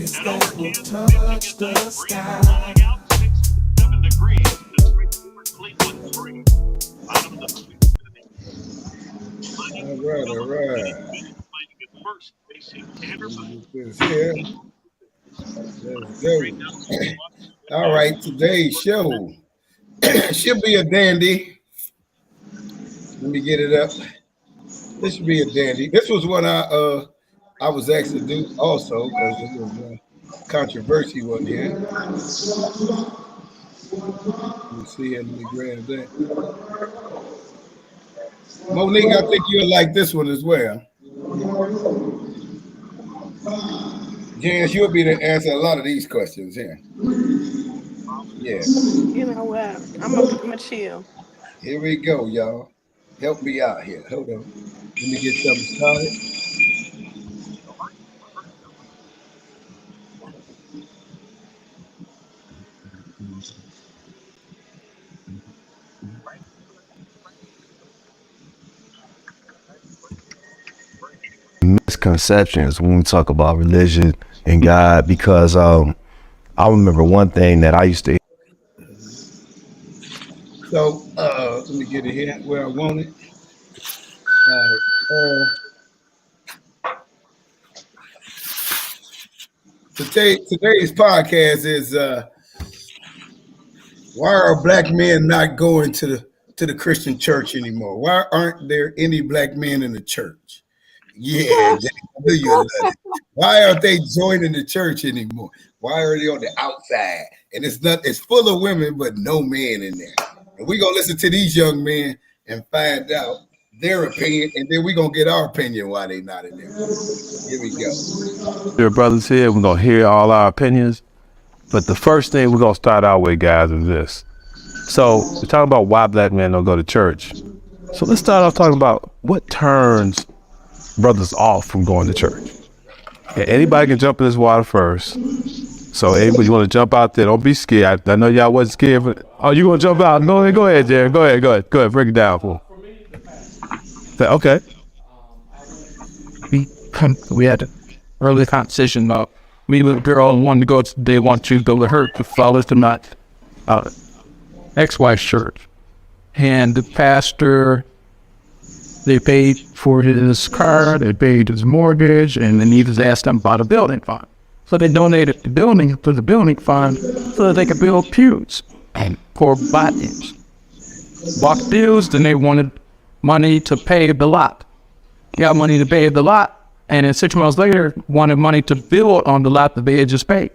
kiss that will touch the sky. All right, all right. This here. Let's go. All right, today's show should be a dandy. Let me get it up. This should be a dandy. This was one I was asked to do also because it was controversy one here. Let me see here. Let me grab that. Monique, I think you'll like this one as well. Janice, you'll be to answer a lot of these questions here. Yeah. You know what? I'm a chill. Here we go, y'all. Help me out here. Hold on. Let me get something started. Misconceptions when we talk about religion and God, because I remember one thing that I used to. So let me get it here where I want it. Today's podcast is why are black men not going to the Christian church anymore? Why aren't there any black men in the church? Yeah, why aren't they joining the church anymore? Why are they on the outside? And it's full of women, but no men in there. And we're gonna listen to these young men and find out their opinion, and then we're gonna get our opinion why they not in there. Here we go. Dear brothers here, we're gonna hear all our opinions. But the first thing we're gonna start out with, guys, is this. So we're talking about why black men don't go to church. So let's start off talking about what turns brothers off from going to church. Yeah, anybody can jump in this water first. So anybody, you want to jump out there, don't be scared. I know y'all wasn't scared, but you gonna jump out? Go ahead, Jared. Go ahead, break it down for me. Okay. We had an early conversation about me and the girl wanted to go. They want to go with her to follow to not ex-wife's church, and the pastor. They paid for his car, they paid his mortgage, and then he just asked them about a building fund. So they donated the building to the building fund so that they could build pews and for bodies. Bought pews, then they wanted money to pay the lot. Got money to pay the lot, and then 6 months later, wanted money to build on the lot that they had just paid.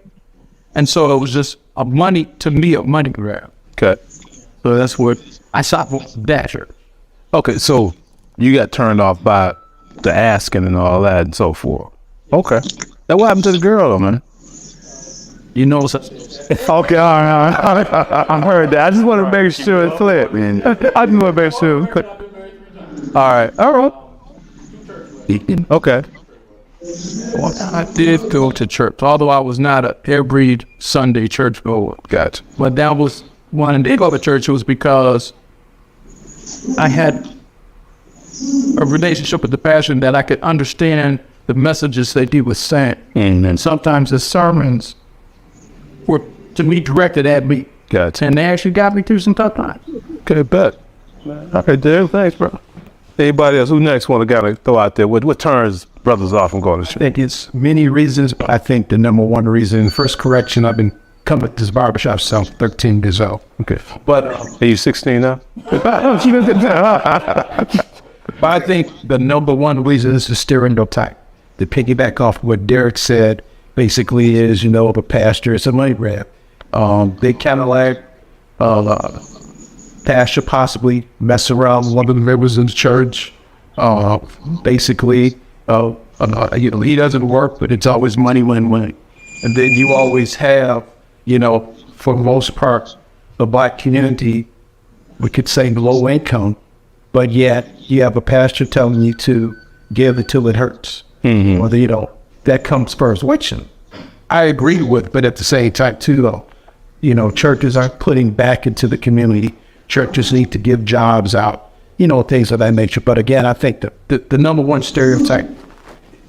And so it was just a money grab. Okay. So that's what I saw from that church. Okay, so you got turned off by the asking and all that and so forth. Okay. Now what happened to the girl though, man? You know, Okay, all right. I heard that. I just want to make sure it's clear, man. I just want to make sure it's clear. All right. Okay. I did go to church, although I was not a every Sunday church goer. Gotcha. But that was when I did go to church, it was because I had a relationship with the pastor that I could understand the messages that he was saying. And sometimes the sermons were, to me, directed at me. Gotcha. And they actually got me through some tough times. Okay, bet. Okay, Dave, thanks, bro. Anybody else? Who next want to throw out there? What turns brothers off from going to church? I think it's many reasons, but I think the number one reason, first correction, I've been coming to this barbershop since 13 years old. Okay. But are you 16 now? But I think the number one reason is the stereotype. To piggyback off what Derek said, basically is, if a pastor is a money grab. They kind of like pastor possibly mess around with one of the members of the church. Basically, he doesn't work, but it's always money win-win. And then you always have, for the most part, the black community, we could say low income, but yet you have a pastor telling you to give until it hurts. Mm-hmm. Whether, that comes first, which I agree with, but at the same time too, though, churches aren't putting back into the community. Churches need to give jobs out, things of that nature. But again, I think the number one stereotype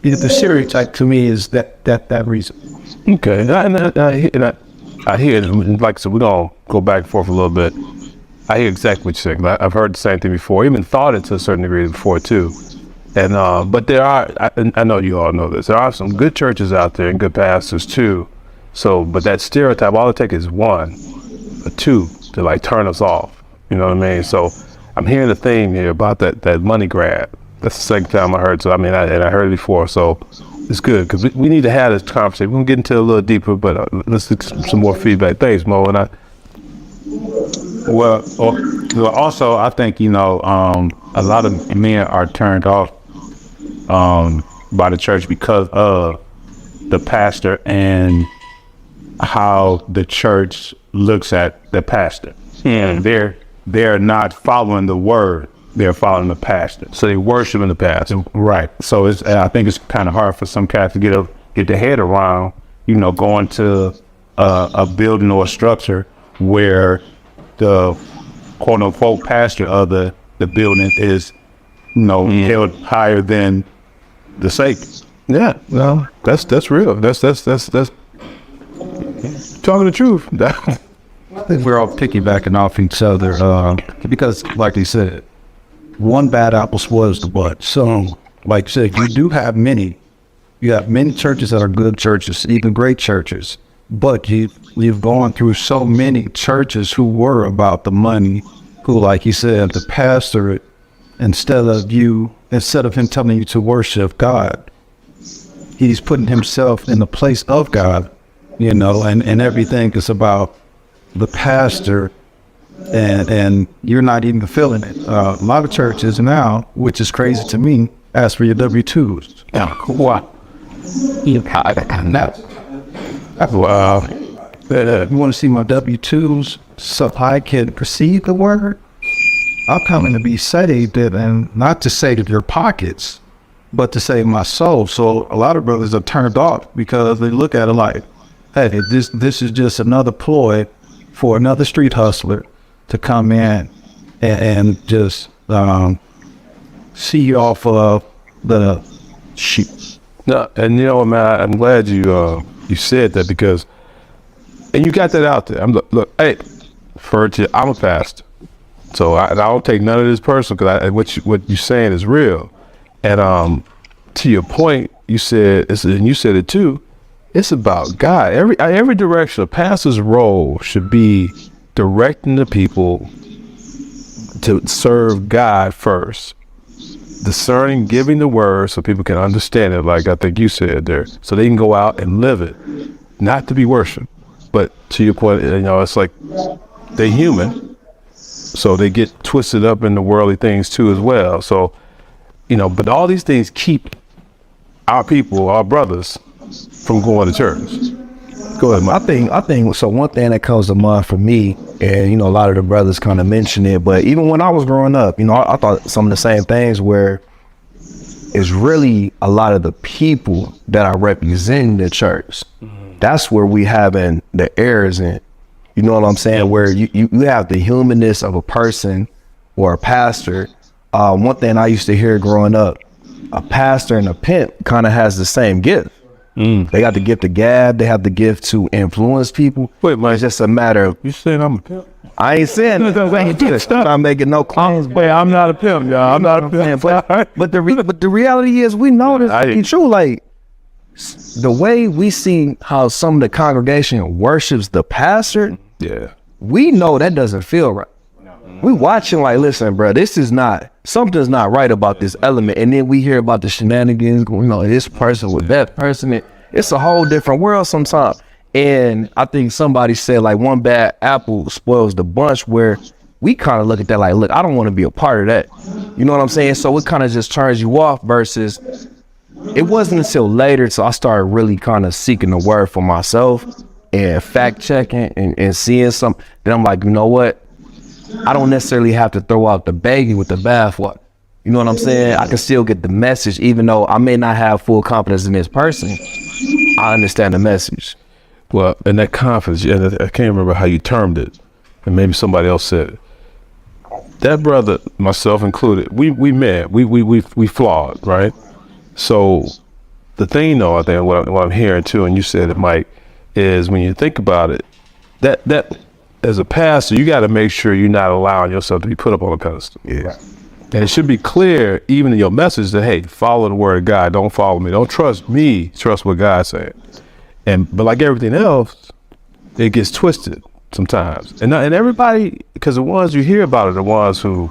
the stereotype to me is that reason. Okay, I hear it. And like I said, we're gonna go back and forth a little bit. I hear exactly what you're saying. I've heard the same thing before, even thought it to a certain degree before too. And but there are, I know you all know this, there are some good churches out there and good pastors too. So, but that stereotype, all it takes is one or two to like turn us off. You know what I mean? So I'm hearing the theme here about that money grab. That's the second time I heard. So I mean, I heard it before. So it's good because we need to have this conversation. We're gonna get into it a little deeper, but let's get some more feedback. Thanks, Mo. And Well, also, I think, a lot of men are turned off by the church because of the pastor and how the church looks at the pastor. And they're not following the word. They're following the pastor. so they worshiping the pastor. Right. So I think it's kind of hard for some cats to get their head around, going to a building or a structure where the quote unquote pastor of the building is, held higher than the Savior. Yeah, well, that's real. That's talking the truth. I think we're all piggybacking off each other because, like you said, one bad apple spoils the bunch. So, like you said, you have many churches that are good churches, even great churches, but you've gone through so many churches who were about the money, who, like you said, the pastor, instead of him telling you to worship God, he's putting himself in the place of God, and everything is about the pastor, and you're not even feeling it. A lot of churches now, which is crazy to me, ask for your W-2s. What? Wow. You want to see my W-2s so I can perceive the word? I'm coming to be saved, and not to save your pockets, but to save my soul. So a lot of brothers are turned off because they look at it like, hey, this is just another ploy for another street hustler to come in and just see you off of the sheep. No, and you know what, man, I'm glad you said that because, and you got that out there. Look, hey, Fergie, I'm a pastor, so I don't take none of this personal because what you're saying is real. And to your point, you said, and you said it too, it's about God. Every direction, a pastor's role should be directing the people to serve God first, discerning, giving the word so people can understand it, like I think you said there, so they can go out and live it, not to be worshipped. But to your point, it's like they're human, so they get twisted up in the worldly things too as well. So, but all these things keep our people, our brothers, from going to church. Go ahead, Mike. I think so. One thing that comes to mind for me, and a lot of the brothers kind of mention it, but even when I was growing up, I thought some of the same things where it's really a lot of the people that are representing the church. Mm-hmm. That's where we having the errors in. You know what I'm saying? Where you have the humanness of a person or a pastor. One thing I used to hear growing up, a pastor and a pimp kind of has the same gift. They got the gift of gab. They have the gift to influence people. Wait, Mike, it's just a matter of, you saying I'm a pimp? I ain't saying that. I'm making no claims. Wait, I'm not a pimp, y'all. I'm not a pimp. But the reality is, we know this to be true. Like, the way we see how some of the congregation worships the pastor, we know that doesn't feel right. We watching like, listen, bro, something's not right about this element. And then we hear about the shenanigans, this person with that person. It's a whole different world sometimes. And I think somebody said like one bad apple spoils the bunch, where we kind of look at that like, look, I don't want to be a part of that. You know what I'm saying? So it kind of just turns you off versus it wasn't until later. So I started really kind of seeking the word for myself and fact checking and seeing something. Then I'm like, you know what? I don't necessarily have to throw out the baby with the bathwater. You know what I'm saying? I can still get the message, even though I may not have full confidence in this person. I understand the message. Well, and that confidence, and I can't remember how you termed it, and maybe somebody else said it. That brother, myself included, we met, we flawed, right? So the thing though, I think what I'm hearing too, and you said it, Mike, is when you think about it, that as a pastor, you got to make sure you're not allowing yourself to be put up on a pedestal. Yeah. And it should be clear, even in your message, that hey, follow the word of God. Don't follow me. Don't trust me. Trust what God's saying. But like everything else, it gets twisted sometimes. And everybody, because the ones you hear about are the ones who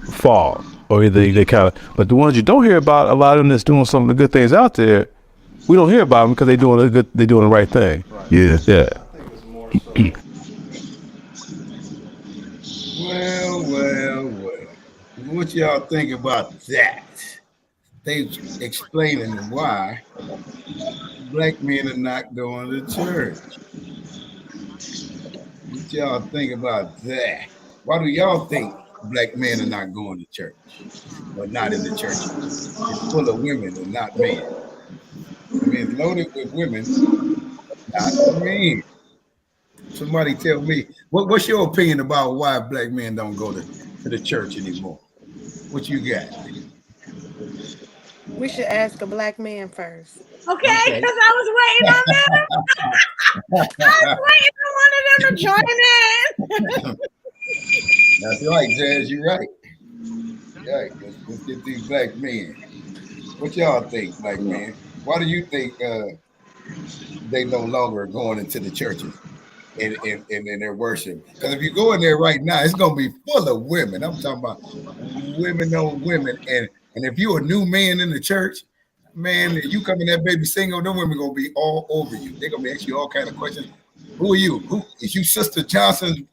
fall, or either they kind of. But the ones you don't hear about, a lot of them that's doing some of the good things out there, we don't hear about them because they're doing the right thing. Yeah. Yeah. Well. What y'all think about that? They explaining why black men are not going to church. What y'all think about that? Why do y'all think black men are not going to church or not in the church? It's full of women and not men. I mean, it's loaded with women, not men. Somebody tell me, what's your opinion about why black men don't go to the church anymore? What you got? We should ask a black man first. Okay, because I was waiting on them. I was waiting on one of them to join in. That's right, Jazz. You're right. Right. Let's get these black men. What y'all think, black men? Why do you think they no longer are going into the churches in their worship? Because if you go in there right now, it's gonna be full of women. I'm talking about women on women. And if you're a new man in the church, man, you come in that baby single, them women gonna be all over you. They're gonna be asking you all kind of questions. Who are you? Who is you, Sister Johnson's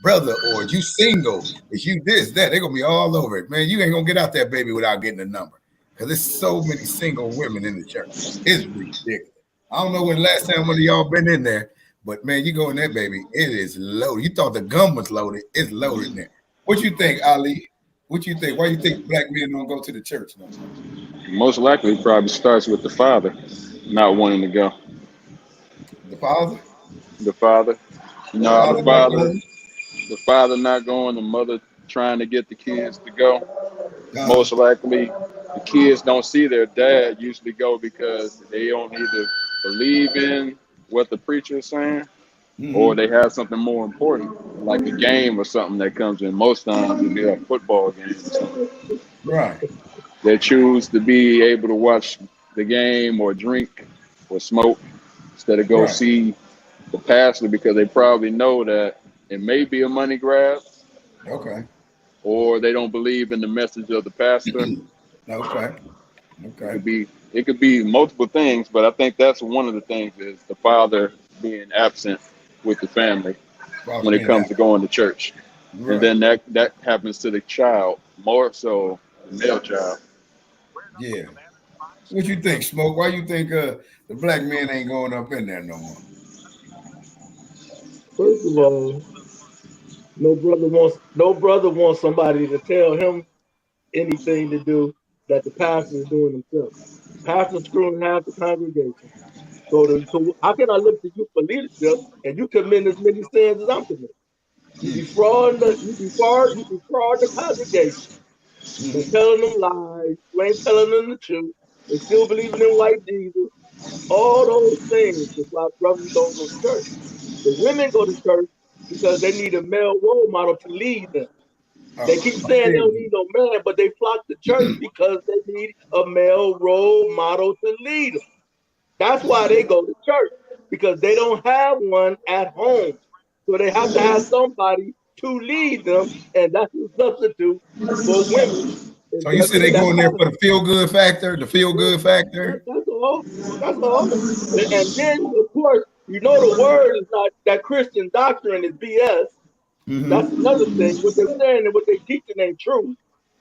brother? Or is you single? Is you this, that? They're gonna be all over it. Man, you ain't gonna get out that baby without getting a number. Because there's so many single women in the church. It's ridiculous. I don't know when the last time one of y'all been in there, but man, you go in there, baby, it is loaded. You thought the gum was loaded. It's loaded in there. What you think, Ali? What you think? Why you think black men don't go to the church no more? Most likely it probably starts with the father not wanting to go. The father? The father. You know how the father not going, the mother trying to get the kids to go. Most likely the kids don't see their dad usually go because they don't either believe in what the preacher is saying, or they have something more important, like a game or something that comes in. Most times if you have football games or something. Right. They choose to be able to watch the game or drink or smoke instead of go see the pastor, because they probably know that it may be a money grab. Okay. Or they don't believe in the message of the pastor. Okay. It could be multiple things, but I think that's one of the things is the father being absent with the family when it comes to going to church. Right. And then that happens to the child, more so the male child. Yeah. What you think, Smoke? Why you think the black man ain't going up in there no more? First of all, no brother wants somebody to tell him anything to do that the pastor is doing himself. The pastor's screwing half the congregation. So how can I look to you for leadership and you commit as many sins as I'm committing? You defraud the congregation. You're telling them lies. You ain't telling them the truth. They still believing in white Jesus. All those things is why brothers don't go to church. The women go to church because they need a male role model to lead them. They keep saying they don't need no man, but they flock to church because they need a male role model to lead them. That's why they go to church, because they don't have one at home. So they have to have somebody to lead them, and that's a substitute for women. So you said they go in there for the feel-good factor, That's all. And then, of course, you know the word is not, that Christian doctrine is BS. That's another thing. What they're saying and what they're teaching ain't true.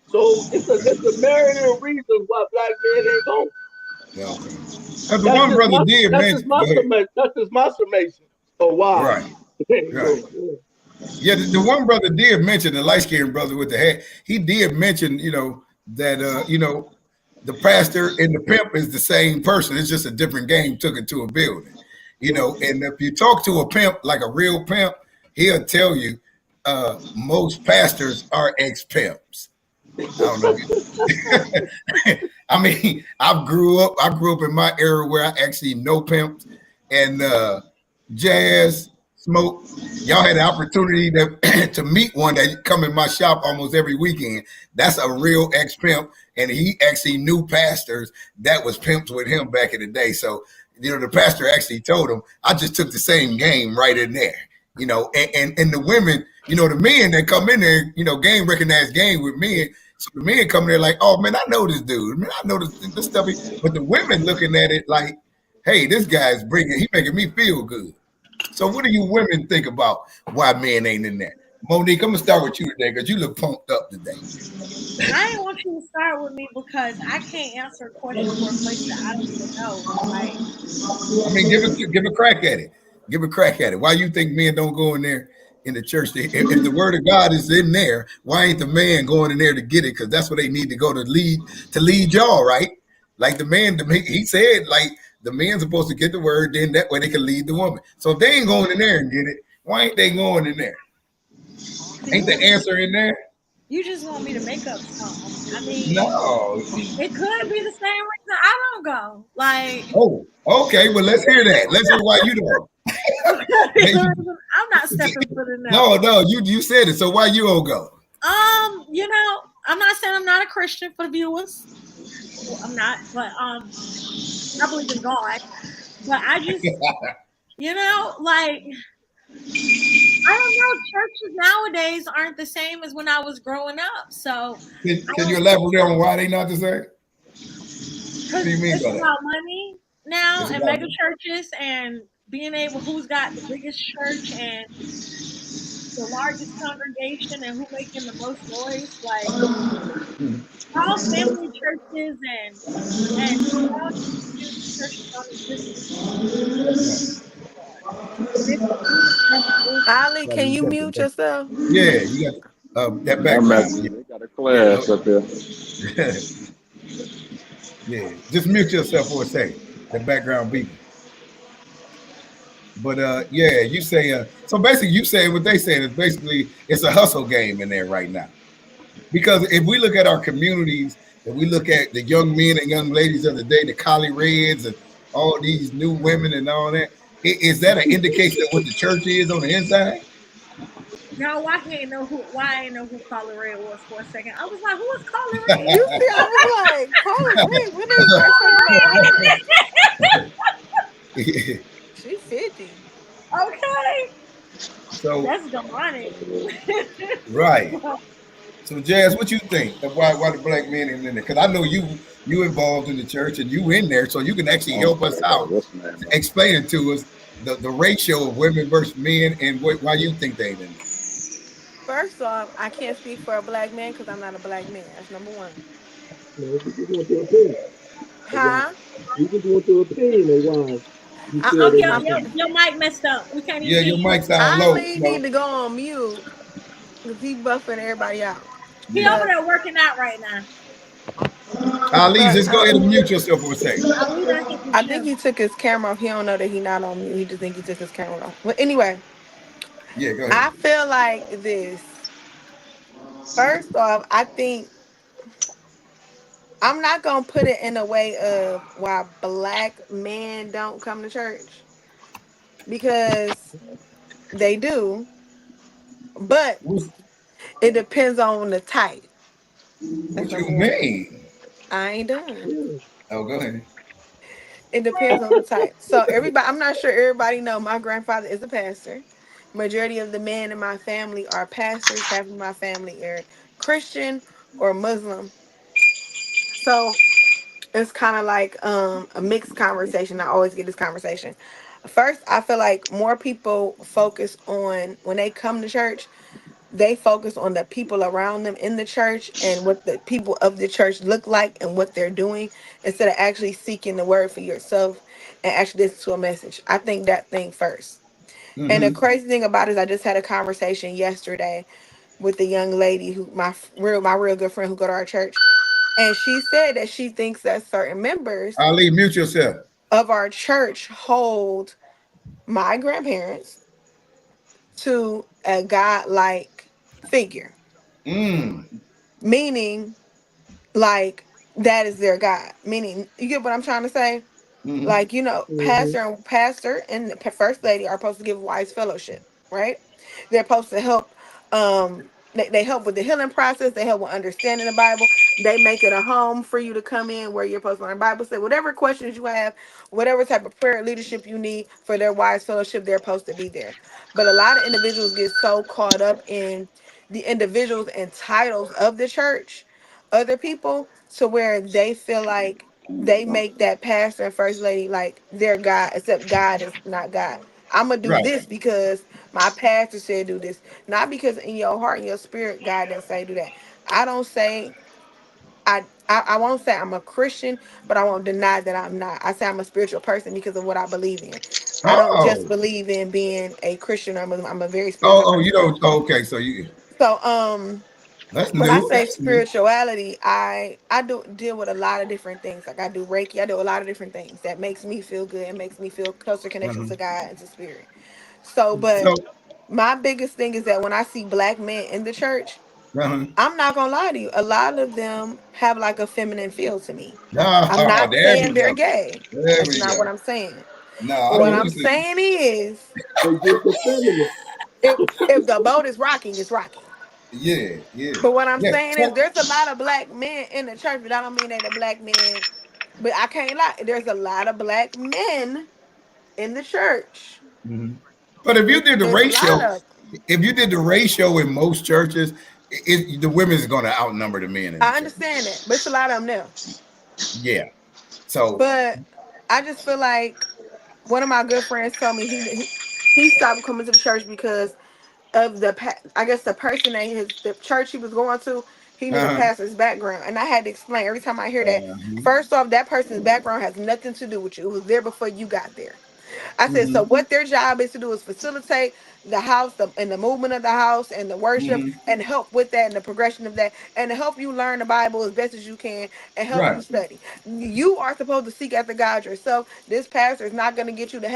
So it's a myriad of reasons why black men ain't going. Yeah, okay. That's one brother did mention. That's just my summation of why. Right. Yeah, the one brother did mention, the light-skinned brother with the hat. He did mention, that the pastor and the pimp is the same person. It's just a different game took it to a building. And if you talk to a pimp, like a real pimp, he'll tell you most pastors are ex-pimps. I don't know. I mean, I grew up in my era where I actually know pimps and Jazz, Smoke. Y'all had the opportunity to to meet one that come in my shop almost every weekend. That's a real ex-pimp, and he actually knew pastors that was pimps with him back in the day. So, the pastor actually told him, I just took the same game right in there. And the women, the men that come in there, game recognized game with men. So the men come there like, oh man, I know this dude. Man, I know this stuff. But the women looking at it like, hey, this guy's he making me feel good. So what do you women think about why men ain't in there? Monique, I'm gonna start with you today because you look pumped up today. I didn't want you to start with me because I can't answer a question for a place that I don't even know. Like, I mean, give a crack at it. Give a crack at it. Why you think men don't go in there in the church? If the word of God is in there, why ain't the man going in there to get it? Because that's what they need to go to lead y'all, right? Like the man, he said, like the man's supposed to get the word, then that way they can lead the woman. So if they ain't going in there and get it, why ain't they going in there? Ain't the answer in there? You just want me to make up something. I mean, no. It could be the same reason I don't go. Like, oh, okay, well let's hear that. Let's hear why you don't. I'm not stepping foot in that. No, you said it. So why you don't go? I'm not saying I'm not a Christian for the viewers. Well, I'm not, but I believe in God. But I just, like, I don't know. Churches nowadays aren't the same as when I was growing up. So, can you elaborate on why they not the same? What do you mean by that? It's about money now and mega churches and being able who's got the biggest church and the largest congregation and who making the most noise. Like all family churches and all churches don't exist. Ali, can you mute yourself? Yeah, you got that background. They got a class up there. Yeah, just mute yourself for a second. The background beeping. But yeah, you say so basically you say what they saying is basically it's a hustle game in there right now. Because if we look at our communities, if we look at the young men and young ladies of the day, the Collie Reds and all these new women and all that, is that an indication of what the church is on the inside? No, why I ain't know who Collie Red was for a second. I was like, who is Collie Red? You see, I was like, Collie Red, what is that? She's 50. Okay. So that's demonic. Right. So Jazz, what you think of why the black men in there? Because I know you involved in the church and you in there, so you can actually help us out, explaining to us the ratio of women versus men and why you think they in there. First off, I can't speak for a black man because I'm not a black man. That's number one. Huh? You can do it through opinion your mic messed up. We can't even. Yeah, your mic sound low. I need to go on mute because he buffing everybody out. He over there working out right now. Ali, just go ahead and mute yourself for a second. I think he took his camera off. He don't know that he's not on mute. He just think he took his camera off. But anyway. Yeah, go ahead. I feel like this. First off, I think I'm not gonna put it in a way of why black men don't come to church because they do, but it depends on the type. What you mean? I ain't done. Oh, go ahead. It depends on the type. So everybody, I'm not sure everybody know my grandfather is a pastor. Majority of the men in my family are pastors. Half of my family are Christian or Muslim. So it's kind of like a mixed conversation. I always get this conversation. First, I feel like more people focus on when they come to church, they focus on the people around them in the church and what the people of the church look like and what they're doing instead of actually seeking the word for yourself and actually listen to a message. I think that thing first. Mm-hmm. And the crazy thing about it is I just had a conversation yesterday with a young lady who my real good friend who go to our church. And she said that she thinks that certain members Ali, mute yourself. Of our church hold my grandparents to a godlike figure. You meaning like that is their God. Meaning, you get what I'm trying to say? Mhm. Like, you know, pastor and the first lady are supposed to give wise fellowship, right? They're supposed to help. They help with the healing process. They help with understanding the Bible. They make it a home for you to come in where you're supposed to learn Bible. So whatever questions you have, whatever type of prayer leadership you need for their wise fellowship, they're supposed to be there. But a lot of individuals get so caught up in the individuals and titles of the church, other people, to where they feel like they make that pastor and first lady like their God, except God is not God. I'm gonna do Right. this because my pastor said do this, not because in your heart and your spirit God didn't say do that. I don't say I won't say I'm a Christian, but I won't deny that I'm not. I say I'm a spiritual person because of what I believe in. I don't just Oh. believe in being a Christian or Muslim. I'm a very Oh, spiritual oh, you person. don't. Okay, so you. So That's when I new. say That's new. spirituality, I do deal with a lot of different things. Like I do Reiki, I do a lot of different things that makes me feel good and makes me feel closer connection Uh-huh. to God and to spirit. So, but So, my biggest thing is that when I see black men in the church, uh-huh. I'm not gonna lie to you. A lot of them have like a feminine feel to me. I'm Ah, not there saying we they're go. gay. There That's we not go. what I'm saying. No, I know What what I'm you're saying. saying is They get the feminine. if the boat is rocking, it's rocking. Yeah, yeah, But what I'm yeah. saying is So, there's a lot of black men in the church, but I don't mean that the black men, but I can't lie. There's a lot of black men in the church. mhm. But if you did the There's a lot ratio, of if you did the ratio in most churches, the women's going to outnumber the men in the I church. understand that, but it's a lot of them there. Yeah. So, But I just feel like one of my good friends told me he stopped coming to the church because of I guess the person that the church he was going to, he knew the uh-huh. pastor's background, and I had to explain every time I hear that. First off, that person's background has nothing to do with you. It was there before you got there. I said, so Hmm. what their job is to do is facilitate the house and the movement of the house and the worship Hmm. and help with that and the progression of that and to help you learn the Bible as best as you can and help you Right. study. You are supposed to seek after God yourself. This pastor is not going to get you to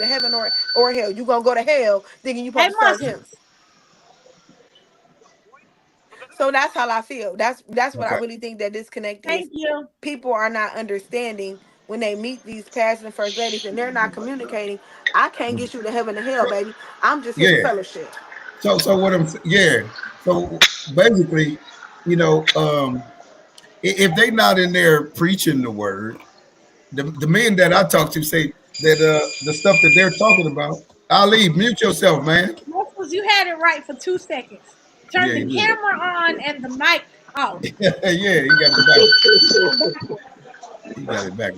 heaven or hell. You're gonna go to hell thinking you're Hey, supposed to serve Muslim. him. So that's how I feel. That's what I Okay. really think that disconnect is. Thank you. People are not understanding when they meet these pastors and first ladies and they're not communicating. I can't get you to heaven and hell, baby. I'm just here to Yeah. fellowship. So what yeah. So basically, you know, if they not in there preaching the word, the men that I talk to say that the stuff that they're talking about, Ali, mute yourself, man. Muslims, you had it right for 2 seconds. Turn Yeah, the you did. camera on and the mic off. Yeah, he got the back. He got it back.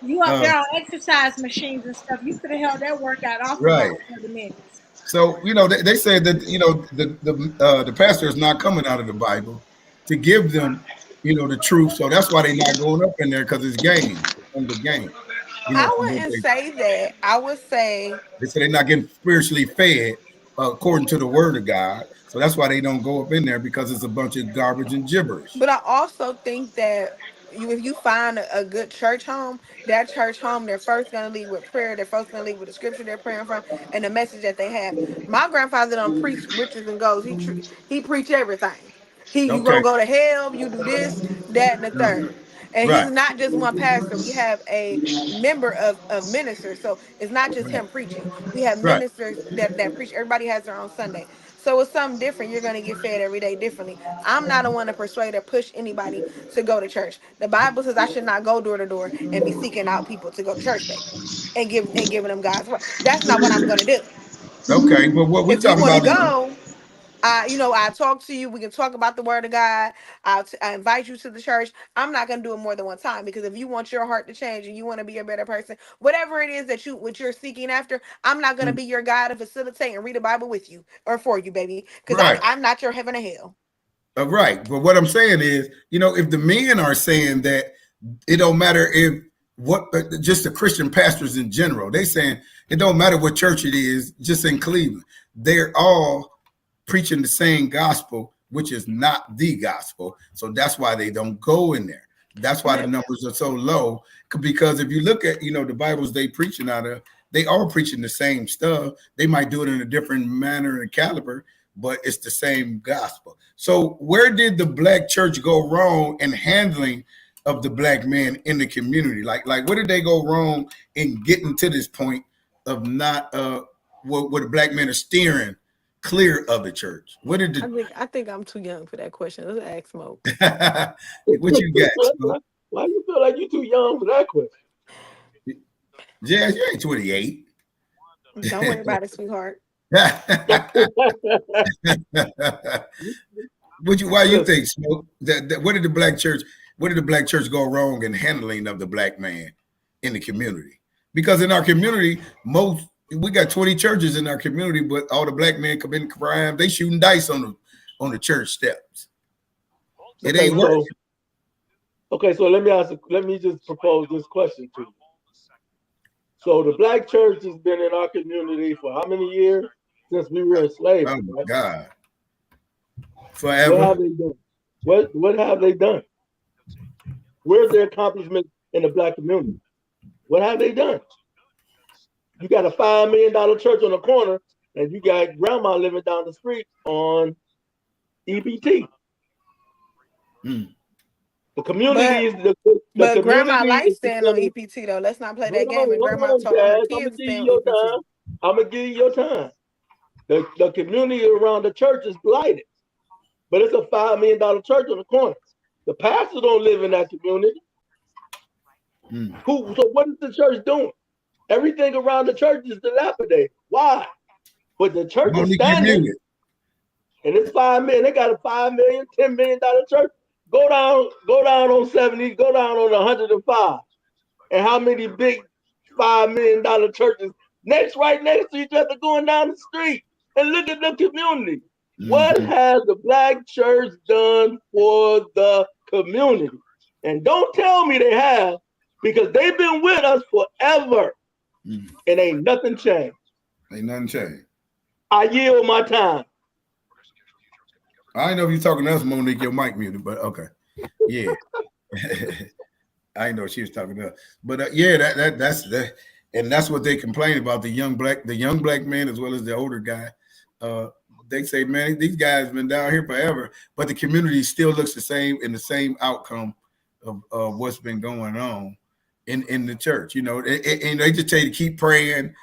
You up Um, there on exercise machines and stuff. You could have held that workout off for about right. 30 minutes. So they said that the pastor is not coming out of the Bible to give them the truth. So that's why they're not going up in there because it's game, it's under game. I From what wouldn't say that. I would say, they say they're not getting spiritually fed according to the word of God. So that's why they don't go up in there because it's a bunch of garbage and gibberish. but I also think that if you find a good church home, that church home, they're first going to lead with prayer. They're first going to lead with the scripture they're praying from and the message that they have. My grandfather don't preach riches and goals. He preach everything. You Okay. gonna go to hell. You do this, that, and the third. And he's Right. not just one pastor. We have a member of ministers, so it's not just him preaching. We have Right. ministers that preach. Everybody has their own Sunday, so it's something different. You're gonna get fed every day differently. I'm not a one to persuade or push anybody to go to church. The Bible says I should not go door to door and be seeking out people to go to church, baby, and giving them God's word. That's not what I'm gonna do. Okay. But what we If you talking want to about is go, I talk to you. We can talk about the word of God. I invite you to the church. I'm not gonna do it more than one time because if you want your heart to change and you want to be a better person, whatever it is that what you're seeking after, I'm not gonna be your guide and facilitate and read the Bible with you or for you, baby, because right. I'm not your heaven or hell. Right. But what I'm saying is, if the men are saying that it don't matter if just the Christian pastors in general, they saying it don't matter what church it is, just in Cleveland, they're all preaching the same gospel, which is not the gospel. So that's why they don't go in there. That's why the numbers are so low. Because if you look at, the Bibles they preaching out of, they all preaching the same stuff. They might do it in a different manner and caliber, but it's the same gospel. So where did the black church go wrong in handling of the black man in the community? Like where did they go wrong in getting to this point of not where the black men are steering clear of the church? What did I think I'm too young for that question. Let's ask Smoke. What you got, Smoke? Why you feel like you're too young for that question? Jazz, you ain't 28. Don't worry about it, sweetheart. Why you think, Smoke? Where did the black church go wrong in handling of the black man in the community? Because in our community, we got 20 churches in our community, but all the black men commit crime. They shooting dice on the church steps. It ain't working. Okay, so let me just propose this question to you. So the black church has been in our community for how many years? Since we were enslaved. Oh my God. Forever. What have they done? What have they done? Where's their accomplishment in the black community? What have they done? You got a $5 million church on the corner, and you got grandma living down the street on EBT. The community is the but grandma likes staying on EPT though. Let's not play that game. And grandma told her kids to stay on EPT. I'm gonna give you your time. The community around the church is blighted, but it's a $5 million church on the corner. The pastor don't live in that community. So what is the church doing? Everything around the church is dilapidated. Why? But the church is standing, and it's $5 million. They got a $5 million, $10 million church. Go down on 70, go down on 105. And how many big $5 million churches right next to each other going down the street? And look at the community. What has the black church done for the community? And don't tell me they have, because they've been with us forever. And ain't nothing changed. Ain't nothing changed. I yield my time. I know if you're talking to us, Monique, your mic muted, but okay. Yeah. I know she was talking to us. But yeah, that's what they complain about, the young black man as well as the older guy. They say, man, these guys been down here forever, but the community still looks the same in the same outcome of what's been going on in the church. You know, and they just tell you to keep praying,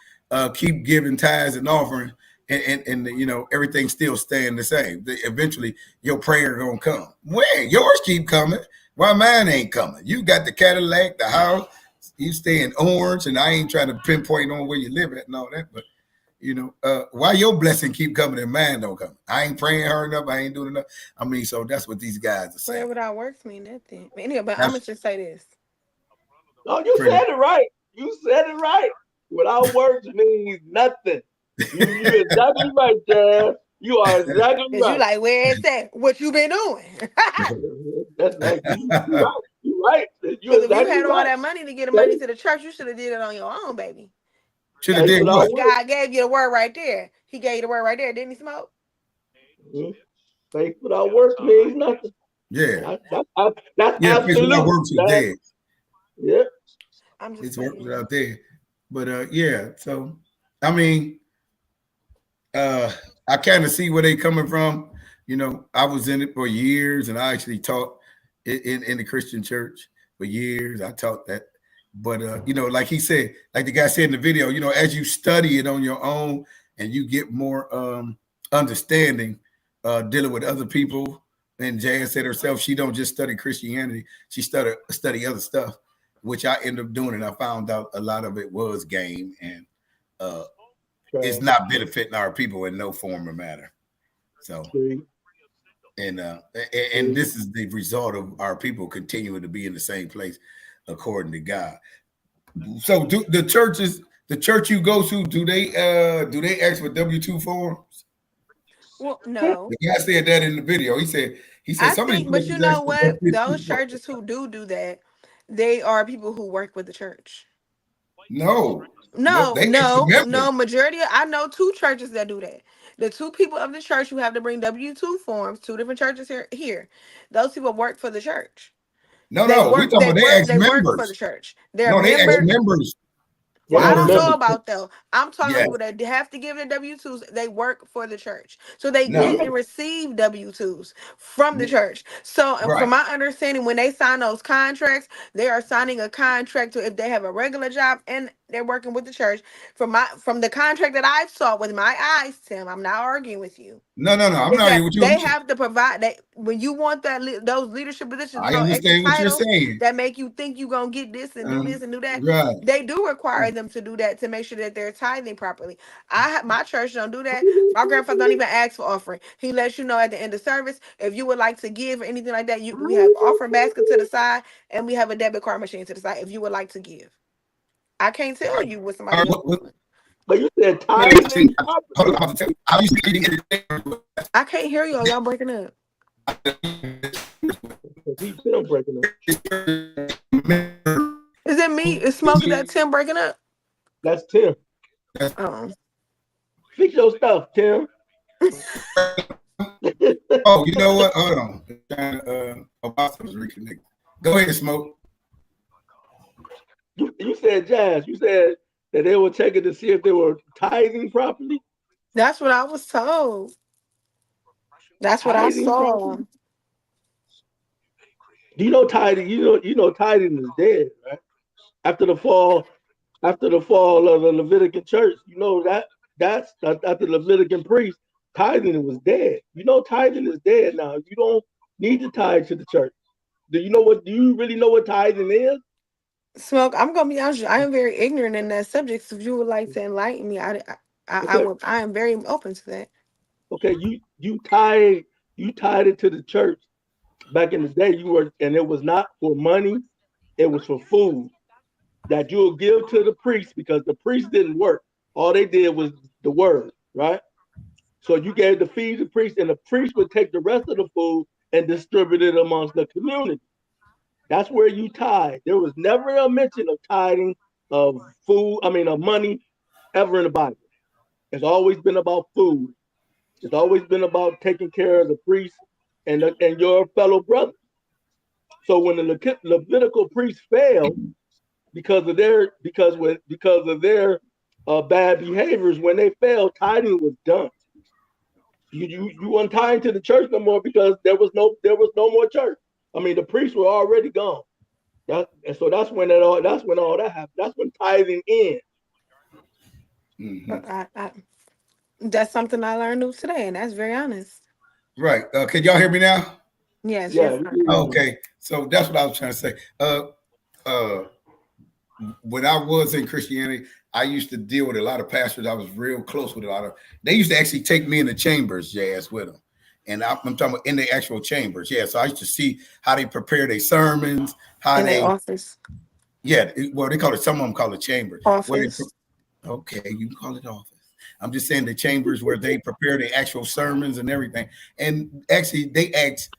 keep giving tithes and offering, and you know, everything's still staying the same. Eventually your prayer gonna come. When yours keep coming, why mine ain't coming? You got the Cadillac, the house, you stay in Orange, and I ain't trying to pinpoint on where you live at and all that, but you know, why your blessing keep coming and mine don't come? I ain't praying hard enough. I ain't doing enough. I mean, so that's what these guys are saying. Prayer without works mean nothing. Anyway, but I'm gonna just say this. No, you said it right. You said it right. Without works means nothing. You're exactly right, Dad. You are exactly right. You like, where is that? What you been doing? That's right. You're right. Because if you had all that money to get the money to the church, you should have did it on your own, baby. Should have did what? God gave you the word right there. He gave you the word right there, didn't he, Smoke? Faith without works means nothing. Yeah. That's faith without works is dead. Yeah. I'm just it's work without there. But yeah, so I mean, I kind of see where they coming from. You know, I was in it for years, and I actually taught in the Christian church for years. I taught that. But, you know, like he said, like the guy said in the video, you know, as you study it on your own and you get more understanding dealing with other people, and Jan said herself, she don't just study Christianity, she study other stuff, which I ended up doing, and I found out a lot of it was game, and it's not benefiting our people in no form or matter. So, and this is the result of our people continuing to be in the same place according to God. So do the church you go to, do they ask for W-2 forms? Well, no. The guy said that in the video. He said but you know what? Those churches who do that, they are people who work with the church. No. Majority I know 2 churches that do that. The 2 people of the church who have to bring W-2 forms, 2 different churches here. Those people work for the church. We talking about they ex members for the church. They ex members. Well, I don't know members. about though. I'm talking about Yeah. people that have to give their W-2s. They work for the church, so they No. get and receive W-2s from the church. So, Right. from my understanding, when they sign those contracts, they are signing a contract to if they have a regular job and they're working with the church. From the contract that I saw with my eyes, Tim, I'm not arguing with you. No. I'm Is not that arguing with you. they have to provide that when you want those leadership positions, I those extra understand what you're titles saying. that make you think you're gonna get this and do this and do that. Right. They do require them to do that to make sure that they're tithing properly. My church don't do that. My grandfather don't even ask for offering. He lets you know at the end of service if you would like to give or anything like that. We have offering basket to the side and we have a debit card machine to the side if you would like to give. I can't tell you what somebody else doing. But you said tithing. I can't hear y'all. Y'all breaking up. He's still breaking up. Is it me? Is Smoke that Tim breaking up? That's Tim. Oh. Fix your stuff, Tim. Oh, you know what? Hold on. Was reconnected. Go ahead, Smoke. You said, Jazz, you said that they were checking to see if they were tithing properly. That's what I was told. That's what I saw. Do you know tithing? You know tithing is dead, right? After the fall of the Levitican church, you know that's after the Levitican priest, tithing was dead. You know tithing is dead now. You don't need to tithe to the church. Do you really know what tithing is? Smoke, I'm gonna be honest with you, I am very ignorant in that subject. So if you would like to enlighten me, I am very open to that. Okay, you tied it to the church back in the day. And it was not for money, it was for food that you'll give to the priest because the priest didn't work. All they did was the word, right? So you gave the feed to the priest, and the priest would take the rest of the food and distribute it amongst the community. That's where you tithe. There was never a mention of tithing of of money ever in the Bible. It's always been about food. It's always been about taking care of the priest and your fellow brother. So when the Levitical priests failed because of their bad behaviors, when they failed, tithing was done. You weren't tithing to the church no more because there was no more church. I mean, the priests were already gone. So that's when all that happened. That's when tithing ends. Mm-hmm. That's something I learned new today, and that's very honest. Right. Can y'all hear me now? Yes. Yeah. Okay. So that's what I was trying to say. When I was in Christianity, I used to deal with a lot of pastors. I was real close with a lot of. They used to actually take me in the chambers, Jazz, with them. And I'm talking about in the actual chambers. Yeah. So I used to see how they prepare their sermons, how in they their office. Yeah. Well, they call it. Some of them call it chambers. Office. Okay, you can call it office. I'm just saying the chambers where they prepare the actual sermons and everything. And actually, they ask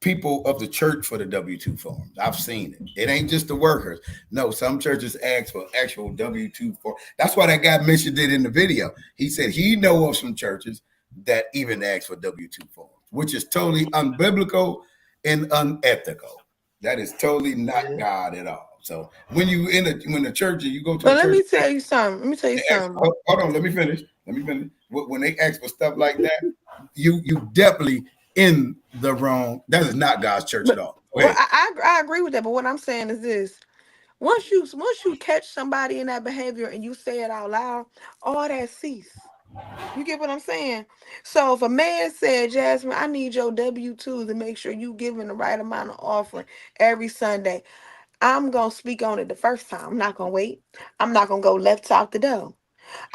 people of the church for the W-2 forms. I've seen it. It ain't just the workers. No, some churches ask for actual W-2 forms. That's why that guy mentioned it in the video. He said he know of some churches that even ask for W-2 forms, which is totally unbiblical and unethical. That is totally not God at all. So when the church and you go to Let me tell you something. Hold on, let me finish. When they ask for stuff like that, you definitely in the wrong. That is not God's church at all. Well, I agree with that, but what I'm saying is this. Once you catch somebody in that behavior and you say it out loud, all that cease. You get what I'm saying? So if a man said, Jasmine, I need your W-2 to make sure you giving the right amount of offering every Sunday, I'm going to speak on it the first time. I'm not going to wait. I'm not going to go left out the door.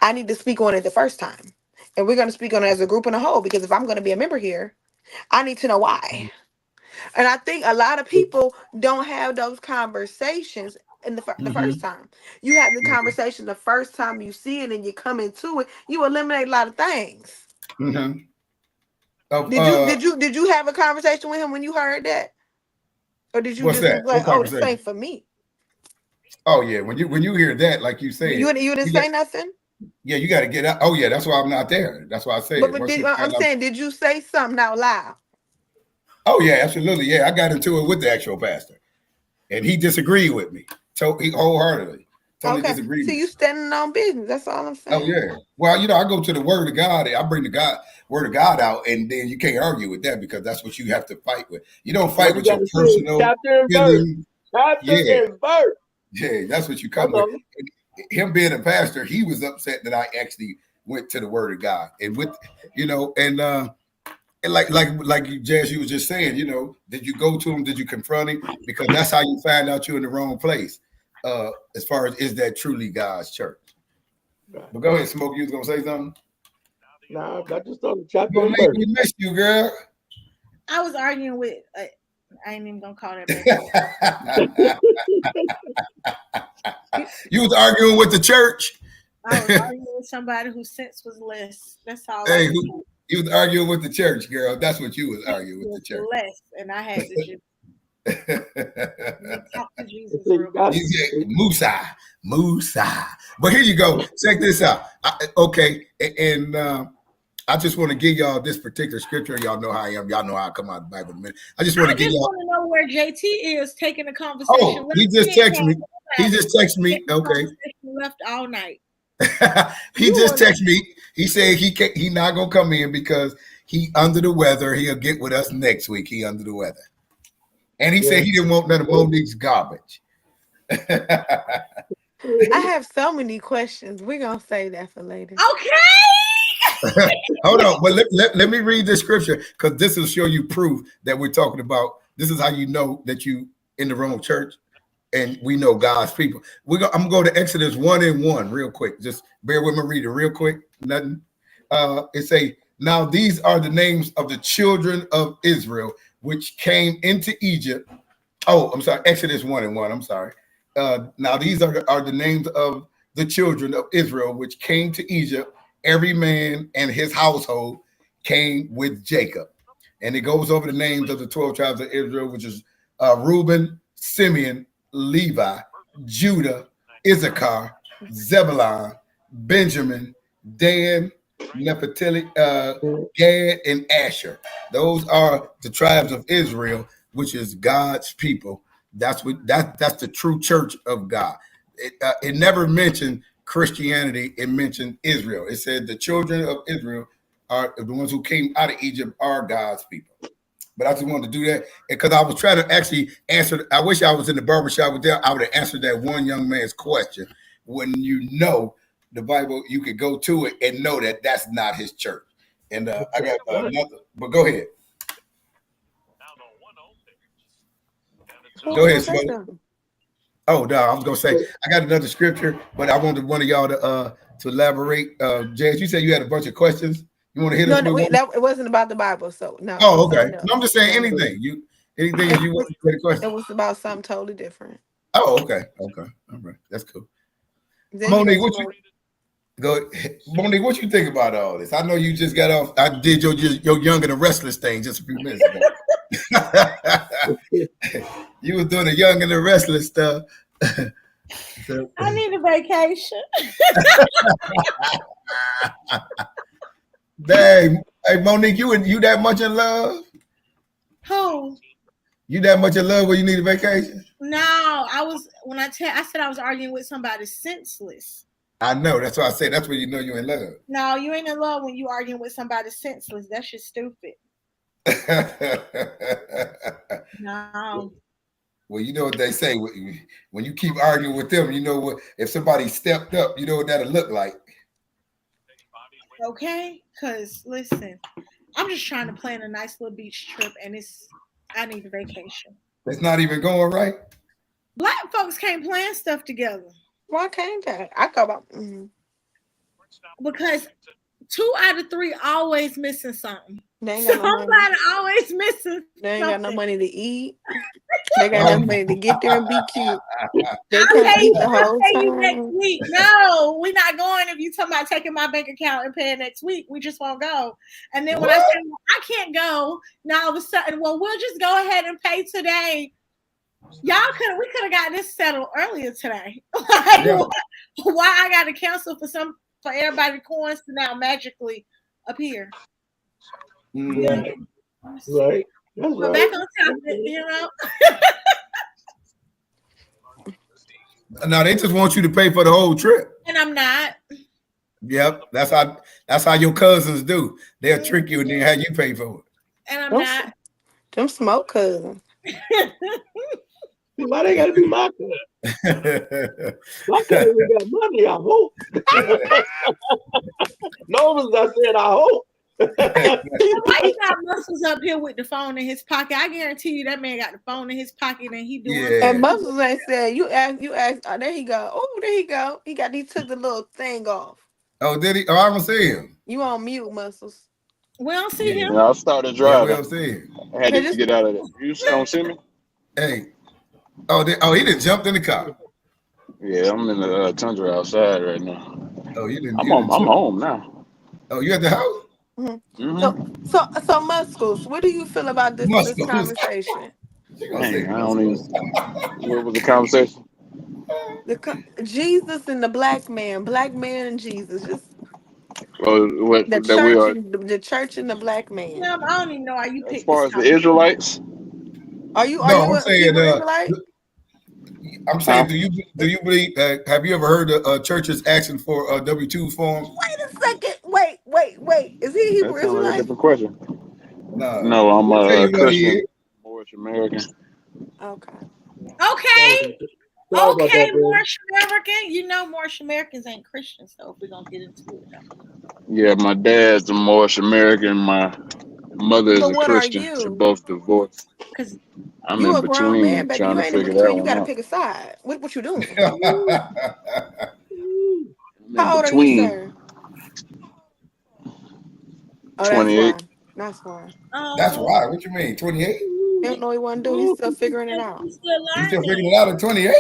I need to speak on it the first time. And we're going to speak on it as a group and a whole, because if I'm going to be a member here, I need to know why. And I think a lot of people don't have those conversations in the first time. You have the conversation the first time you see it and you come into it, you eliminate a lot of things. Mm-hmm. Did you have a conversation with him when you heard that? Or did you what's just that? be like, oh, this ain't for me? Oh yeah, when you hear that, like you say, you didn't say nothing? Yeah, you got to get out. Oh yeah, that's why I'm not there. That's why I say but I'm saying, did you say something out loud? Oh yeah, absolutely. Yeah, I got into it with the actual pastor, and he disagreed with me He wholeheartedly. Totally Okay. disagree. So you standing on business. That's all I'm saying. Oh yeah. Well, I go to the Word of God. I bring the Word of God out, and then you can't argue with that because that's what you have to fight with. You don't fight with your personal chapter and feelings. Chapter and verse. Yeah, that's what you come with. And him being a pastor, he was upset that I actually went to the Word of God, and with and like you, Jazz, you was just saying, did you go to him? Did you confront him? Because that's how you find out you're in the wrong place. As far as is that truly God's church? Right. But go ahead, Smoke. You was gonna say something? Nah, I just on the chapter and verse. We missed you, girl. I was arguing with. I ain't even gonna call that. You was arguing with the church. I was arguing with somebody whose sense was less. That's all. Hey, you was arguing with the church, girl. That's what you was arguing with the church. Less, and I had to just talk to Jesus. Musa. But here you go. Check this out. And I just want to give y'all this particular scripture. Y'all know how I am. Y'all know how I come out of the Bible in a minute. I just want to give y'all. I want to know where JT is taking the conversation. Oh, he just texted me. He just texted me. Okay. Left all night. He just texted me. He said he not gonna come in because he under the weather. He'll get with us next week. He under the weather. And he said he didn't want none of Monique's garbage. I have so many questions. We're going to save that for later. Okay. Hold on. But let me read this scripture because this will show you proof that we're talking about. This is how you know that you in the wrong church and we know God's people. I'm going to go to Exodus 1:1 real quick. Just bear with me, read it real quick. Nothing. It say, now these are the names of the children of Israel which came into Egypt. Oh, I'm sorry. Exodus 1:1. I'm sorry. Now these are the names of the children of Israel which came to Egypt. Every man and his household came with Jacob. And it goes over the names of the 12 tribes of Israel, which is Reuben, Simeon, Levi, Judah, Issachar, Zebulun, Benjamin, Dan, Naphtali, Gad, and Asher. Those are the tribes of Israel, which is God's people. That's the true church of God. It never mentioned Christianity. It mentioned Israel. It said the children of Israel are the ones who came out of Egypt are God's people. But I just wanted to do that because I was trying to actually answer. I wish I was in the barbershop with them. I would have answered that one young man's question. When you know the Bible, you could go to it and know that that's not his church. And I got another, but go ahead. Go ahead, Smoke. Oh, no, I was going to say, I got another scripture, but I wanted one of y'all to elaborate. Jazz, you said you had a bunch of questions. You want to hit us? No, it wasn't about the Bible, so no. Oh, okay. No, I'm just saying anything. Anything you want to get a question? It was about something totally different. Oh, okay. Okay. All right. That's cool. Monique, Monique, what you think about all this? I know you just got off. I did your Young and the Restless thing just a few minutes ago. You was doing the Young and the Restless stuff. I need a vacation. Dang. Hey, Monique, you that much in love? Who? You that much in love where you need a vacation? No, I said I was arguing with somebody senseless. I know. That's why I say that's when you know you're in love. No, you ain't in love when you arguing with somebody senseless. That's just stupid. No. Well, you know what they say. When you keep arguing with them, you know what? If somebody stepped up, you know what that'll look like. Okay? Because, listen, I'm just trying to plan a nice little beach trip, and I need a vacation. It's not even going right? Black folks can't plan stuff together. Why can't they? I go about... Because 2 out of 3 always missing something. They ain't got Somebody always missing. They ain't got no money to eat. They got no money to get there and be cute. They can't eat the whole time. You next week. No, we're not going. If you talking about taking my bank account and paying next week, we just won't go. And then when I say I can't go, now all of a sudden, well, we'll just go ahead and pay today. We could have got this settled earlier today. Why I got to cancel for everybody coins to now magically appear? Right. Right. That's We're right. back on topic, No, they just want you to pay for the whole trip. And I'm not. Yep, that's how your cousins do. They'll trick you and then have you pay for it. And I'm not. Them smoke cousins. Why they gotta be my cousin? My cousin got money, I hope. Notice I said I hope. Why you got Muscles up here with the phone in his pocket? I guarantee you that man got the phone in his pocket and he doing. Yeah. And Muscles ain't said, you asked, oh, there he go. Oh, there he go. He took the little thing off. Oh, did he? Oh, I don't see him. You on mute, Muscles. We don't see him. Yeah, I started Yeah, we driving. don't see him. I had to get out of there. You don't see me? Hey. Oh, he didn't jump in the car. Yeah, I'm in the tundra outside right now. Oh, you didn't. I'm home now. Oh, you at the house? Mm-hmm. So Muscles, what do you feel about this conversation? Dang, I don't even. What was the conversation? Jesus and the black man and Jesus, just What the that we are. the church and the black man. I don't even know why you As picked far this as the topic. Israelites, Are you I'm a saying, Hebrew Israelite? I'm saying, do you believe? Have you ever heard of churches asking for W-2 forms? Wait a second. Wait. Is he Hebrew that's a Israelite? different question. No, No, I'm I'll tell a you what he Christian, is. Moorish American. Okay. Sorry about Okay, that, bro. Moorish American. You know Moorish Americans ain't Christians, so we're gonna get into it now. Yeah, my dad's a Moorish American. My mother is But a what are Christian. They're you? both divorced. Because I'm You in a grown man, between, baby. trying You to ain't in figure that between. You one gotta out. pick a side. What you doing? I'm in How old are you, between sir? Oh, that's 28. why. That's why. That's why. What you mean? 28? He don't know what he want to do. He's still figuring it out. he's still You still learning. figuring it out at 28?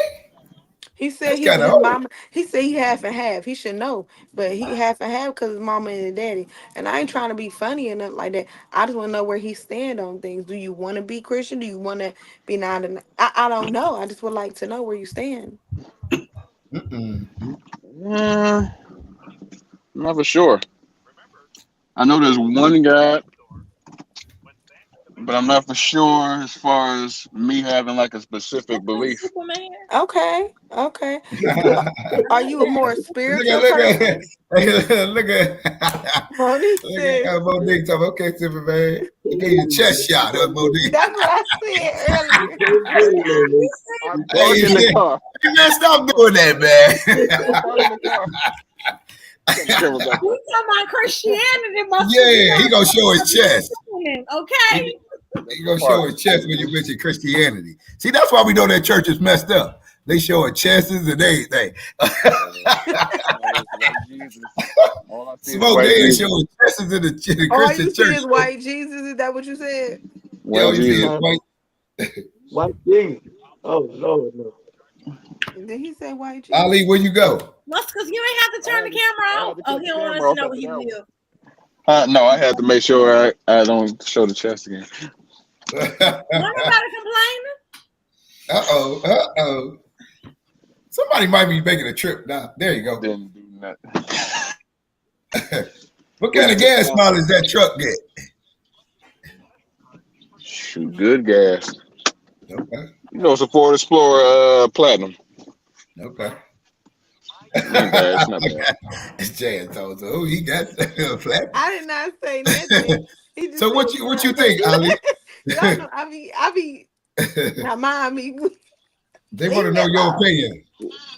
He said That's his kind of old. mama. He said he half and half. He should know, but he half and half because his mama and his daddy. And I ain't trying to be funny or nothing like that. I just want to know where he stand on things. Do you want to be Christian? Do you want to be not? I don't know. I just would like to know where you stand. Not for sure. I know there's one guy, but I'm not for sure as far as me having like a specific belief. Superman. Okay. Are you a more spiritual Look person? at Monique said. Monique talking, okay, Superman. He gave you a chest shot, Monique. That's what I said earlier. Hey, in the car. man, stop doing that, man. We talking about Christianity. Yeah, he gonna show his chest. Okay. He gonna show his chest when you mention Christianity. See, that's why we know that church is messed up. They showing chests and everything. Smoke, they ain't showing chests in the All Christian you see church. is white Jesus. Is that what you said? Yo, you see is white. White Jesus. Oh, no. Did he say white Jesus? Ali, where you go? That's because you ain't have to turn the camera off. Oh, he don't want us to know where he live. No, I had to make sure I don't show the chest again. Nobody complaining. Uh-oh. Somebody might be making a trip now. There you go. Didn't do nothing. What kind of gas mileage that truck get? Shoot, good gas. Okay. You know, it's a Ford Explorer Platinum. Okay. It's not bad. It's Jan told so he got flat. I did not say nothing. He just So what said you think, Ali? Y'all know, I be not mind me. They want to know your opinion.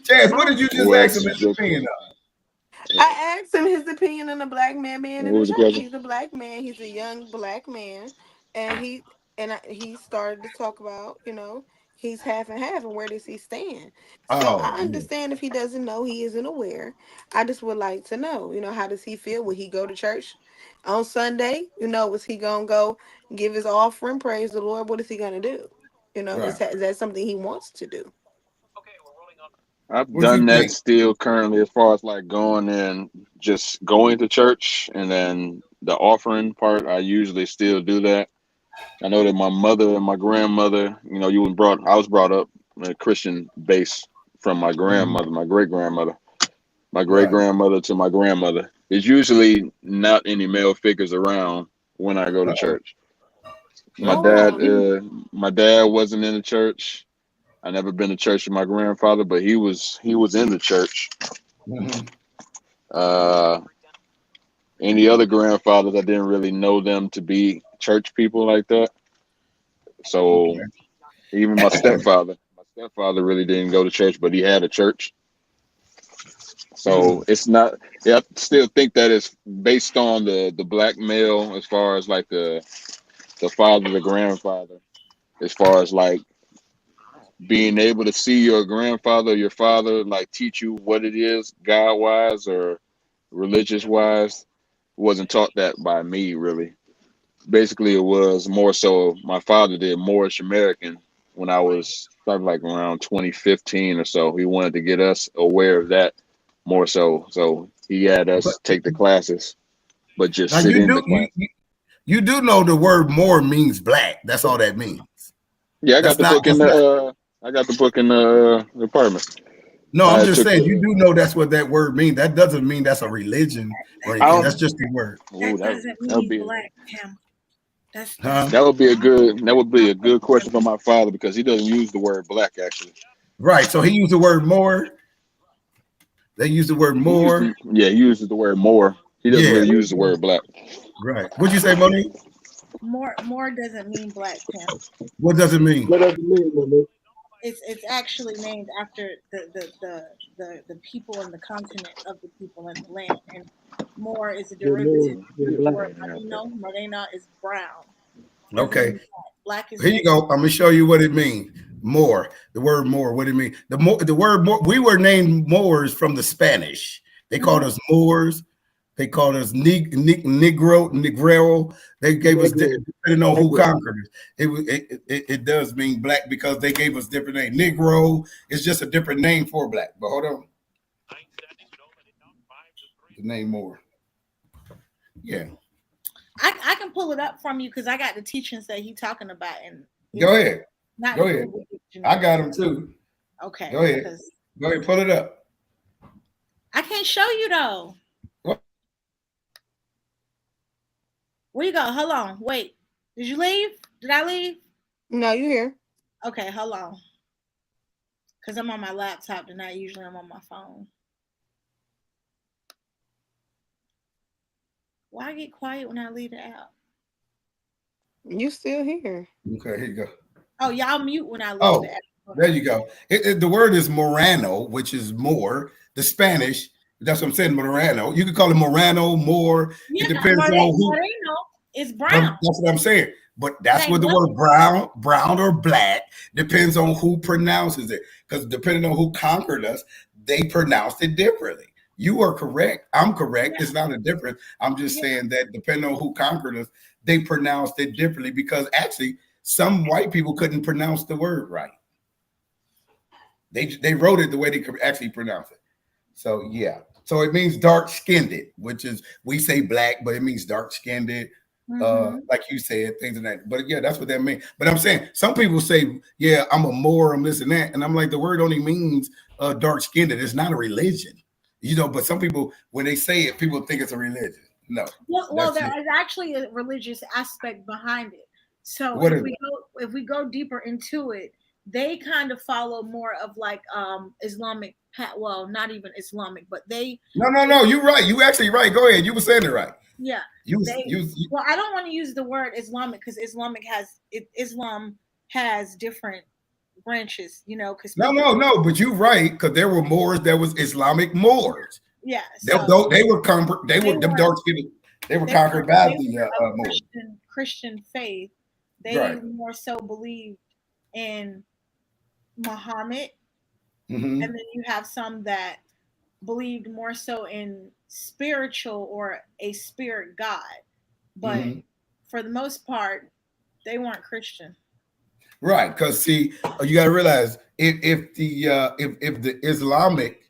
Chance, what did you just ask him his opinion on? I asked him his opinion on the black man in What the was the church. question? He's a black man. He's a young black man, and he started to talk about, he's half and half, and where does he stand? So I understand if he doesn't know, he isn't aware. I just would like to know, how does he feel? Will he go to church on Sunday? Was he gonna go give his offering, praise the Lord? What is he gonna do? Is that something he wants to do? I've done that still currently as far as like going and just going to church, and then the offering part, I usually still do that. I know that my mother and my grandmother, I was brought up in a Christian base from my grandmother, my great-grandmother. My great-grandmother to my grandmother. There's usually not any male figures around when I go to church. My dad wasn't in the church. I never been to church with my grandfather, but he was in the church. Any other grandfathers, I didn't really know them to be church people like that. So even my stepfather really didn't go to church, but he had a church. So it's not. Yeah, I still think that it's based on the black male as far as like the father, the grandfather, as far as like being able to see your grandfather, your father, like teach you what it is, God wise or religious wise, wasn't taught that by me really. Basically, it was more so my father did Moorish American when I was probably like around 2015 or so. He wanted to get us aware of that more so. So he had us take the classes, but just sit in the class. You do know the word Moor means black. That's all that means. Yeah, I got the book in the apartment. No, I'm just saying you do know that's what that word means. That doesn't mean that's a religion or anything. That's just the word. That doesn't mean black, Tim. That would be a good question for my father because he doesn't use the word black actually. Right. So he used the word Moor. They use the word Moor. He uses the word Moor. He doesn't really use the word black. Right. What'd you say, Monique? More doesn't mean black, Tim. What does it mean? What does it mean, Monique? It's actually named after the people and the continent of the people in the land. And Moor is a derivative of the word Latino. Morena is brown. Okay. Black is here you go. I'm gonna show you what it means. Moor. The word Moor. What do it mean? The word Moor. We were named Moors from the Spanish. They called us Moors. They called us Negrero. They gave us depending on who conquered us. It does mean black because they gave us different names. Negro is just a different name for black. But hold on. The name Moor. Yeah. I can pull it up from you because I got the teachings that he's talking about. And go ahead. Go ahead. I got them too. Okay. Go ahead. Go ahead. Pull it up. I can't show you though. Where you go? Hold on. Wait. Did you leave? Did I leave? No, you here. Okay, hold on. Because I'm on my laptop tonight. Usually I'm on my phone. Why get quiet when I leave the app? You still here. Okay, here you go. Oh, y'all mute when I leave the app. There you go. The word is Morano, which is Moor. The Spanish, that's what I'm saying, Morano. You can call it Morano, Moor. Yeah, it depends on who. Moreno is brown. That's what I'm saying. But that's what the word brown or black depends on who pronounces it. Because depending on who conquered us, they pronounced it differently. You are correct. I'm correct. Yeah. It's not a difference. I'm just saying that depending on who conquered us, they pronounced it differently because actually some white people couldn't pronounce the word right. They wrote it the way they could actually pronounce it. So yeah. So it means dark-skinned, which is we say black, but it means dark-skinned. Like you said, things like that. But yeah, that's what that means. But I'm saying some people say, yeah, I'm a Moor, I'm this and that. And I'm like, the word only means dark-skinned. It's not a religion. You know, but some people, when they say it, people think it's a religion. No. Well, there is actually a religious aspect behind it. So if we go deeper into it, they kind of follow more of like Islamic, well, not even Islamic, but they. No, you're right. You actually right. Go ahead. You were saying it right. Yeah. Well, I don't want to use the word Islamic because Islam has different branches, you know. Because no, but you're right because there were Moors. There was Islamic Moors. Yeah. So they were conquered. They were dark skinned. They were conquered by the Moors. Christian faith. They more so believed in Muhammad, and then you have some that believed more so in spiritual or a spirit God, but for the most part, they weren't Christian. Right, because see, you got to realize if the Islamic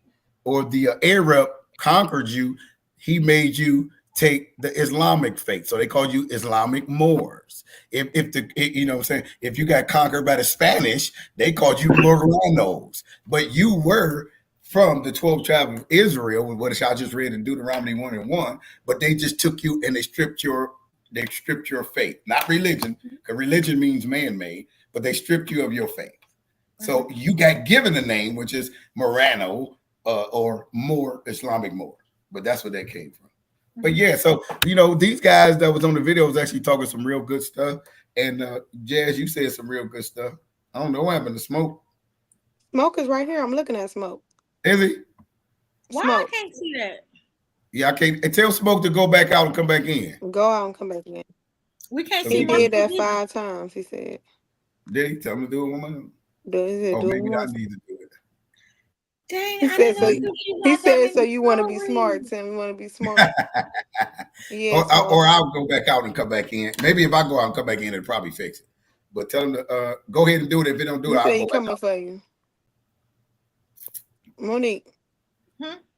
or the Arab conquered you, he made you take the Islamic faith, so they called you Islamic Moors. If you know what I'm saying, if you got conquered by the Spanish, they called you Moranos, but you were from the 12 tribes of Israel, what I just read in Deuteronomy 1:1, but they just took you and they stripped your faith, not religion, because religion means man-made, but they stripped you of your faith. So you got given a name, which is Morano or Moore, Islamic Moore. But that's where that came from. But yeah, so these guys that was on the video was actually talking some real good stuff. And Jazz, you said some real good stuff. I don't know what happened to Smoke. Smoke is right here. I'm looking at Smoke. Is he? Why Smoke. I can't see that? Yeah, I can't. Tell Smoke to go back out and come back in. Go out and come back in. We can't He see. did that 5 times. He said. Did he tell him to do it one more time? Oh, maybe I need to do it. Dang, He said so. He said so. You want to be smart, Tim. You want to be smart. Yeah. Or I'll go back out and come back in. Maybe if I go out and come back in, it'll probably fix it. But tell him to go ahead and do it. If it don't do it, I'll go back coming out. for you. Monique,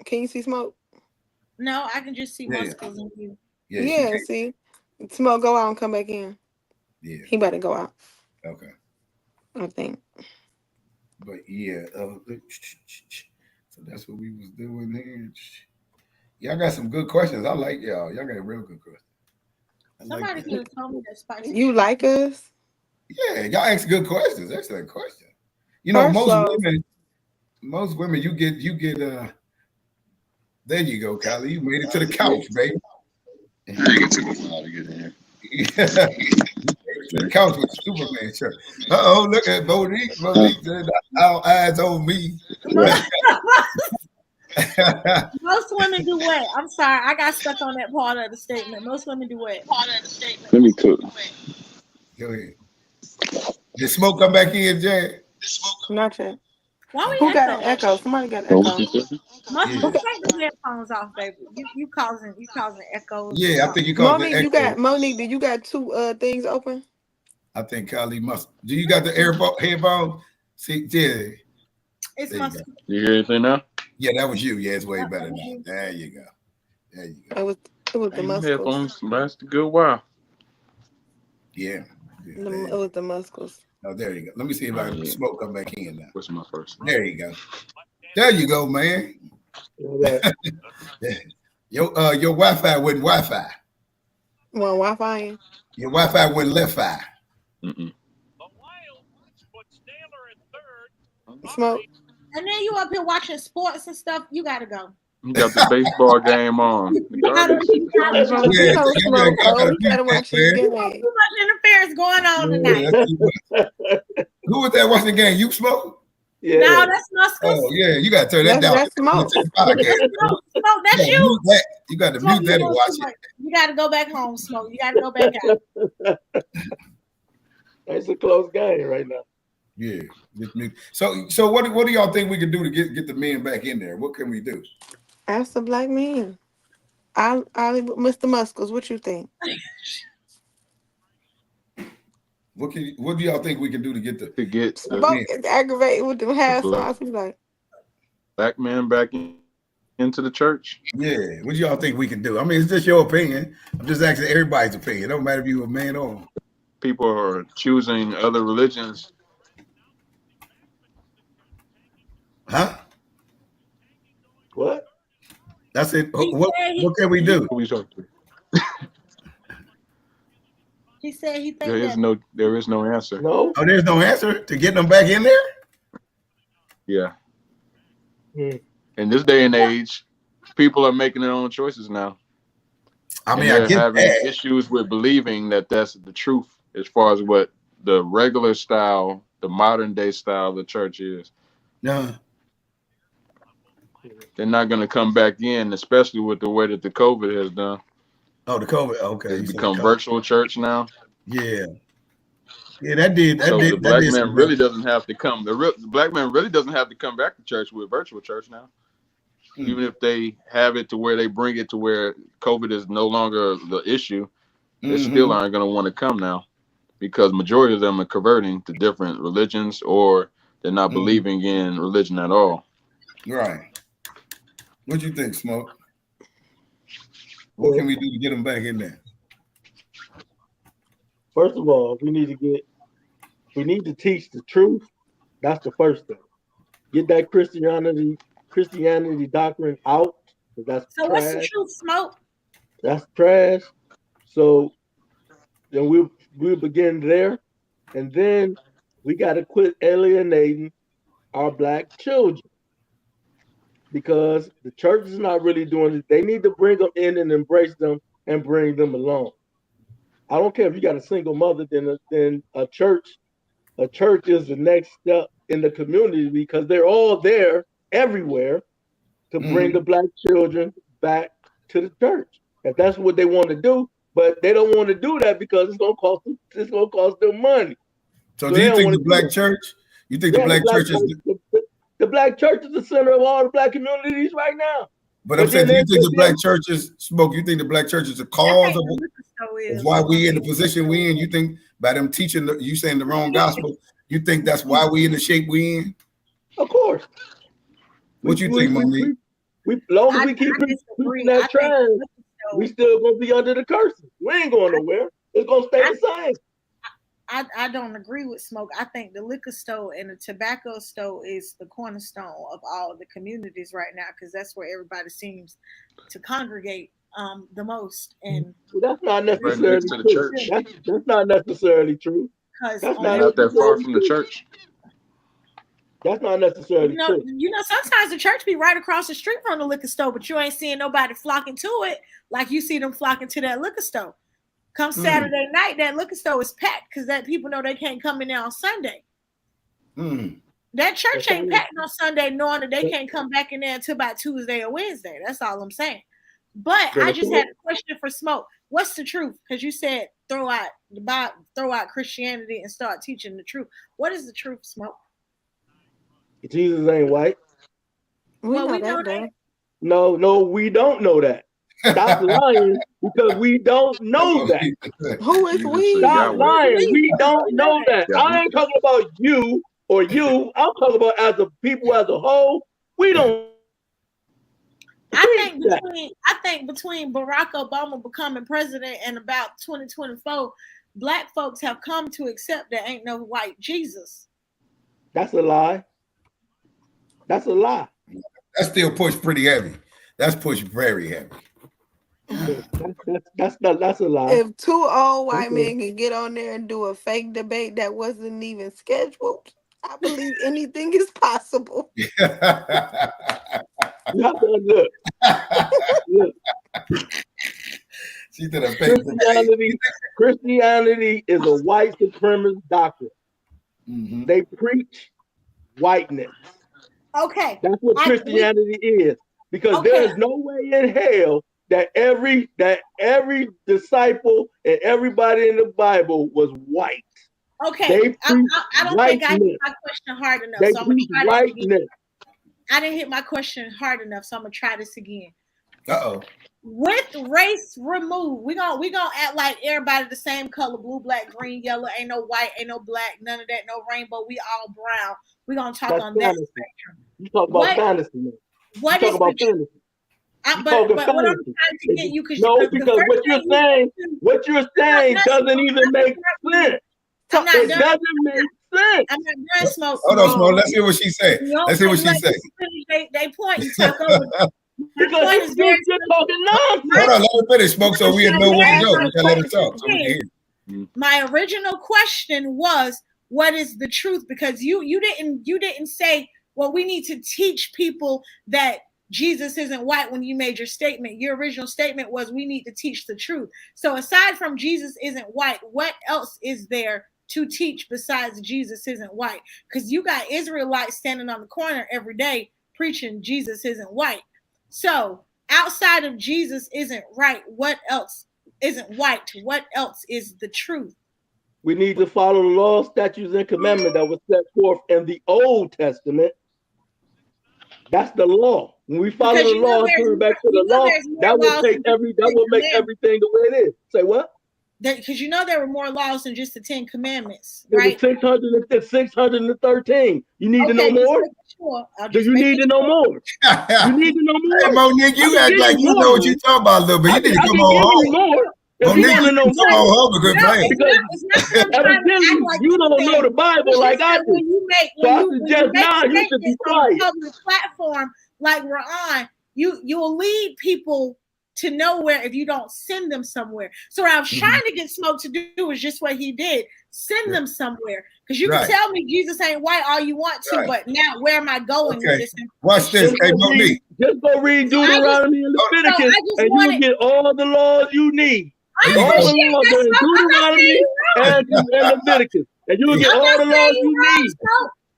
can you see Smoke? No, I can just see Muscles in you. Yeah, see. Smoke, go out and come back in. Yeah. He better go out. Okay. I think. But yeah, so that's what we was doing here. Y'all got some good questions. I like y'all. Y'all got real good questions. Somebody could have told me that spicy. You like us? Yeah, y'all ask good questions. Excellent question. Most women, you get there you go, Kylie. You made it to the couch, baby. It took a while to get in here. The couch with Superman shirt. Look at Monique. Monique said, "Our eyes on me." Most women do what? I'm sorry, I got stuck on that part of the statement. Most women do what? Let me cook. Go ahead. Did Smoke come back in, Jay? Not yet. Why we Who got an echo? Somebody got an echo. Muscles, take the headphones off, baby. You causing echoes. Yeah, I think you caused Monique, the echo. Monique, did you got 2 things open? I think Kylie must. Do you got the headphones? See, yeah. It's Muscles. You hear anything now? Yeah, that was you. Yeah, it's way better now. There you go. There you go. It was the Muscles. Headphones last a good while. Yeah. It was the Muscles. Oh, there you go. Let me see if I can Smoke come back in now. What's my first? There you go. There you go, man. Your Wi-Fi went Wi-Fi. Well, Wi-Fi in? Your Wi-Fi went left-fi. Smoke. And then you up here watching sports and stuff. You gotta go. You got the baseball game on. You gotta watch the game. Too much interference going on tonight. Who was that watching the game? You Smoke? Yeah. No, that's Muscles. Oh yeah, you gotta turn that down. That's Smoke. Smoke, that's you. You got to Smoke, mute that and watch it. You gotta go back home, Smoke. You gotta go back out. It's a close game right now. Yeah. So what do y'all think we can do to get the men back in there? What can we do? Ask the black man. Mr. Muscles, what you think? What do y'all think we can do to get Smoke is aggravated with them half songs. He's like, black men back into the church? Yeah. What do y'all think we can do? I mean, it's just your opinion. I'm just asking everybody's opinion. It don't matter if you're a man or woman. People are choosing other religions. Huh? What? That's it. What can we do? He said he thinks there is no answer. No. Oh, there's no answer to getting them back in there? Yeah. In this day and age, people are making their own choices now. I mean, they're I get having that. issues with believing that that's the truth as far as what the regular style, the modern day style of the church is. No. They're not going to come back in, especially with the way that the COVID has done. Oh, the COVID. Okay. It's become virtual church now. Yeah. Yeah, that did. The black man really doesn't have to come. The black man really doesn't have to come back to church with virtual church now. Even if they have it to where they bring it to where COVID is no longer the issue, they still aren't going to want to come now because majority of them are converting to different religions or they're not believing in religion at all. Right. What do you think, Smoke? What can we do to get them back in there? First of all, we need to teach the truth. That's the first thing. Get that Christianity doctrine out. That's so trash. What's the truth, Smoke? That's trash. So then we'll begin there, and then We got to quit alienating our black children because the church is not really doing it. They need to bring them in and embrace them and bring them along. I don't care if you got a single mother, then a church is the next step in the community because they're all there everywhere to bring the black children back to the church. If that's what they want to do, but they don't want to do that because it's gonna cost them money. So do you think the black church? You think the black church is the black church is the center of all the black communities right now? But I'm saying, do you think the black church is smoke? You think the black church is the cause of why we in the position we in? You think by them teaching you saying the wrong gospel? You think that's why we in the shape we in? Of course. What you think, Monique? Long as we keep preaching that trash, we still gonna be under the curses. We ain't going nowhere. It's gonna stay the same. I don't agree with Smoke. I think the liquor store and the tobacco store is the cornerstone of all the communities right now because that's where everybody seems to congregate the most. And that's not necessarily true. That's not necessarily true. That's not that far from the church. That's not necessarily true. You know, sometimes the church be right across the street from the liquor store, but you ain't seeing nobody flocking to it like you see them flocking to that liquor store. Come Saturday night, that liquor store is packed because that people know they can't come in there on Sunday. That church ain't packed on Sunday, knowing that they can't come back in there until about Tuesday or Wednesday. That's all I'm saying. But I just had a question for Smoke. What's the truth? Because you said throw out Christianity and start teaching the truth. What is the truth, Smoke? Jesus ain't white. We know that. No, we don't know that. Stop lying because we don't know that. Who is we? Stop lying. We don't know that. I ain't talking about you or you. I'm talking about as a people as a whole. We don't. I think between Barack Obama becoming president and about 2024, black folks have come to accept there ain't no white Jesus. That's a lie. That's a lie. That's still pushed pretty heavy. That's pushed very heavy. That's a lie. If two old white men can get on there and do a fake debate that wasn't even scheduled, I believe anything is possible. You have to look. She did a fake Christianity is a white supremacist doctrine. They preach whiteness. Okay. That's what Christianity is. Because there is no way in hell that every disciple and everybody in the Bible was white. Okay. I don't think I hit my question hard enough. So I'm gonna try this again. I didn't hit my question hard enough, so I'm gonna try this again. With race removed, we gonna act like everybody the same color: blue, black, green, yellow. Ain't no white, ain't no black, none of that. No rainbow. We all brown. We gonna talk on that spectrum. You talk about fantasy, man. What is the truth? But what I'm trying to get you, because what you're saying doesn't even make sense. It doesn't make sense. I'm not done, Smoke. Hold on, Smoke. Let's hear what she said. Let's hear what she said. They point. You talk over. Because you're talking nonsense. Hold on, let her finish, Smoke, so we know where to go. Let her talk. So we can hear. My original question was, what is the truth? Because you didn't say, well, we need to teach people that Jesus isn't white when you made your statement. Your original statement was we need to teach the truth. So aside from Jesus isn't white, what else is there to teach besides Jesus isn't white? Because you got Israelites standing on the corner every day preaching Jesus isn't white. So outside of Jesus isn't right, what else isn't white? What else is the truth? We need to follow the law, statutes, and commandments that was set forth in the Old Testament. That's the law. When we follow the law, turn back to the law, that will make everything the way it is. Say what? Because there were more laws than just the 10 Commandments, right? 613. You need to know more? Do you need to know more? You need to know more. Hey, Monique, you act like you know what you're talking about a little bit. You need to come on home. Monique, you need to come on home a good plan. You don't know the Bible like I do. So I suggest now you should be quiet. Platform like we're on, you'll lead people to nowhere if you don't send them somewhere. So what I was trying to get Smoke to do is just what he did. Send them somewhere. Because you can tell me Jesus ain't white all you want to, but now where am I going with this? Watch this. Hey, Monique. Just go read Deuteronomy and Leviticus, and you get all the laws you need. All the laws in Deuteronomy and Leviticus. And you'll get all the laws you need.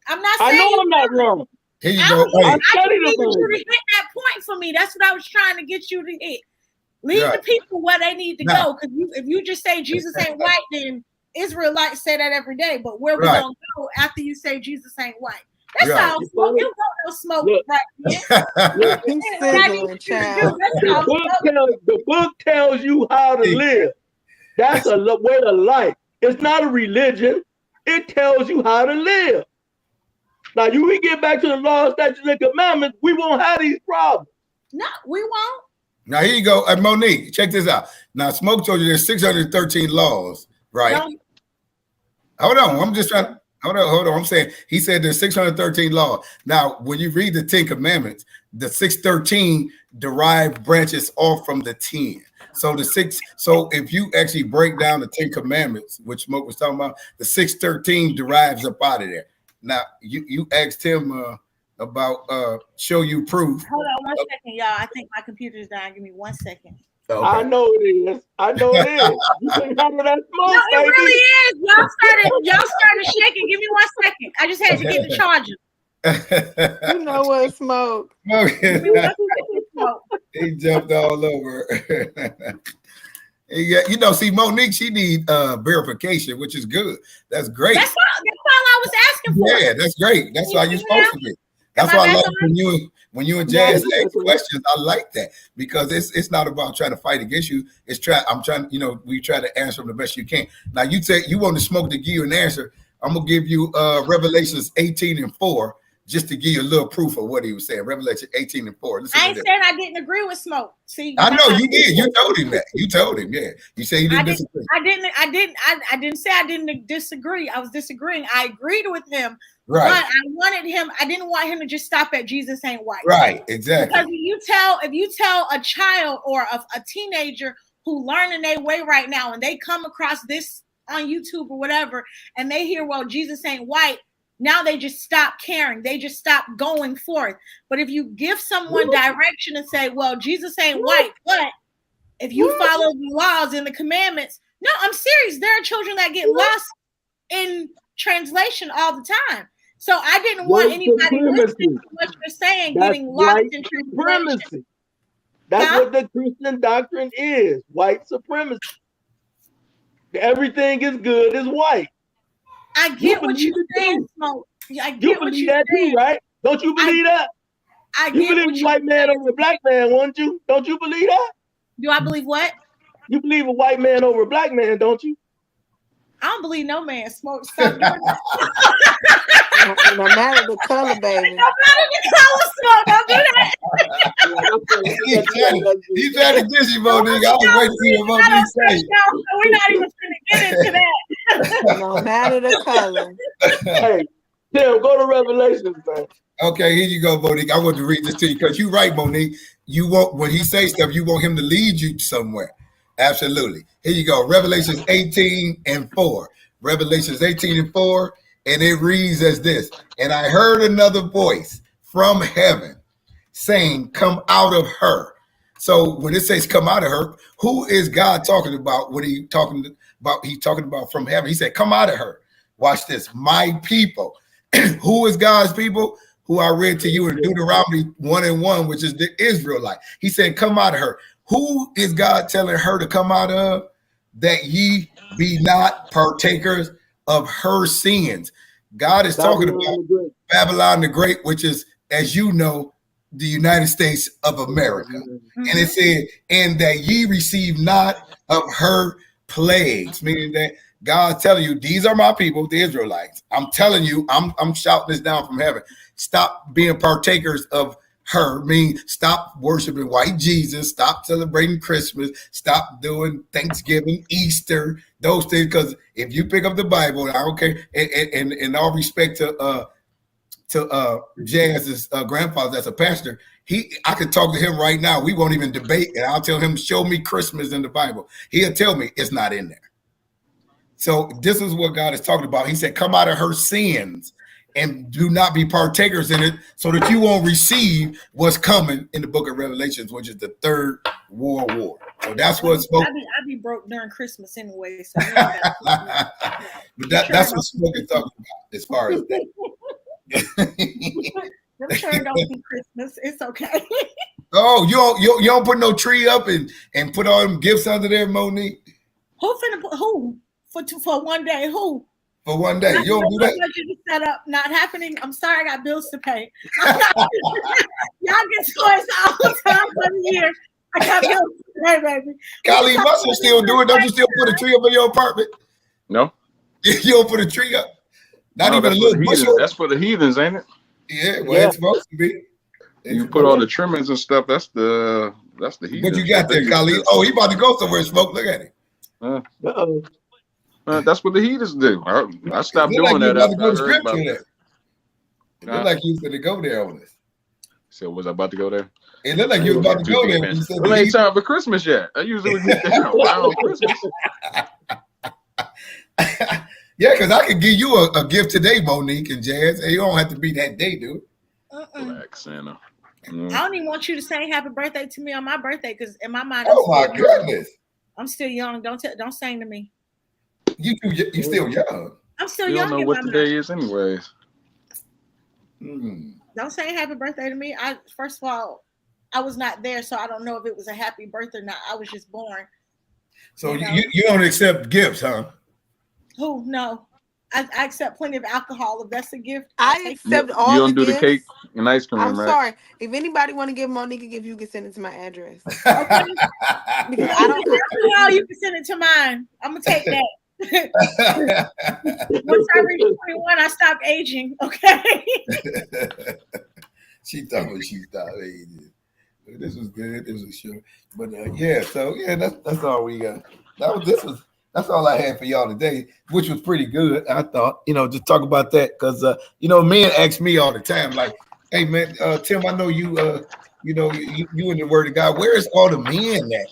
I'm not saying I know I'm not wrong. Here you go. I needed you to hit that point for me. That's what I was trying to get you to hit. Leave the people where they need to go. Because if you just say Jesus ain't white, then Israelites say that every day. But where we gonna go after you say Jesus ain't white? That's all. You don't no smoke right there. The book tells you how to live. That's a way of life. It's not a religion. It tells you how to live. Now, we get back to the law, statutes, and commandments, we won't have these problems. No, we won't. Now, here you go. Monique, check this out. Now, Smoke told you there's 613 laws, right? No. Hold on. I'm just trying. Hold on. I'm saying he said there's 613 laws. Now, when you read the 10 commandments, the 613 derived branches off from the 10. So if you actually break down the 10 commandments, which Smoke was talking about, the 613 derives up out of there. Now, you asked him about show you proof. Hold on 1 second, y'all. I think my computer's down. Give me 1 second. Okay. I know it is. You can handle that smoke, no, it baby. really is. Y'all started shaking. Give me 1 second. I just had to get the charger. You know what, Smoke? He jumped all over. Yeah, see, Monique, she need verification, which is good. That's great. That's all I was asking for. Yeah, that's great. That's how you're supposed to be. That's why I like when you and Jazz ask questions. I like that because it's not about trying to fight against you. I'm trying. We try to answer them the best you can. Now you say you want to Smoke to give you an answer. I'm gonna give you Revelations 18:4. Just to give you a little proof of what he was saying, Revelation 18:4. I ain't saying I didn't agree with Smoke. See, I know you did. You told him that. You told him, yeah. You say you didn't disagree. I didn't say I didn't disagree. I was disagreeing. I agreed with him, right? But I didn't want him to just stop at Jesus ain't white. Right, exactly. Because if you tell a child or a teenager who learning their way right now, and they come across this on YouTube or whatever, and they hear, well, Jesus ain't white. Now they just stop caring. They just stop going forth. But if you give someone direction and say, well, Jesus ain't white, but if you follow the laws and the commandments, no, I'm serious. There are children that get lost in translation all the time. So I didn't want anybody listening to what you're saying getting lost in translation. That's what the Christian doctrine is, white supremacy. Everything is good is white. I get what you're saying, Smoke. I get you believe that too, right? Don't you believe that? I you get believe a white man over a black man, won't you? Don't you believe that? Do I believe what? You believe a white man over a black man, don't you? I don't believe no man. Smoke. Stop doing that. No matter the color, baby. No matter the color, Smoke. Don't do that. He's trying to get you, Monique. I was waiting to see what Monique say. We're not even going to get into that. No matter the color. Hey, Tim, go to Revelations, man. Okay, here you go, Monique. I want to read this to you because you're right, Monique. You want when he says stuff, you want him to lead you somewhere. Absolutely. Here you go. Revelations 18:4. Revelations 18:4, and it reads as this: and I heard another voice from heaven saying, "Come out of her." So when it says "come out of her," who is God talking about? What are you talking about? He's talking about from heaven. He said, "Come out of her." Watch this. My people. Who is God's people? Who I read to you in Deuteronomy 1:1, which is the Israelite. He said, "Come out of her." Who is God telling her to come out of? That ye be not partakers of her sins. God is talking about Babylon the Great, which is, as you know, the United States of America. And it said, and that ye receive not of her plagues, meaning that God's telling you, these are my people, the Israelites. I'm telling you, I'm shouting this down from heaven. Stop being partakers of her, mean stop worshiping white Jesus, stop celebrating Christmas, stop doing Thanksgiving, Easter, those things. Because if you pick up the Bible, I don't care, and in all respect to Jazz's grandfather, that's a pastor, I could talk to him right now. We won't even debate, and I'll tell him, show me Christmas in the Bible. He'll tell me it's not in there. So this is what God is talking about. He said, come out of her sins and do not be partakers in it, so that you won't receive what's coming in the book of Revelations, which is the third world war. So that's what's spoken. I be broke during Christmas anyway. So but that's what Smoke is talking about as far as that. I'm sure it don't be Christmas. It's okay. Oh, you don't put no tree up and put all them gifts under there, Monique? Who for one day? Who? For one day. You don't do that? Budget set up, not happening. I'm sorry, I got bills to pay. Y'all get toys all the time for the year. I got bills to pay, baby. Kali Muscle still do it. Don't you still put a tree up in your apartment? No. You don't put a tree up? Not even a little bushel? That's for the heathens, ain't it? Yeah, well, it's supposed to be. You put all the trimmings and stuff. That's the heathens. What you got there, Kali? Oh, he about to go somewhere, Smoke. Look at him. That's what the heathens do. I stopped doing that after I heard about that. It looked like you was going to go there on this. So was I about to go there? It looked like you was about to go there. When you said it ain't time for Christmas yet. I usually get there around Christmas. Yeah, because I could give you a gift today, Monique and Jazz. And you don't have to be that day, dude. Black Santa. I don't even want you to say happy birthday to me on my birthday, because in my mind, my goodness, I'm still young. Don't saying to me. You still young. I'm still you young. Don't know what the day is, anyways. Don't say happy birthday to me. First of all, I was not there, so I don't know if it was a happy birthday or not. I was just born. So you don't accept gifts, huh? Who? No. I accept plenty of alcohol. If that's a gift, I accept all you don't the do gifts. the cake and ice cream, I'm right? sorry. If anybody want to give Monique a gift, you can send it to my address. Okay. Because I don't. Well, you can send it to mine. I'm gonna take that. Once I reach 21, I stop aging. Okay. She thought she stopped aging. This was good. This was short, but yeah. So yeah, that's all we got. That's all I had for y'all today, which was pretty good. I thought, just talk about that because, men ask me all the time, like, hey, man, Tim, I know you in the Word of God. Where's all the men at?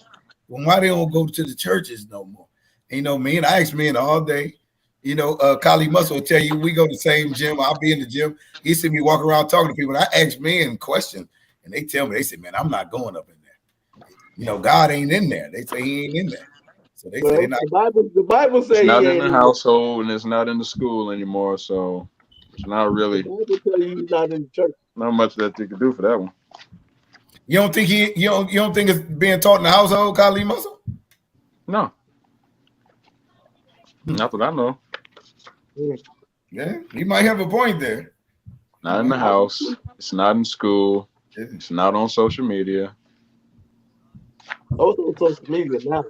Well, why they don't go to the churches no more? And, men, I ask men all day. Kali Muscle will tell you, we go to the same gym. I'll be in the gym. He see me walk around talking to people. And I ask men questions, and they tell me, they say, man, I'm not going up in there. God ain't in there. They say he ain't in there. So they say the Bible says it's not in the household and it's not in the school anymore. So it's not really. The Bible tell you he's not in the church. Not much that you can do for that one. You don't think you don't think it's being taught in the household, Kali Muscle? No. Not that I know. Yeah, you might have a point there. Not in the house. It's not in school. It's not on social media. Also on social media now.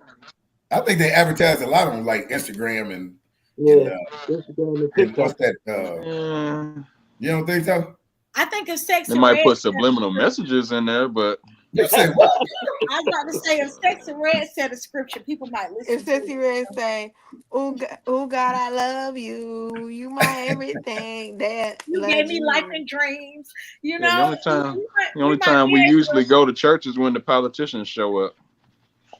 I think they advertise a lot on like Instagram and Instagram and TikTok. What's that? You don't think so? I think if Sex They and might Red put subliminal messages in there, but you say what? I was about to say if Sex and Red said a scripture, people might listen. If Sissy Red say, "Oh God, I love you. You my everything." That you gave me life and dreams. The only time we usually go to church is when the politicians show up.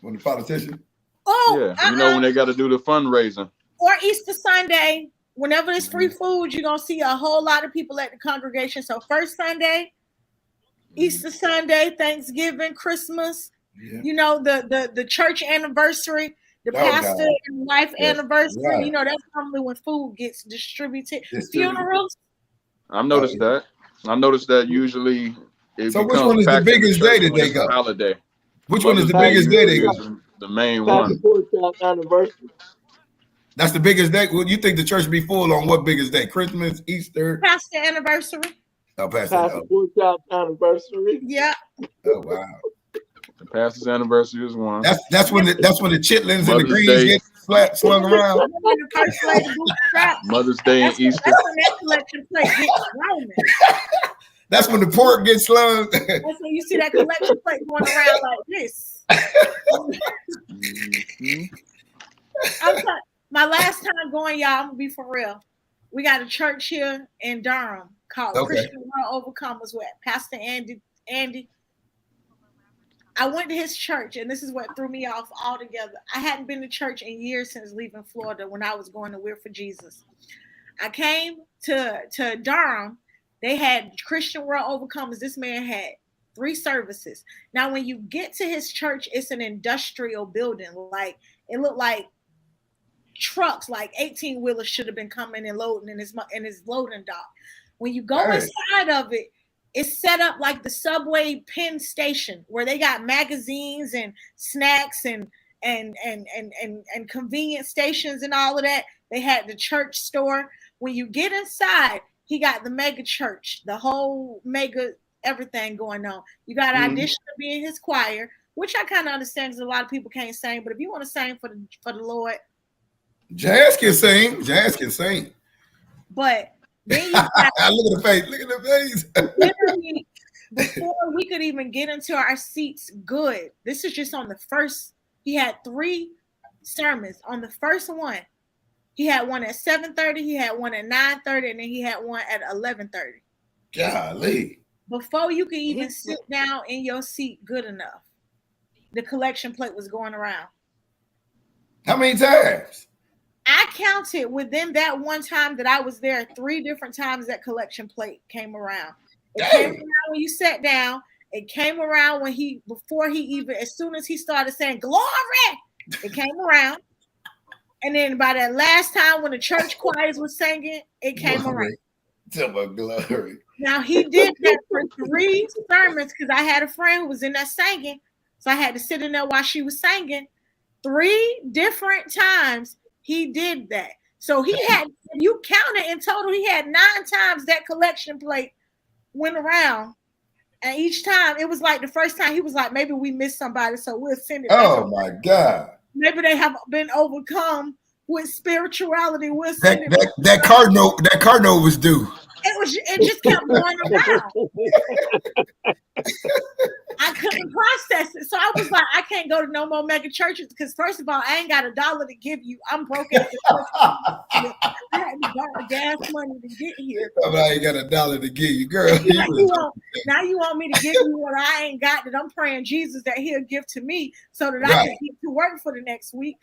When the politicians? Oh, yeah. When they got to do the fundraising. Or Easter Sunday, whenever there's free food, you're gonna see a whole lot of people at the congregation. So first Sunday, Easter Sunday, Thanksgiving, Christmas, the church anniversary, the pastor and wife anniversary. Right. That's normally when food gets distributed. Funerals. I've noticed that. I noticed that usually. So which one is the biggest day that they go? Holiday. Which one is the biggest day they go? The main one. Anniversary. That's the biggest day. Well, you think the church be full on what biggest day? Christmas, Easter, pastor anniversary. Oh, pastor anniversary. Yeah. Oh wow. The pastor's anniversary is one. That's when the chitlins and the greens get slung around. Mother's Day and Easter. That's when that collection plate gets rolling. That's when the pork gets slung. That's when you see that collection plate going around like this. My last time going, y'all, I'm gonna be for real. We got a church here in Durham called Christian World Overcomers with Pastor Andy Andy. I went to his church, and this is what threw me off altogether. I hadn't been to church in years since leaving Florida when I was going to We're for Jesus. I came to Durham. They had Christian World Overcomers. This man had 3 services. Now, when you get to his church, it's an industrial building. Like, it looked like trucks, like 18-wheelers should have been coming and loading in his loading dock. When you go inside of it, it's set up like the subway Penn station where they got magazines and snacks and convenience stations and all of that. They had the church store. When you get inside, he got the mega church, the whole mega everything going on. You got to audition to be in his choir, which I kind of understand because a lot of people can't sing. But if you want to sing for the Lord, Jazz can sing. Jazz can sing. But then you got, look at the face. Look at the face. literally, before we could even get into our seats good, this is just on the first. He had 3 sermons. On the first one, he had one at 7:30, he had one at 9:30, and then he had one at 11:30. Golly. Before you could even sit down in your seat good enough, the collection plate was going around. How many times? I counted within that one time that I was there 3 different times that collection plate came around. It came around when you sat down. It came around when as soon as he started saying glory, it came around. And then by that last time when the church choirs was singing, it came around. Glory. Now he did that for 3 sermons because I had a friend who was in there singing. So I had to sit in there while she was singing. 3 different times he did that. So he had, you counted in total, he had 9 times that collection plate went around. And each time, it was like the first time he was like, maybe we missed somebody, so we'll send it back. Oh my God. Maybe they have been overcome with spirituality. We'll send it back. That cardinal was due. It just kept going around. I couldn't process it. So I was like, I can't go to no more mega churches because first of all, I ain't got $1 to give you. I'm broken. I had to borrow gas money to get here. I ain't got $1 to give you, girl. Now you want me to give you what I ain't got that I'm praying Jesus that he'll give to me so that I can get to work for the next week.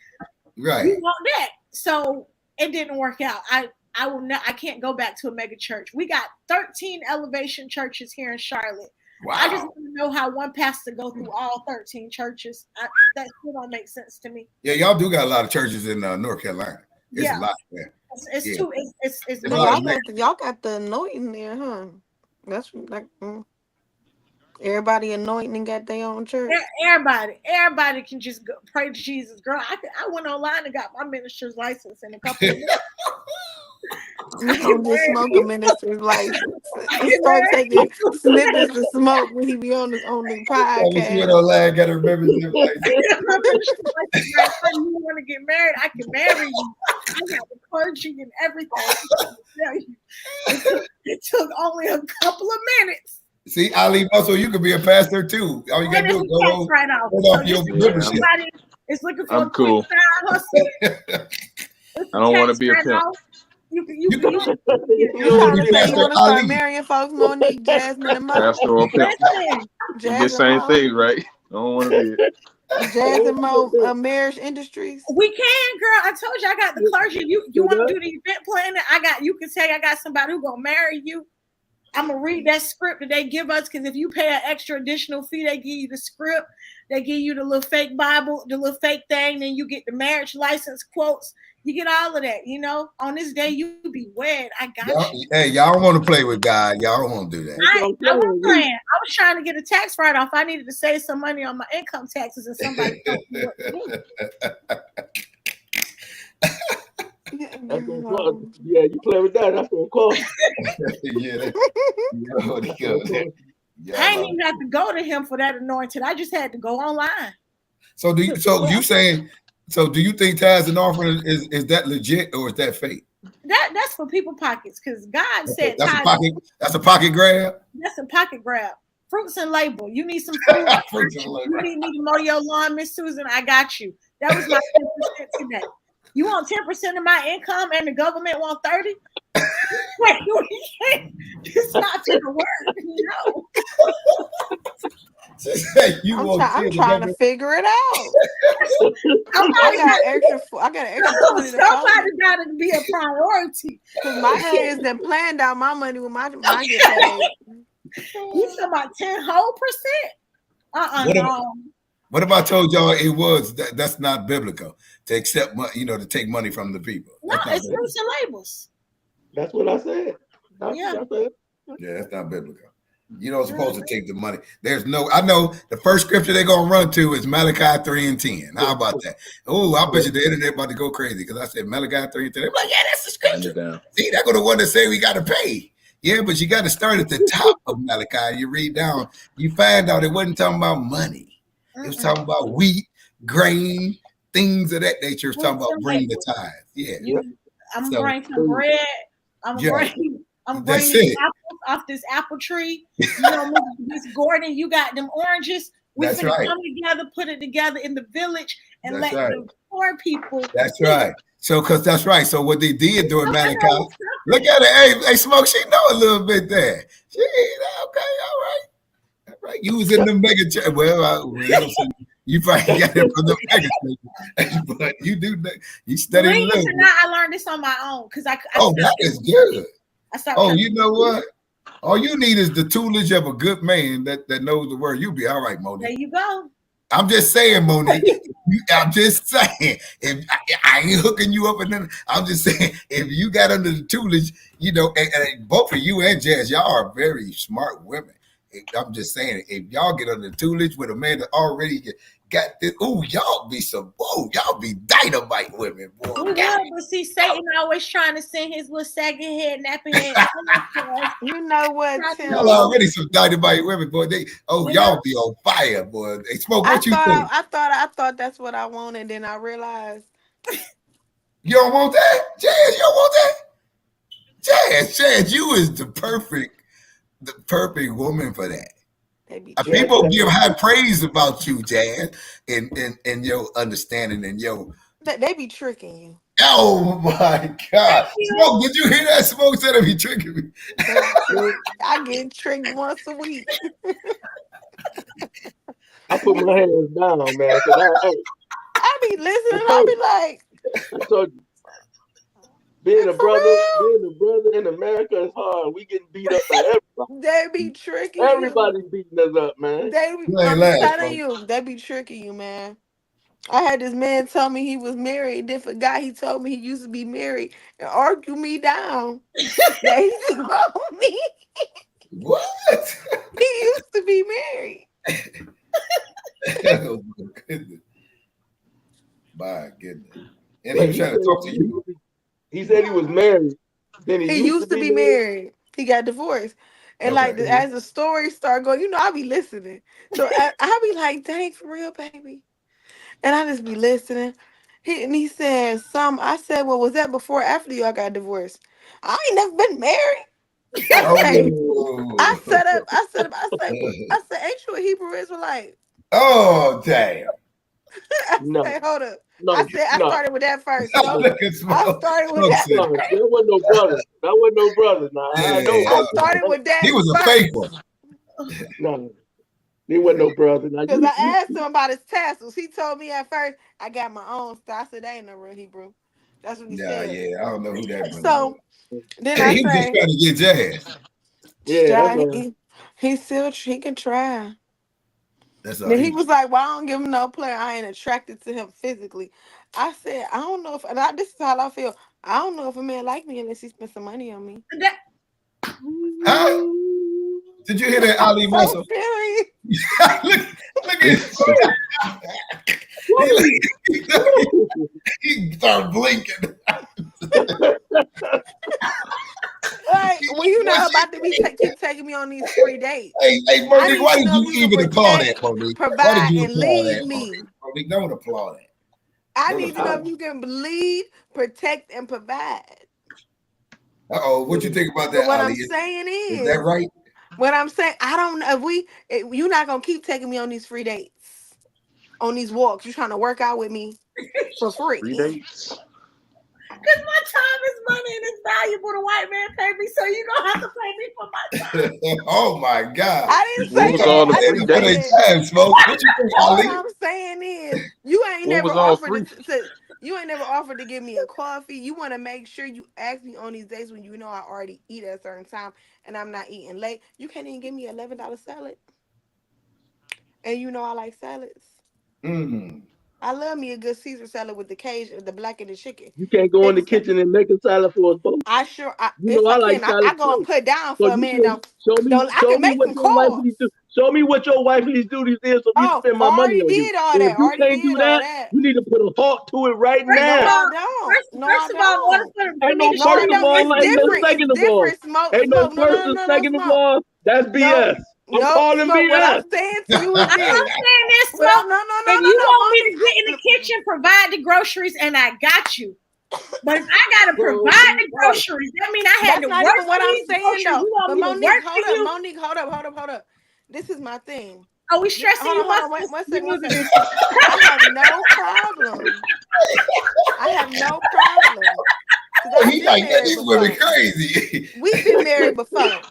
Right. You want that. So it didn't work out. I can't go back to a mega church. We got 13 elevation churches here in Charlotte. Wow. I just want to know how one pastor go through all 13 churches. That still don't make sense to me. Yeah, y'all do got a lot of churches in North Carolina. It's a lot there. It's y'all got the anointing there, huh? That's like everybody anointing and got their own church. Everybody can just go pray to Jesus, girl. I went online and got my minister's license in a couple of minutes. You don't just smoke a minister's license. He start taking snippets of smoke when he be on the podcast. You know, lad got a membership license. You want to get married? I can marry you. I got the clergy and everything. It took only a couple of minutes. See, Ali Muscle, you could be a pastor too. All you gotta do is go off your membership. It's looking for I'm cool. I don't want to be a pimp. You trying to say you want to start marrying folks, Monique, Jasmine, and Mo. Pastoral pimp. The same thing, right? I don't want to be it. Jazz and Mo Marriage Industries. We can, girl. I told you I got the clergy. You want to do the event planning? You can say I got somebody who gonna marry you. I'm gonna read that script that they give us because if you pay an extra additional fee, they give you the script, they give you the little fake Bible, the little fake thing, then you get the marriage license quotes. You get all of that, On this day, you be wed. I got you. Hey, y'all don't want to play with God. Y'all don't want to do that. I was playing. I was trying to get a tax write-off. I needed to save some money on my income taxes, and somebody told me what to do. That's gonna cost. Yeah, you play with that. That's gonna cost. I ain't even have to go to him for that anointing. I just had to go online. So do you think tithes and offering is that legit or is that fake? That's for people pockets because God said that's a pocket grab. That's a pocket grab. Fruits and label. You need some food. You need me to mow your lawn, Miss Susan. I got you. That was my 10% today. You want 10% of my income and the government want 30? It's not gonna work. No. I'm trying to figure it out. I got extra. I got an extra money. Somebody got to be a priority. Cause my kids done planned out my money with my get paid. You talking about 10 whole percent? No. What if I told y'all it was that's not biblical to accept money, to take money from the people? No, it's fruits and labels. That's what I said. Yeah, that's not biblical. You don't supposed to take the money. I know the first scripture they're gonna run to is Malachi 3:10. How about that? Oh, I bet you the internet about to go crazy because I said Malachi 3:10. They're like, yeah, that's the scripture. See, they're gonna want to say we gotta pay. Yeah, but you got to start at the top of Malachi. You read down, you find out it wasn't talking about money. It was talking about wheat, grain, things of that nature. It was talking about bringing the tithe. Yeah. I'm bringing some bread. I'm bringing apples off this apple tree. Miss Gordon, you got them oranges. We can come together, put it together in the village, and let the poor people. That's right. So, because that's right. So, what they did during Malachi, look at it. Hey, Smoke, she know a little bit there. She, okay, all right. You was in the mega church. Well, you probably got it from the mega church, but you do that. You study a little. I learned this on my own because I that is good. You know what? All you need is the tutelage of a good man that knows the word. You'll be all right, Monique. There you go. I'm just saying, Monique. I'm just saying. If I ain't hooking you up, and then I'm just saying, if you got under the tutelage, and both of you and Jazz, y'all are very smart women. I'm just saying, if y'all get under the tutelage with a man that already got this, y'all be dynamite women, boy. Yeah, but see, Satan always trying to send his little sagging head, napping head. You know what, Tim? Y'all already some dynamite women, boy. Y'all be on fire, boy. They Smoke. What you think? I thought that's what I wanted, then I realized you don't want that, Jazz. You don't want that, Jazz. You is the perfect woman for that. People give high praise about you, Jazz, and your understanding and your. They be tricking you. Oh my God! Smoke, did you hear that? Smoke said they be tricking me. I get tricked once a week. I put my hands down, man. I be listening. I be like, I told you. Being a brother in America is hard. We getting beat up by everybody. They be tricking Everybody's beating us up, man. I'm telling you, they be tricking you, man. I had this man tell me he was married, then forgot he told me he used to be married and argue me down. That he told me. What? He used to be married. Oh my goodness. My goodness. And he was trying to talk to you. He said he was married. Then he used to be married. He got divorced. And as the story started going, I be listening. So I be like, dang, for real, baby. And I just be listening. He said I said, well, was that before or after y'all got divorced? I ain't never been married. I said, ain't you a Hebrew Israelite? Oh, damn. No. Hey, hold up. No, I started with that first. I started with that. No, there wasn't no brother. That wasn't no brother. Nah, I started with that. He was a fake one. No, there wasn't no brother. Because I asked him about his tassels. He told me at first, I got my own style. I said, that ain't no real Hebrew. That's what he said. Yeah, I don't know who that was. So then he was just trying to get Jazz. Yeah, he can try. That's all. Then he was like, well, I don't give him no player. I ain't attracted to him physically. I said, I don't know if this is how I feel. I don't know if a man like me unless he spent some money on me. Huh? Did you hear that, Ali Muscle? Look at he started blinking. Well, you know about to keep taking me on these free dates. Hey, Monique, why did you even applaud that, Monique? Provide and lead me. Monique, don't applaud that. I need to know if you can lead, protect, and provide. What you think about that? What Ali? I'm saying is that right? What I'm saying, I don't know if you're not gonna keep taking me on these free dates, on these walks. You're trying to work out with me for free. Free dates. Because my time is money and it's valuable. The white man pay me, so you're gonna have to pay me for my time. Oh my God! I didn't When say was that. all the I free just said dates? Time, smoke. What you think, all Ali? I'm saying is you ain't When never was all offered free? you ain't never offered to give me a coffee. You want to make sure you ask me on these days when you know I already eat at a certain time and I'm not eating late. You can't even give me $11 salad, and you know I like salads. Mm. I love me a good Caesar salad with the the black and the chicken. You can't go in the It's kitchen and make a salad for us both. You if know I I like can, I salad go and too. put down So for a you minute. can Don't I show can me make what some your calls. wifely's do. Show me what your wifely's duties is so we Oh, spend my money already on you. did all And that. if you Already can't do did all that, that. you need to put a halt to it right No, now. I don't. No, I First of all, in order don't. for Ain't me no to No, show I first you of don't. all, It's ain't no different. appreciation, It's second of all. different. Smoke, Ain't no smoke. No, first no, and no, no, second of smoke. all. That's No, BS. I'm no, calling smoke. What I'm BS. saying to you is I'm this. saying this, Well, Smoke. no, no, no, If no, you no, want me to Monique. get in the kitchen, provide the groceries, and I got you. But if I gotta Bro, provide be the right. groceries, that means I had That's to not work even for what I'm these saying groceries. though. You want But me to work Monique, for hold up. you? Monique, hold up. This is my thing. Are we stressing you? Hold on. Wait, one second. I have no problem. I have no problem. Because Oh, I've he been like that. married These women before. crazy. We've been married before.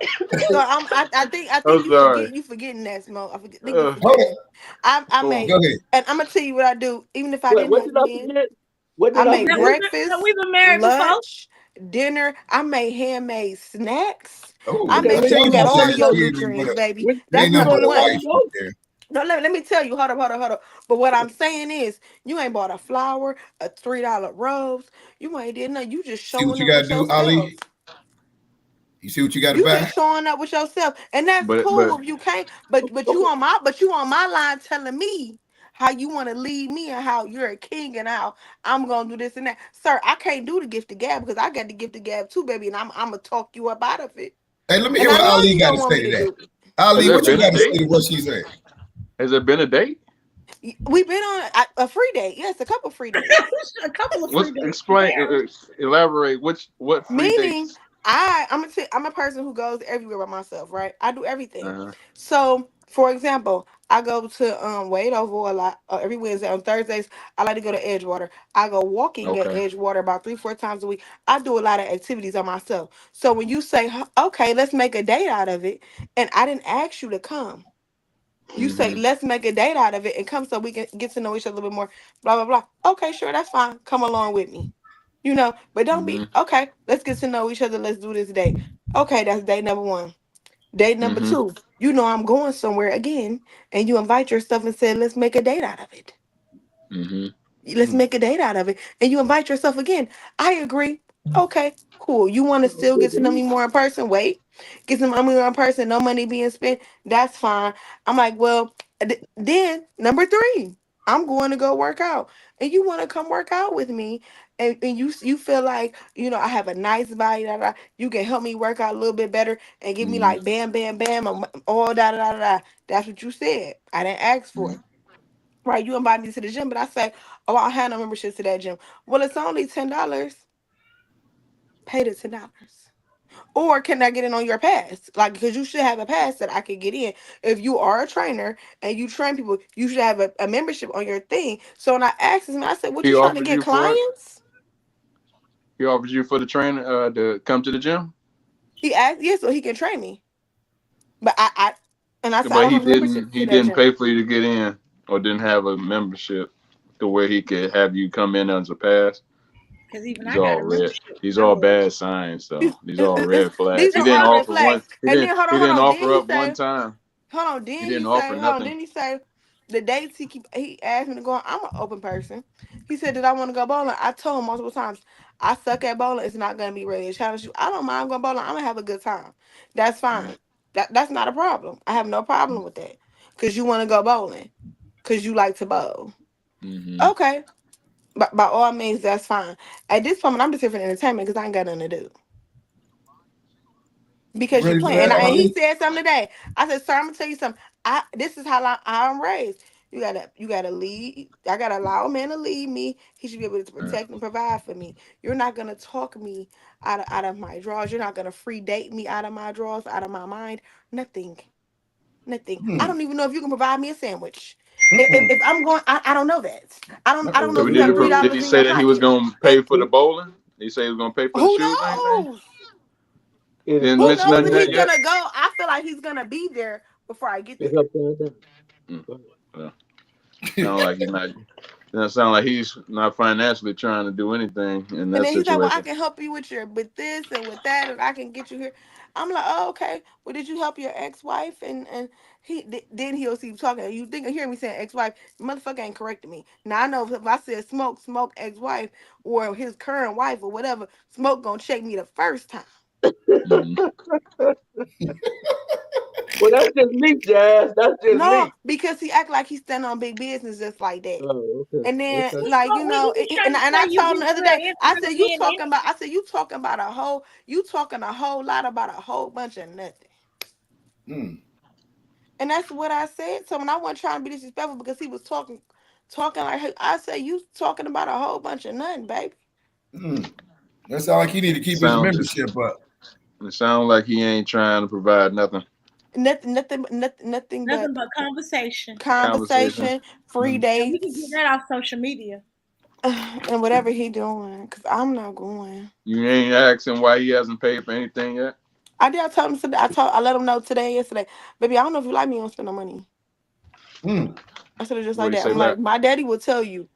So I think I'm sorry. you forgetting that, Smoke. Think you Uh, Hold forgetting. I go on. made, Go ahead. and I'm gonna tell you what I do. Even if I didn't What have did I men, forget? What I did I make That forget? breakfast, we've been married before. lunch, dinner. I make handmade snacks. Oh, I Okay, make when sure tell you you me got gonna about all let that. me your know? You ain't nothing but nutrients, baby. When That's ain't you nothing number but gonna a let one. me wife know? there. No, let me tell you. Hold up. But what I'm saying is, you ain't bought a flower, a $3 rose. You ain't did nothing. You just See what showing you up gotta with do, yourself. Ali? You see what you gotta You buy? just showing up with yourself, and that's But cool if you can't. But you on my line telling me how you want to lead me and how you're a king and how I'm gonna do this and that, sir. I can't do the gift of gab because I got the gift of gab too, baby, and I'm gonna talk you up out of it. Hey, let me And hear I what know Ali you got don't to want say me to to that. do it. has Ali, there what you been a got to say date? to what she said? Has there been a date? We've been on a free date. Yes, a couple free dates. A couple of free What's days. explain? There. Elaborate. What free Meaning, dates? I'm a person who goes everywhere by myself, right? I do everything. Uh, So, for example, I go to Wade Oval a lot every Wednesday. On Thursdays, I like to go to Edgewater. I go walking at okay. Edgewater about 3-4 times a week. I do a lot of activities on myself. So when you say, okay, let's make a date out of it, and I didn't ask you to come. You say, Mm-hmm. let's make a date out of it and come so we can get to know each other a little bit more. Blah blah blah. Okay, sure, that's fine. Come along with me. But don't Mm-hmm. be okay. Let's get to know each other. Let's do this date. Okay, that's date number one. Date number Mm-hmm. two. I'm going somewhere again, and you invite yourself and said, let's make a date out of it. Mm-hmm. Let's make a date out of it. And you invite yourself again. I agree. Okay, cool. You want to still get to know me more in person? Wait. Get to know me more in person, no money being spent. That's fine. I'm like, well, then number three, I'm going to go work out. And you want to come work out with me. And you feel like, I have a nice body, you can help me work out a little bit better and give me Mm-hmm. like bam, bam, bam, all da. That's what you said. I didn't ask for it. Right, you invite me to the gym, but I say, oh, I don't have no membership to that gym. Well, it's only $10. Pay the $10. Or can I get in on your pass? Like, because you should have a pass that I could get in. If you are a trainer and you train people, you should have a membership on your thing. So when I asked him, I said, what, He you trying to offered get you for it. clients? He offered you for the trainer to come to the gym, He asked, yes, so he can train me. But and I said, I but don't have a membership he to that didn't gym. pay for you to get in, or didn't have a membership to where he could have you come in as a pass. Because even These I got all a red. membership. These I all would. bad signs, though. These all red flags. These He are didn't all red offer flags. one. And then He hold didn't on. Then offer he up one said, time. hold on. He Then he didn't offer say, hold on. nothing. Then he say, the dates he asked me to go on. I'm an open person. He said, did I want to go bowling? I told him multiple times, I suck at bowling. It's not gonna be ready to challenge you. I don't mind going bowling. I'm gonna have a good time. That's fine. That's not a problem. I have no problem with that. Cause you want to go bowling. Cause you like to bowl. Mm-hmm. Okay. But by all means, that's fine. At this point, I'm just here for entertainment because I ain't got nothing to do. You Because you ready for playing. that, And he Ali? said something today. I said, sir, I'm gonna tell you something. This is how I'm raised. You gotta lead. I gotta allow a man to lead me. He should be able to protect and provide for me. You're not gonna talk me out of my drawers. You're not gonna free date me out of my drawers, out of my mind. Nothing. Nothing. I Hmm. don't even know if you can provide me a sandwich. Mm-mm. If I'm going, I don't know that. I don't know So if he you have didn't. three Nigga, Did dollars he in your say that he was pocket. gonna pay And for the bowling? He said he was gonna pay for the Who shoes and everything. knows? Didn't Who mention knows nothing when he's yet. gonna go? I feel like he's gonna be there before I get there. It's upside down. Sound like he's not. Doesn't sound like he's not financially trying to do anything in And that then he's like, "Well, I situation. can help you with this and with that, and I can get you here." I'm like, "Oh, okay. Well, did you help your ex-wife?" And then he'll see you talking. You think hear me saying ex-wife? Motherfucker ain't correcting me. Now I know if I said smoke ex-wife or his current wife or whatever, Smoke gonna check me the first time. Well, that's just me, Jazz. That's just No, me. because he act like he's standing on big business just like that. Oh, okay. And then, Okay. like, you know, and I told him the other day, I said, you talking about you talking a whole lot about a whole bunch of nothing. And that's what I said. So when I wasn't trying to be disrespectful because he was talking like, I said, you talking about a whole bunch of nothing, baby. That sounds like he need to keep his membership up. It sounds like he ain't trying to provide nothing. Nothing but conversation, free dates. We can get that off social media. And whatever he doing, because I'm not going. You ain't asking why he hasn't paid for anything yet? I did. I told him today. I let him know today, yesterday. Baby, I don't know if you like me, you don't spend no money. I said it just like that. I'm like, my daddy will tell you.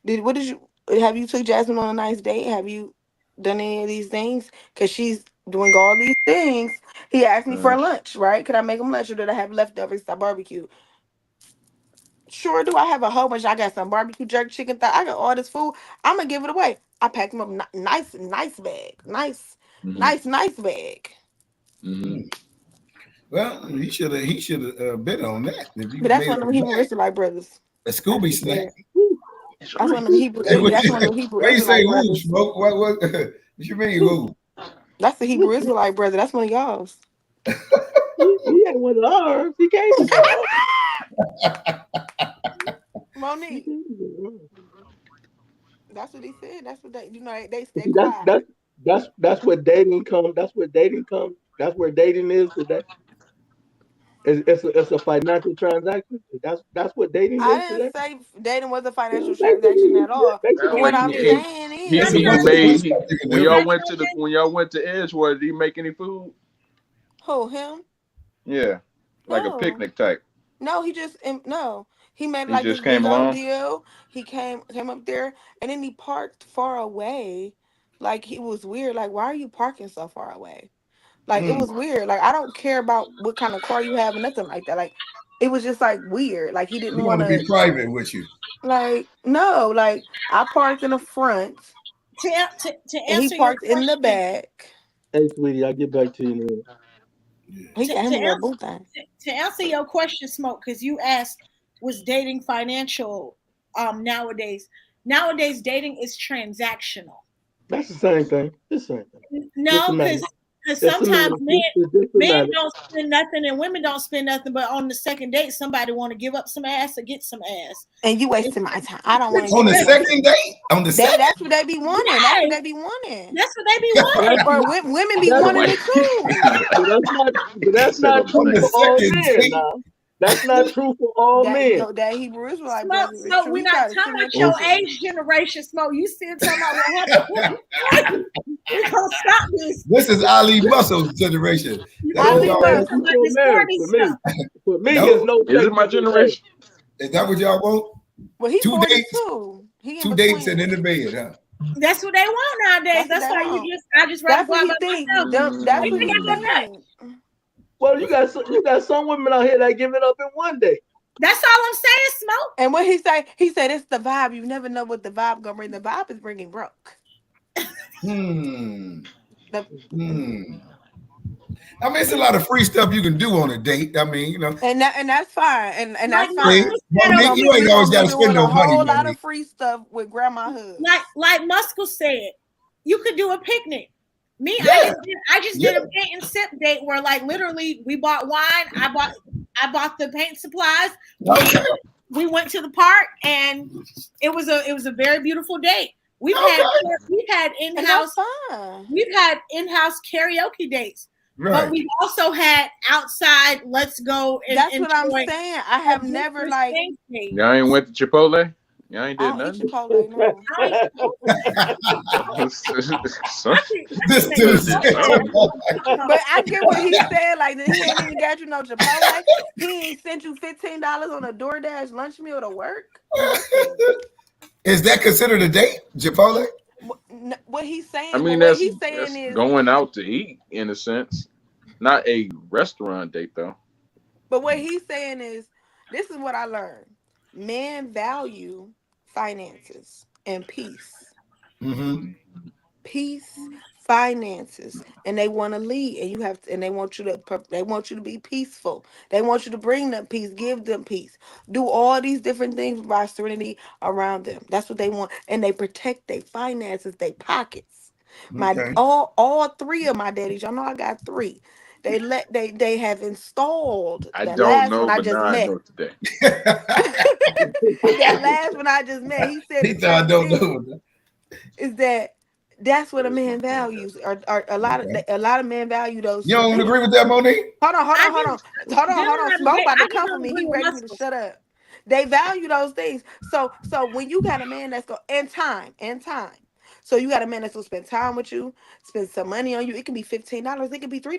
Have you took Jasmine on a nice date? Have you done any of these things? Because she's doing all these things. He asked me for lunch, right? Could I make him lunch or did I have leftovers? I barbecue. Sure do. I have a whole bunch. I got some barbecue jerk chicken thigh. I got all this food. I'm gonna give it away. I packed him up nice bag. Nice bag. Well, he should have bet on that. But that's one of them Hebrew Israelite brothers. A Scooby snack. That's one of them Hebrew. That's one of them Hebrew Israelite brothers. What you mean who? That's the Hebrew Israelite brother. That's one of y'all's. He ain't one of ours. He came to Monique. That's what he said. That's what they stay quiet. That's what dating comes. That's what dating comes. That's where dating is today. It's a financial transaction. That's what dating is today. I didn't say dating was a financial transaction at all. But what I'm saying is, when y'all went to Edgewater, did he make any food? Who, him? Yeah, like a picnic type. No, he made like this big old deal. He came up there and then he parked far away. Like he was weird. Like, why are you parking so far away? Like it was weird. Like I don't care about what kind of car you have and nothing like that. Like it was just like weird. Like he didn't want to be private with you. Like no. Like I parked in the front. To answer he parked in the back. Hey, sweetie, I'll get back to you. To answer your question, Smoke, because you asked, was dating financial nowadays? Nowadays, dating is transactional. That's the same thing. It's the same thing. No, because sometimes men don't spend nothing and women don't spend nothing, but on the second date, somebody want to give up some ass or get some ass. And you wasting my time. I don't want to. On the second date? That's what they be wanting. Yes. That's what they be wanting. That's what they be wanting. Or women be wanting it too. But that's not true for all men now. That's not true for all men. That Hebrew Israelite Smoke, we're not talking about your age generation, Smoke. You still talking about what happened? We're going to stop this. This is Ali Muscle's generation. For me, there's no. Is it my generation? Is that what y'all want? Well, he's 2 dates. 2 dates and in the bed, huh? That's what they want nowadays. That's why I just rather go out by myself. That's what you think. Well, you got some women out here that give it up in one day. That's all I'm saying, Smoke. And what he said, it's the vibe. You never know what the vibe gonna bring. The vibe is bringing broke. I mean, it's a lot of free stuff you can do on a date. I mean, you know, and that's fine. And that's fine. Monique, you ain't always got to spend no money. A whole lot of free stuff with Grandma Hood. Like Muscle said, you could do a picnic. I just did a paint and sip date where like literally we bought wine. I bought the paint supplies. We went to the park and it was a very beautiful date. We've had in-house karaoke dates. Right. But we've also had outside, let's go and that's what I'm saying. I have never like y'all ain't went to Chipotle? Y'all ain't I did don't eat nothing. Chipotle, no. This dude said But I get what he said. Like, he ain't even got you no Chipotle. He ain't sent you $15 on a DoorDash lunch meal to work. Is that considered a date, Chipotle? What he's saying, I mean, what that's, he's saying that's is going out to eat in a sense, not a restaurant date though. But what he's saying is, this is what I learned. Men value finances and peace. Mm-hmm. Peace, finances, and they want to lead, and you have to, and they want you to be peaceful. They want you to bring them peace, give them peace, do all these different things, provide serenity around them. That's what they want, and they protect their finances, their pockets. Okay. All three of my daddies, y'all know I got three. They have installed I that don't last one know, I but just now I met. know today. That last one I just met, he said He the thought I same don't thing. know. Is that's what a man values. Or a lot of men value those You two don't things. agree with that, Monique? Hold on. Smoke about to come for me. Agree He with ready for me to muscles. shut up. They value those things. So when you got a man that's go and time. So you got a man that's gonna spend time with you, spend some money on you. It can be $15. It can be $3.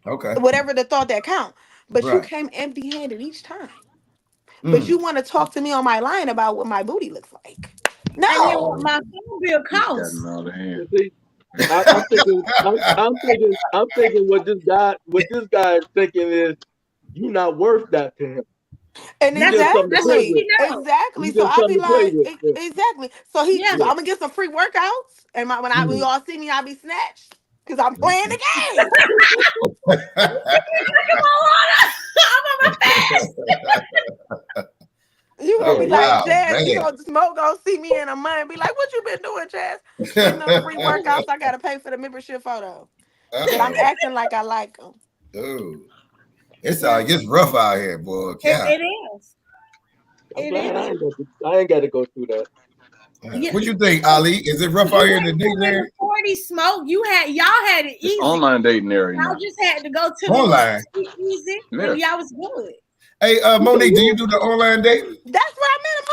Okay. Whatever the thought that count. But you Right. came empty handed each time. But you want to talk to me on my line about what my booty looks like. And then No. what my phone bill He's gotten costs. out of hand. See, I'm thinking what this guy is thinking is you not worth that to him. And You just something to That's play what exactly, with. he knows. exactly. You So just I be something to play like, with. Yeah. exactly. So Yeah. I'm gonna get some free workouts, and when y'all see me, I'll be snatched because I'm playing the game. I'm on my fast. You gonna Oh be like, wow, Jazz, you man. know, Smoke gonna see me in a month and be like, what you been doing, Jazz? Getting those free workouts, I gotta pay for the membership photo. But I'm acting like I like them. Dude, it's rough out here, boy. Yeah. It is. I'm glad I ain't got to go through that. Yeah. What you think, Ali? Is it rough out here in the dating area? 40 Smoke. Y'all had it It's easy. online dating area Y'all now. just had to go to Online. the easy, Yeah. and y'all was good. Hey, Monique, do you do the online dating? That's where I met him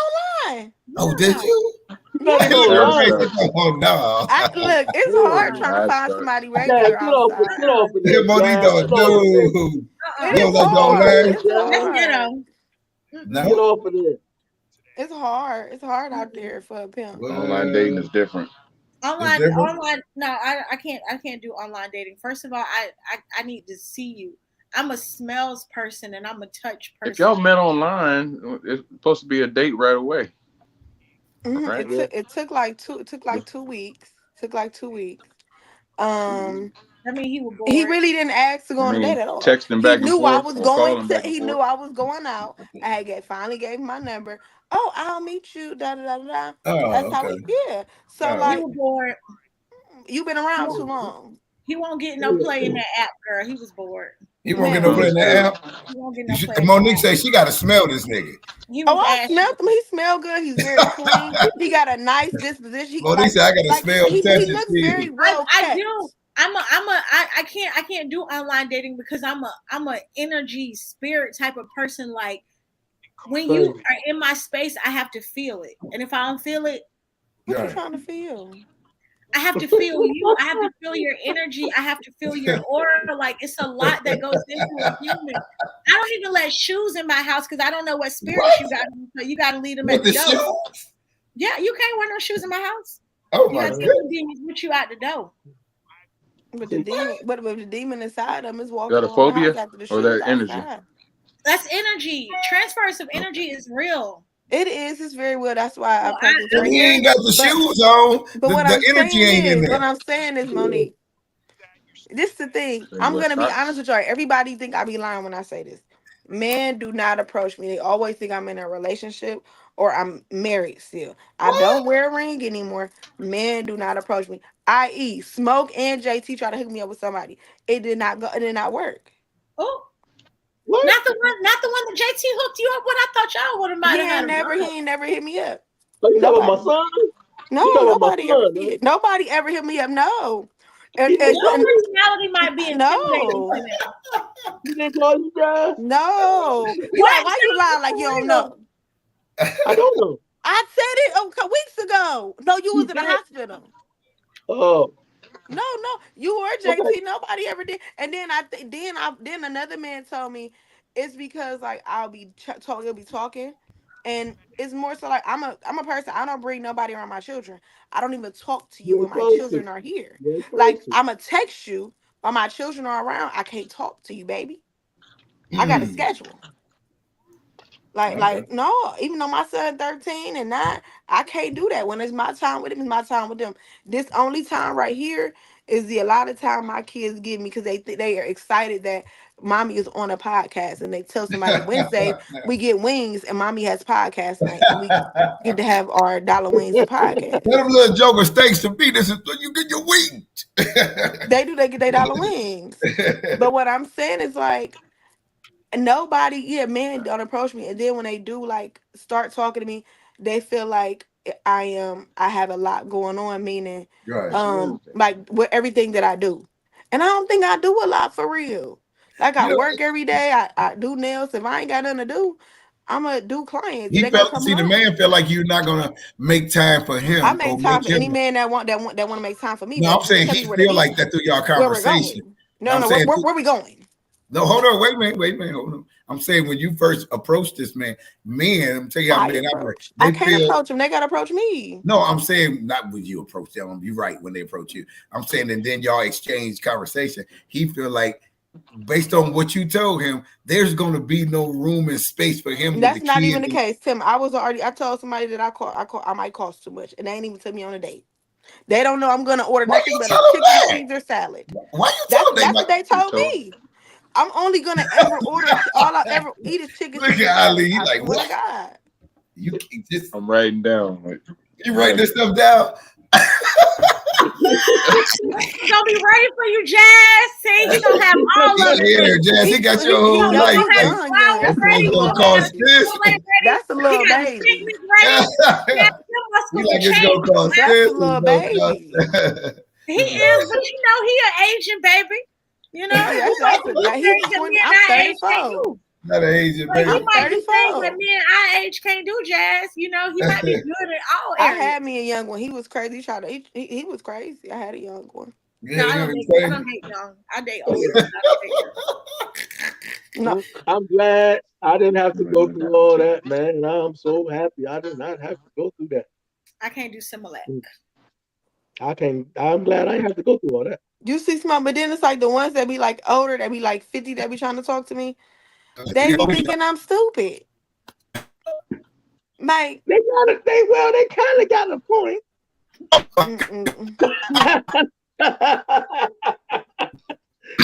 online. Oh, did you? Not Yeah. online. Oh no. Look, it's hard trying to find somebody Jazz, regular get off outside. of this. Monique, Jazz. no, Get off of this. dude. It You is don't like the hard. online? It's hard. Ghetto. No. Get off of this. It's hard. It's hard out there for a pimp. Online dating is different. Online, different? no, I can't do online dating. First of all, I need to see you. I'm a smells person and I'm a touch person. If y'all met online, it's supposed to be a date right away. Mhm. Right? It took like 2 weeks. Took like 2 weeks. I mean, he was bored. He really didn't ask to go I on a mean, date at all. texting He back and knew I forth was or going calling to. back and He forth. knew I was going out. Finally gave him my number. Oh, I'll meet you. Da da da da. Oh, That's how okay. we. Yeah. So All he like, was bored. you've been around too long. He won't get no play in that app, girl. He was bored. You won't get no play in the app? He won't get no play. in Monique the app. says she got to smell this nigga. He was I ashy. smelled him. He smelled good. He's very clean. He got a nice disposition. He, Monique said I got to smell he touch and looks feel. very well I kept. do. I can't do online dating because I'm a energy spirit type of person. Like when you are in my space, I have to feel it. And if I don't feel it, What you trying to feel? I have to feel you. I have to feel your energy. I have to feel your aura. Like it's a lot that goes into a human. I don't even let shoes in my house because I don't know what spirits you got. So you got to leave them at the door. Yeah, you can't wear no shoes in my house. Oh you my got to demons with you out the door. But the demon inside them is Is walking that a around the phobia house after the or shoes that energy? outside. That's energy. Transference of energy is real. It is. It's very well. That's why I practice. He ain't got the shoes on. But what I'm energy saying ain't in is, there. what I'm saying is, Monique, this is the thing. I'm gonna be honest with y'all. Everybody think I be lying when I say this. Men do not approach me. They always think I'm in a relationship or I'm married still. I don't wear a ring anymore. Men do not approach me. I.e., Smoke and JT try to hook me up with somebody. It did not go. It did not work. Oh. Not the one that JT hooked you up with. I thought y'all would have might have had He ain't never hit me up. You talking about my son? No, nobody ever hit me up. No. Your personality might be intimidating no. to them. You didn't call you guys? No. Why you lying like you don't know? I don't know. I said it a couple weeks ago. No, you was in the hospital. Oh, No, you or okay. JT. Nobody ever did. And then then another man told me it's because like I'll be you'll be talking, and it's more so like I'm a person. I don't bring nobody around my children. I don't even talk to you You when ain't my supposed to. children are here. You ain't Like supposed to. I'm a text you while my children are around. I can't talk to you, baby. I got a Mm, schedule. okay. No, even though my son 13 and 9, I can't do that. When it's my time with him, it's my time with them. This only time right here is the allotted time my kids give me because they are excited that mommy is on a podcast and they tell somebody Wednesday we get wings and mommy has podcast night and we get to have our dollar wings to podcast. Let them little joker steaks to me. This is you get your wings. They get their dollar wings. But what I'm saying is like nobody, men don't approach me, and then when they do, like start talking to me, they feel like I have a lot going on, meaning, Right. like with everything that I do, and I don't think I do a lot for real. Like I You know, work every day, I do nails. If I ain't got nothing to do, I'ma do clients. he They gonna felt. come See, the around. man felt like you're not gonna make time for I him or make time make for any him. man that want to make time for me. No, But I'm saying tell he me where to feel be, like that through y'all where we're conversation. going. No, No, I'm no, saying where we going? no. Hold on, wait a minute, hold on. I'm saying when you first approached this man, men, I'm telling you how I men operate. approach. I They can't feel. approach them. They gotta approach me. No, I'm saying not when you approach them. You're right when they approach you. I'm saying and then y'all exchange conversation. He feel like based on what you told him, there's going to be no room and space for him with the That's not even kids. the case, Tim. I told somebody that I might cost too much, and they ain't even took me on a date. They don't know I'm gonna order Why nothing you but a tell him chicken that? Caesar salad. Why you tell him they That's might? what they You told told. me. I'm only gonna ever order all I ever eat is chicken Look Caesar at salad. Ali. He I like swear to what? God. You can't just I'm writing down. you write this stuff down. He's gonna be ready for you, Jazz. See, he gonna have all Yeah, of it yeah, ready. Jazz. He got your He whole He young. life. gonna He have Like, the young. flowers That's a this ready. little He gonna gonna have cost the baby. this. Chick-fil-A ready. That's a He little got the baby. picnic ready. He got them You muscles to like it's change gonna his cost That's life. a this. little It's gonna baby. cost. He is, but you know he an Asian baby. You know, He he might do he's things that 20. men I'm our age can't 34. do. Not an Asian But he baby. I'm might do things that 34. men our age can't do, Jazz. You know, he might be good in all I areas. had me a young one. He was crazy. He was crazy. I had a young one. No, Yeah, I you don't know date. I what don't date young. I date older. I don't date young. No, I'm glad I didn't have to I'm go writing through down all too. that, man. And I'm so happy I did not have to go through that. I can't do Similac. I'm glad I didn't have to go through all that. you see smart, but then it's like the ones that be like older, that be like 50, that be trying to talk to me. They be thinking I'm stupid. Like, They kind of got a point. mm-mm.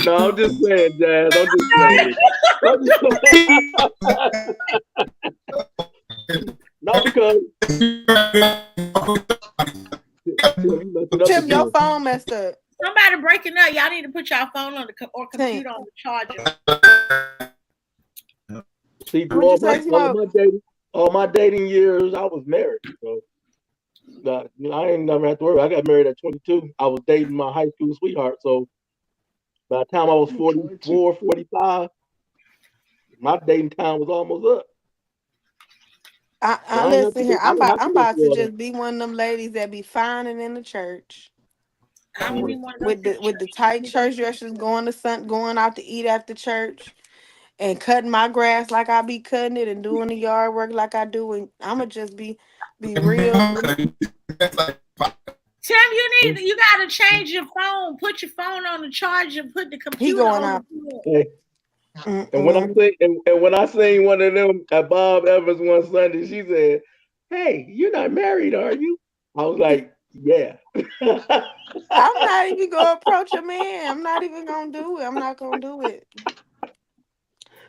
No, I'm just saying, Jazz. I'm just saying. Not because Tim, your phone messed up. Somebody breaking up. Y'all need to put y'all phone on or computer on the charger. See, What'd you say, Smoke? all my dating years, I was married. So I ain't never had to worry. I got married at 22. I was dating my high school sweetheart. So by the time I was 44, 45, my dating time was almost up. I So listen here. I didn't have to I'm go about through to all that. just be one of them ladies that be finding in the church. I don't even want to go With to the the church. tight church dresses, going out to eat after church, and cutting my grass like I be cutting it, and doing the yard work like I do, and I'ma just be real. Tim, you gotta change your phone. Put your phone on the charger. Put the He computer going on out. the Hey, and when I Mm-mm. say and when I seen one of them at Bob Evans one Sunday, she said, "Hey, you're not married, are you?" I was like, "Yeah." I'm not even gonna approach a man. I'm not even gonna do it. I'm not gonna do it.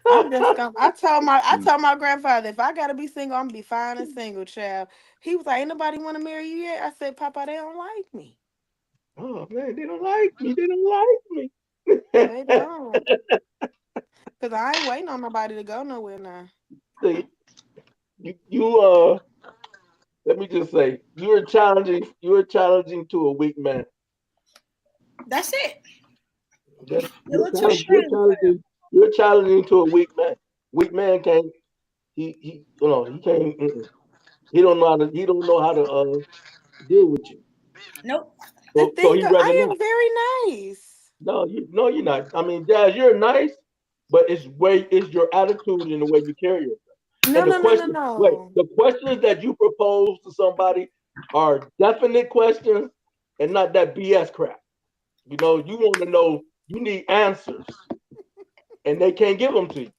I'm just gonna. I told my grandfather, if I gotta be single, I'm gonna be fine and single, child. He was like, "Ain't nobody want to marry you yet?" I said, "Papa, they don't like me. Oh man, they don't like me. They don't like me. They don't, cause I ain't waiting on nobody to go nowhere now." See, let me just say, you're challenging to a weak man. That's it. Okay? You're too strong for him. You're challenging to a weak man. Weak man can't. He can't. He don't know how to deal with you. Nope. The So thing he though, rather I not. am very nice. No, you're not. I mean, Jazz, you're nice, but it's your attitude and the way you carry yourself. No, And no, no, no, no. the questions that you propose to somebody are definite questions and not that BS crap. You want to know, you need answers, and they can't give them to you.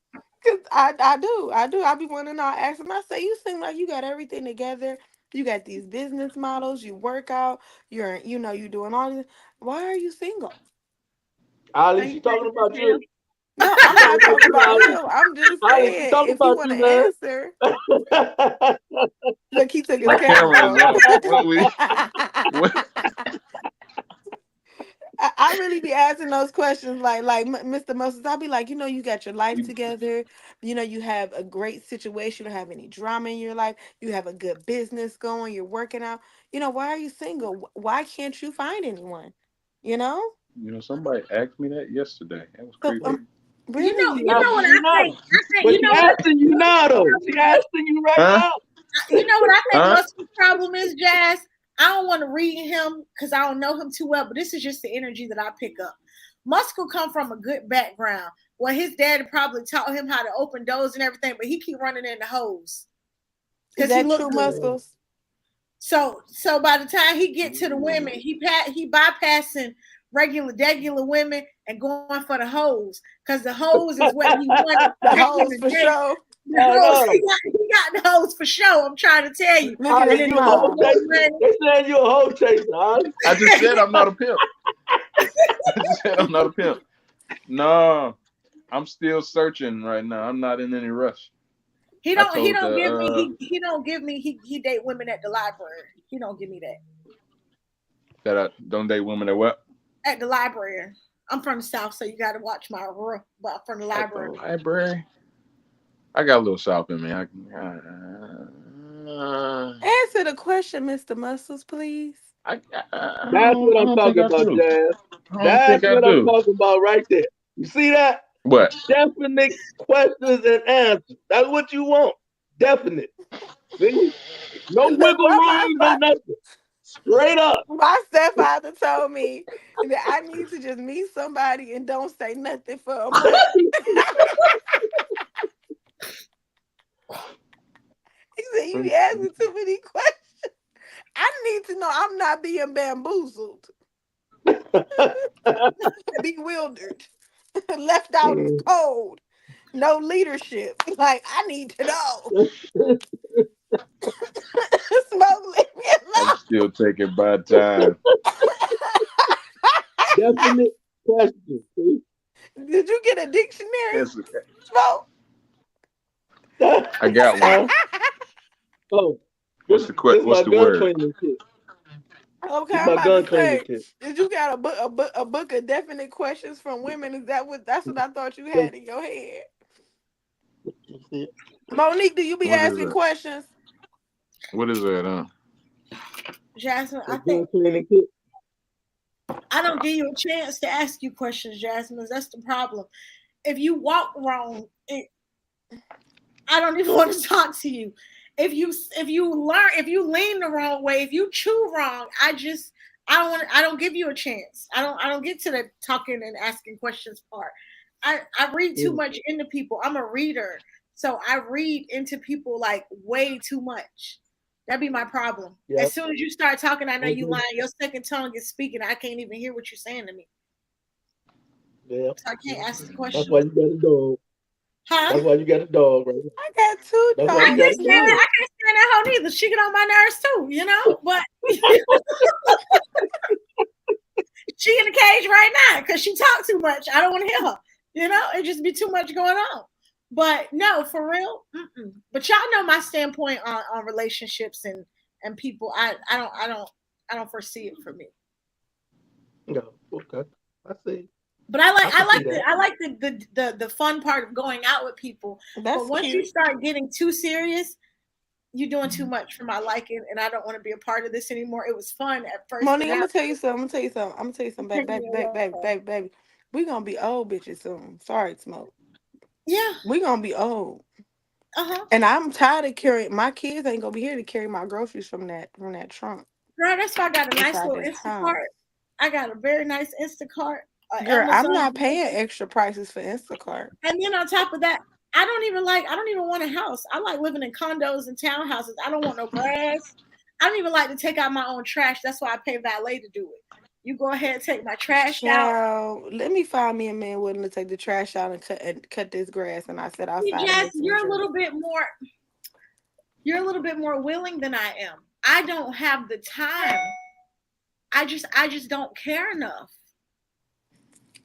Cause I do. I be wanting to ask them. I say, you seem like you got everything together. You got these business models. You work out. You doing all this. Why are you single? Ali, she talking about you. No, I'm not talking about him. I'm just Ali, she saying, talking if you about want you, to man. answer. Look, he took his My camera camera is off. on. What? I really be asking those questions like Mr. Moses. I'll be like, you got your life together. You have a great situation. You don't have any drama in your life. You have a good business going. You're working out. Why are you single? Why can't you find anyone? Somebody asked me that yesterday. That was So creepy. really, You know what I think? But she asking you now, though. She asking you right now. You know what I think Muscle's problem is, Jazz? I don't want to read him because I don't know him too well, but this is just the energy that I pick up. Muscle come from a good background. Well, his daddy probably taught him how to open doors and everything, but he keep running in the hose. Is that true, Muscles? So by the time he get to the women, he bypassing regular women and going for the hoes, because the hoes is what he wanted. The hoes for sure. He got the hoes for sure. I'm trying to tell you. Look at his mouth. They saying you a hoe chaser, huh? I just said I'm not a pimp. I just said I'm not a pimp. No, I'm still searching right now. I'm not in any rush. He don't give me he date women at the library. He don't give me that. That I don't date women at what? At the library. I'm from the South, so you got to watch my roof. But from the library. At the library. I got a little South in me. Answer the question, Mr. Muscles, please. That's what I'm talking about, Jazz. That's what I'm talking about right there. You see that? What? Definite questions and answers. That's what you want. Definite. See? No wiggle room, no nothing. Straight up. My stepfather told me that I need to just meet somebody and don't say nothing for a month. He said, you be asking too many questions. I need to know I'm not being bamboozled. Bewildered. Left out in the cold. No leadership. Like, I need to know. Smoke, leave me alone. I'm still taking my time. Definite question. See? Did you get a dictionary? Yes, Smoke. I got one. Oh, what's the word? Okay, I'm about to say, did you got a book of definite questions from women? Is that's what I thought you had in your head? Monique, do you be asking questions? What is that? Jasmine, I think I don't give you a chance to ask you questions, Jasmine. That's the problem. If you walk wrong, I don't even want to talk to you. If you lean the wrong way, if you chew wrong, I don't give you a chance. I don't get to the talking and asking questions part. I read too much into people. I'm a reader. So I read into people like way too much. That'd be my problem. Yep. As soon as you start talking, I know you lying. Your second tongue is speaking. I can't even hear what you're saying to me. Yeah. So I can't ask the question. That's why you got a dog. Huh? That's why you got a dog, right? I got two dogs. I can't stand that hoe neither. She get on my nerves too, but she in the cage right now because she talk too much. I don't want to hear her. It just be too much going on. But no, for real. But y'all know my standpoint on relationships and people. I don't foresee it for me. No, okay, I see. But I like the fun part of going out with people. But once you start getting too serious, you're doing too much for my liking, and I don't want to be a part of this anymore. It was fun at first. Monique, I'm gonna tell you something, baby. We gonna be old bitches soon. Sorry, Smoke. Yeah, we gonna be old. And I'm tired of carrying. My kids ain't gonna be here to carry my groceries from that trunk. Girl, that's why I got a nice inside little this Instacart. house. I got a very nice Instacart. Girl, I'm Amazon. not paying extra prices for Instacart. And then on top of that, I don't even want a house. I like living in condos and townhouses. I don't want no grass. I don't even like to take out my own trash. That's why I pay valet to do it. You go ahead and take my trash out. Let me find me a man willing to take the trash out and cut this grass. And I said outside. Jess, you're a little bit more willing than I am. I don't have the time. I just don't care enough.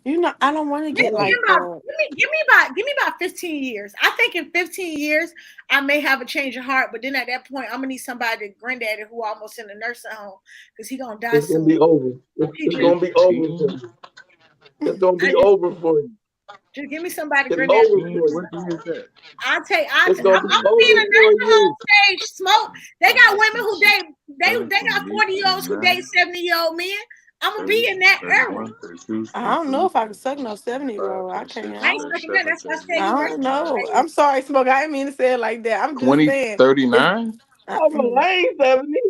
You know, I don't want to get like that. Give me about 15 years. I think in 15 years I may have a change of heart, but then at that point I'm gonna need somebody, granddaddy, who almost in the nursing home because he gonna die. It's gonna be over. It's gonna be over. It's gonna be over for you. Just give me somebody, it's granddaddy. Over for you. I'm gonna be in a nursing home stage. Smoke. They got women who they got 40-year-olds who date 70-year-old men. I'm gonna be in that era. I don't know if I can suck no 70-year-old. I can't. I ain't sucking that. That's why I said I don't know. I'm sorry, Smoke. I didn't mean to say it like that. I'm just 39? saying. I ain't 70.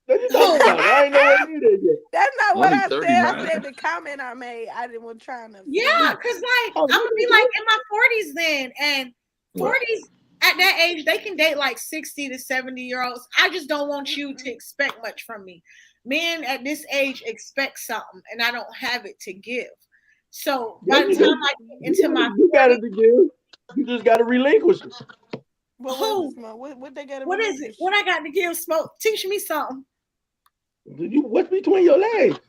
What you talking about? I ain't nowhere near that yet. That's not what I said. I said the comment I made. I didn't want trying to. Yeah, because like I'm gonna be like in my 40s then, and 40s at that age they can date like 60 to 70-year-olds. I just don't want you to expect much from me. Men at this age expect something, and I don't have it to give. So by the time I get into you got it to give. You just got to relinquish it. What they got? What is it? What I got to give? Smoke. Teach me something. What's between your legs?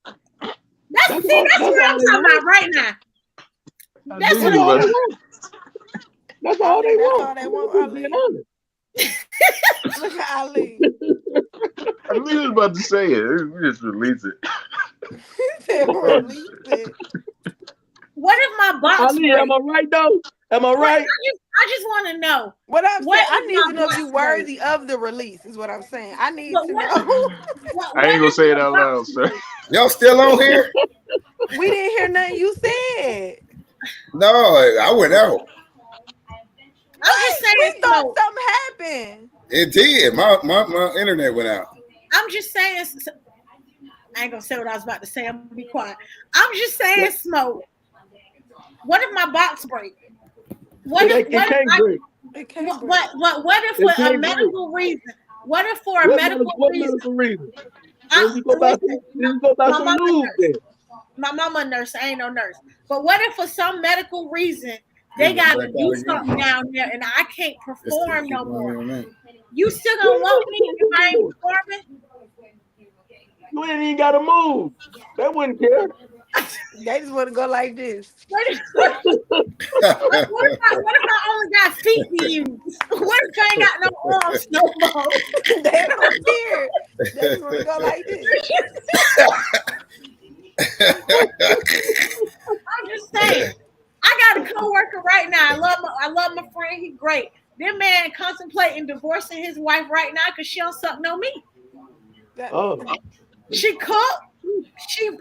That's what I'm talking about right now. That's what all they want. That's all they want. That's all they want. Look at Ali. I knew he was about to say it. Just release it. Release it. What if my box? Ali, am I right though? Am I right? I just want to know. What I'm saying, I need to know if you're worthy of the release. Is what I'm saying. I need to know. I ain't gonna say it out loud, sir. Y'all still on here? We didn't hear nothing you said. No, I went out. I'm just saying. We thought something happened. It did. My internet went out. I'm just saying. I ain't gonna say what I was about to say. I'm gonna be quiet. I'm just saying, Smoke. What if my box break? What if for a medical reason? What if for a medical reason? My mama a nurse. I ain't no nurse. But what if for some medical reason they gotta do something down there and I can't perform no more? You still gonna want me if I ain't performing? You ain't even gotta move. They wouldn't care. They just want to go like this. What if I only got feet to use? What if I ain't got no arms no more? They don't care. They just want to go like this. I'm just saying. I got a coworker right now. I love my friend. He's great. That man contemplating divorcing his wife right now because she don't suck no meat. She cook.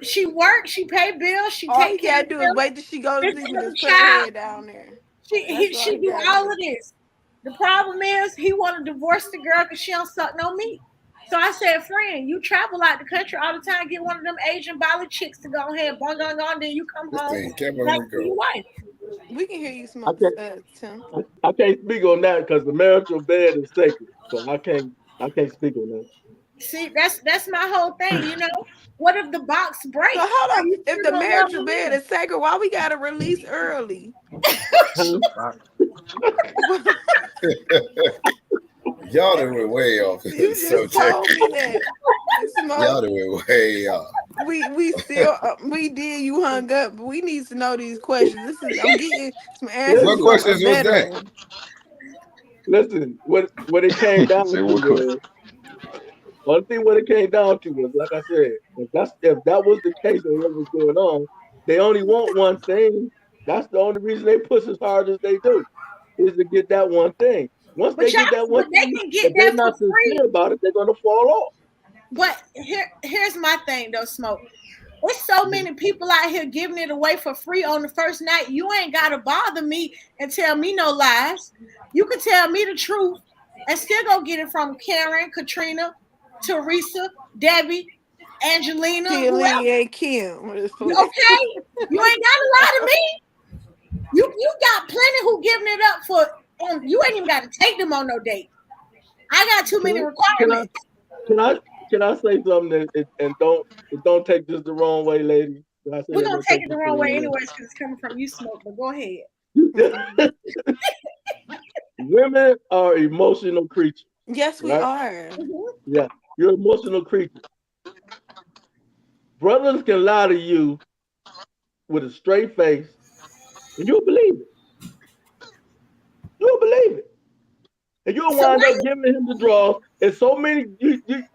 She works. She pay bills. She all take he care gotta do is wait till she goes to sleep and just put her head down there. She do all of this. The problem is he want to divorce the girl because she don't suck no meat. So I said, friend, you travel out the country all the time, get one of them Asian Bali chicks to go ahead, bung, then you come home. Back to your wife. We can hear you, Smoke. Tim. I can't speak on that because the marital bed is sacred, so I can't speak on that. See, that's my whole thing, you know. What if the box breaks? So hold on. If the marital bed is sacred, why we gotta release early? Y'all done went way off. You just told me that. Y'all done went way off. We still we did. You hung up, but we need to know these questions. I'm getting some answers. What questions was that? Listen, what it came down to was, one thing what it came down to was, like I said, if that was the case and what was going on, they only want one thing. That's the only reason they push as hard as they do, is to get that one thing. Once they get that one thing, if they're not sincere about it, they're gonna fall off. But here's my thing though, Smoke. There's so many people out here giving it away for free on the first night. You ain't gotta bother me and tell me no lies. You can tell me the truth and still go get it from Karen, Katrina, Teresa, Debbie, Angelina, whoever. Kim. Okay, you ain't gotta lie to me. You got plenty who giving it up for. You ain't even gotta take them on no date. I got too many requirements. Can I say something and don't take this the wrong way, lady? We're gonna take it the wrong way anyways because it's coming from you, Smoke. But go ahead. Women are emotional creatures. Yes, we are. Yeah, you're emotional creatures. Brothers can lie to you with a straight face, and you'll believe it. You'll believe it. And you'll wind up giving him the draw. And so many, you ain't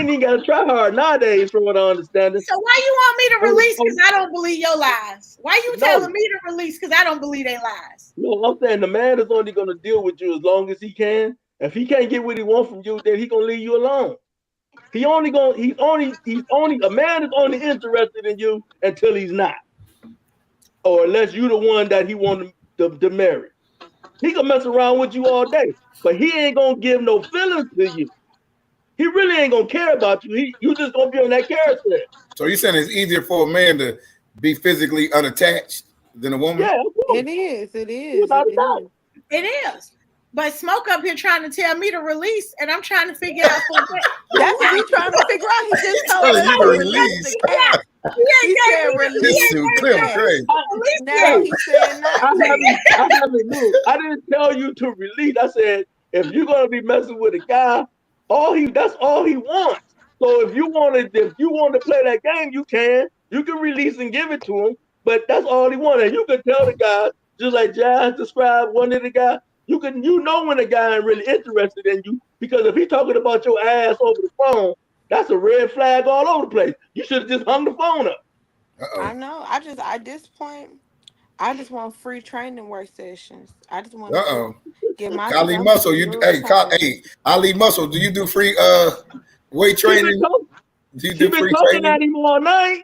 even got to try hard nowadays, from what I understand. So why you want me to release because I don't believe your lies? Why you telling me to release because I don't believe their lies? No, I'm saying the man is only going to deal with you as long as he can. If he can't get what he wants from you, then he gonna leave you alone. A man is only interested in you until he's not, or unless you're the one that he wants to marry. He can mess around with you all day, but he ain't gonna give no feelings to you. He really ain't gonna care about you. You just gonna be on that carousel. So you're saying it's easier for a man to be physically unattached than a woman? Yeah, of course. It is. It is. But Smoke up here trying to tell me to release, and I'm trying to figure out for what. That's what he's trying to figure out. He just told me to release the cat. He said release the crazy. Now he said not. I didn't tell you to release. I said if you're gonna be messing with a guy, that's all he wants. So if you want to play that game, you can release and give it to him. But that's all he wanted. You can tell the guy, just like Jazz described one of the guys. You know when a guy ain't really interested in you, because if he's talking about your ass over the phone, that's a red flag all over the place. You should have just hung the phone up. I know. At this point, I just want free training work sessions. I just want to get my Ali Muscle. Ali Muscle. Do you do free weight training? Do you do free training? At him all night.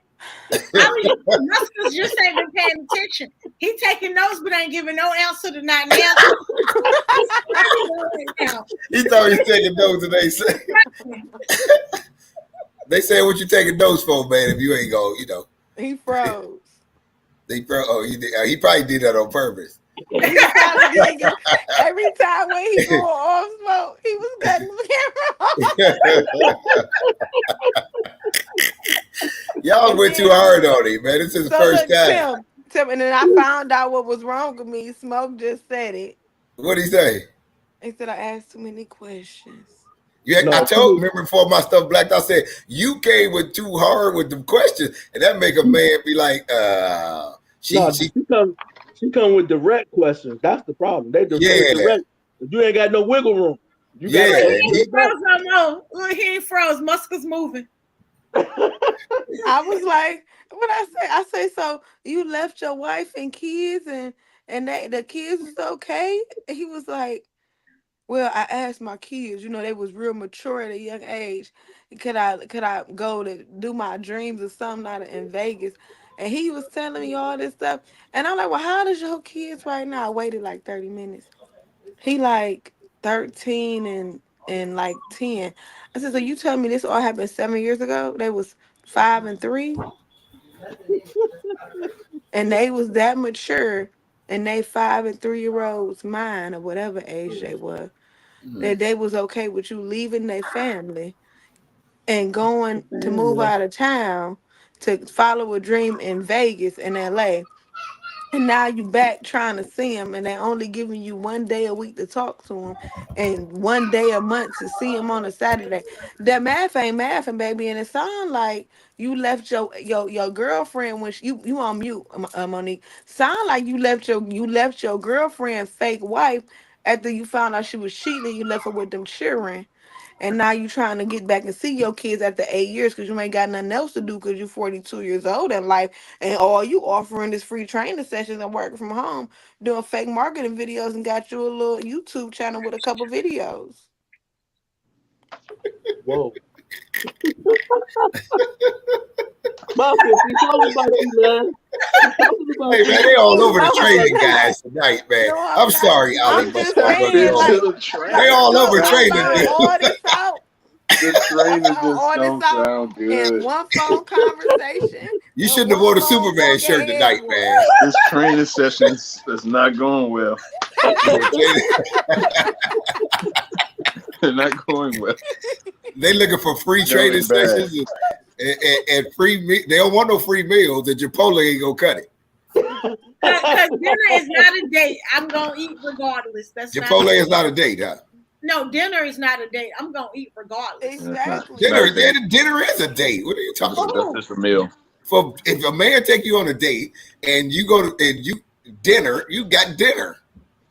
Muscles just ain't been paying attention. He taking notes, but ain't giving no answer to not now. He thought he was taking notes, and they say what you taking notes for, man. If you ain't go, he froze. He probably did that on purpose. Every time when he go off Smoke, he was cutting the camera. Y'all went too hard on him, man. This is the first time. Tim, and then I found out what was wrong with me. Smoke just said it. What'd he say? He said I asked too many questions. Yeah, I remember before my stuff blacked, I said, you came with too hard with the questions, and that make a man be like, she come with direct questions. That's the problem. They direct. You ain't got no wiggle room. He ain't froze no more. Look, he ain't froze. Muscles moving. I was like, what I say, so you left your wife and kids and the kids was okay? And he was like, well, I asked my kids, they was real mature at a young age. Could I go to do my dreams or something out in Vegas? And he was telling me all this stuff. And I'm like, well, how old is your kids right now? I waited like 30 minutes. He like 13 and like 10. I said, so you tell me this all happened 7 years ago? They was 5 and 3. And they was that mature, and they 5 and 3-year-olds mind or whatever age they were, that they was okay with you leaving their family and going to move out of town to follow a dream in Vegas and LA. And now you back trying to see him, and they're only giving you 1 day a week to talk to him and 1 day a month to see him on a Saturday. That math ain't mathing, baby. And it sounds like you left your girlfriend when you on mute, Monique. Sound like you left your girlfriend fake wife after you found out she was cheating and you left her with them children. And now you trying to get back and see your kids after 8 years because you ain't got nothing else to do because you're 42 years old in life. And all you offering is free training sessions and working from home, doing fake marketing videos, and got you a little YouTube channel with a couple videos. Whoa. Mafia, she's talking about you, man. She's talking about Hey, you. man, they all over the No, training guys tonight, man. No, I'm sorry, Ali. I'm just I've saying, been like, to the train. They all look, over I training, found dude. all this out. The I trainer found just all don't this out sound in good. one phone conversation. You and shouldn't have one worn a phone Superman walk shirt ahead tonight, of man. This training session is not going well. They're not going well. They looking for free training Going bad. sessions and free meal. They don't want no free meals. The Chipotle ain't gonna cut it. Because dinner is not a date. I'm gonna eat regardless. That's Chipotle not is not a date, huh? no, dinner is not a date. I'm gonna eat regardless. Exactly. Dinner is a date. What are you talking about? That's just a meal. For if a man take you on a date and you go to and you dinner, you got dinner.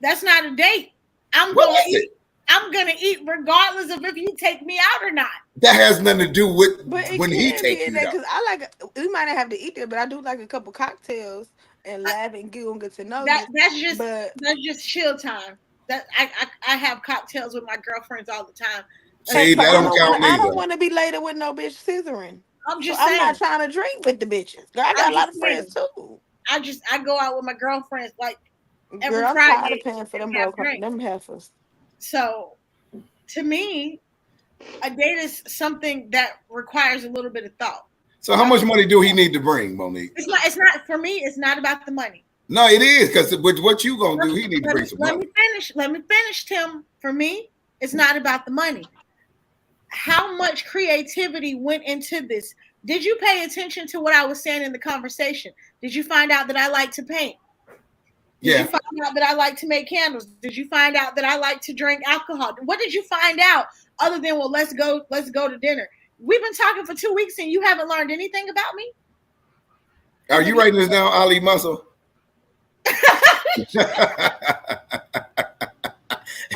That's not a date. I'm What gonna is eat. it? I'm gonna eat regardless of if you take me out or not. That has nothing to do with But it when he can take be you that out. because I like. We might not have to eat there, but I do like a couple cocktails and laugh and giggle and get to know you. That's just chill time. That I have cocktails with my girlfriends all the time. See, that don't count I neither. don't want to be later with no bitch scissoring. I'm just I'm saying. not trying to drink with the bitches. Girl, I got a lot of friends too. I go out with my girlfriends like every Girl, I'm Friday. tired of paying for them heifers. So, to me, a date is something that requires a little bit of thought. So how much money do he need to bring, Monique? It's not for me. It's not about the money. No, it is because with what you gonna do, he need to bring some Let money. me finish, Tim. For me, it's not about the money. How much creativity went into this? Did you pay attention to what I was saying in the conversation? Did you find out that I like to paint? Did you find out that I like to make candles? Did you find out that I like to drink alcohol? What did you find out other than, well, let's go to dinner? We've been talking for 2 weeks and you haven't learned anything about me? Are you writing this down, Ali Muscle?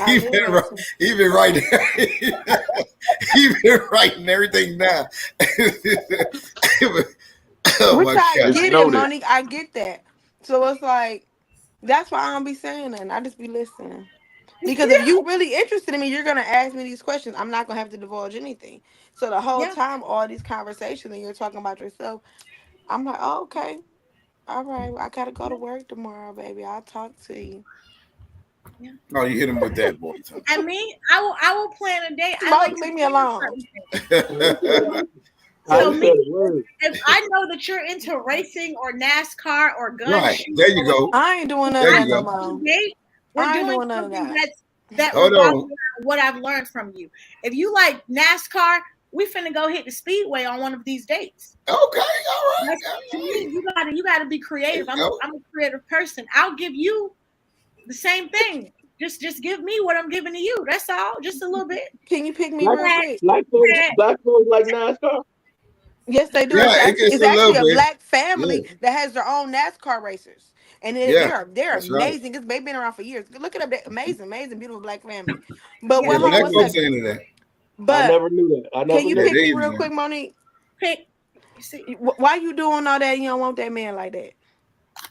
He been writing everything down. Which I get it, Monique. I get that. So it's like that's why I don't be saying nothing. I just be listening. Because if you really interested in me, you're gonna ask me these questions. I'm not gonna have to divulge anything. So the whole time, all these conversations and you're talking about yourself, I'm like, oh, okay, all right. I gotta go to work tomorrow, baby. I'll talk to you. Yeah. Oh, you hit him with that, boy. I mean, I will plan a date. Leave me alone. So if I know that you're into racing or NASCAR or guns, right there you go. I ain't doing none of that no more. We're doing something that Hold revolves on. around what I've learned from you. If you like NASCAR, we finna go hit the speedway on one of these dates. Okay, all right. You gotta be creative. I'm a creative person. I'll give you the same thing. Just give me what I'm giving to you. That's all. Just a little bit. Can you pick me real quick? Black folks like NASCAR? Yes, they do. Yeah, it's actually a black family that has their own NASCAR racers, and they're amazing. Right. They've been around for years. Look it up. They're amazing, beautiful black family. But black folks into that. But I never knew that. Can you pick me real quick, Monique? Pick. Why you doing all that? You don't want that man like that.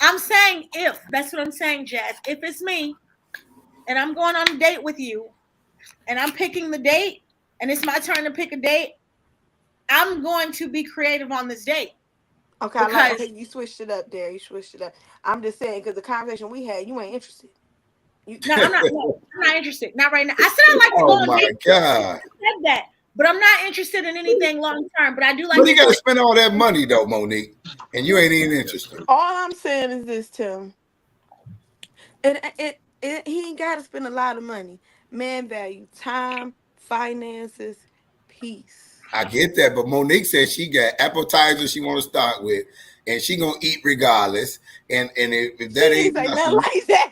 I'm saying if. That's what I'm saying, Jazz. If it's me, and I'm going on a date with you, and I'm picking the date, and it's my turn to pick a date, I'm going to be creative on this date. Okay, you switched it up there. You switched it up. I'm just saying because the conversation we had, you ain't interested. I'm not interested. Not right now. I said I like to go on dates. Oh my God! I said that, but I'm not interested in anything long term. But I do like. But you got to spend all that money though, Monique, and you ain't even interested. All I'm saying is this, Tim. He ain't got to spend a lot of money. Man value, time, finances, peace. I get that, but Monique says she got appetizers she want to start with, and she gonna eat regardless. And if that ain't nothing, like that.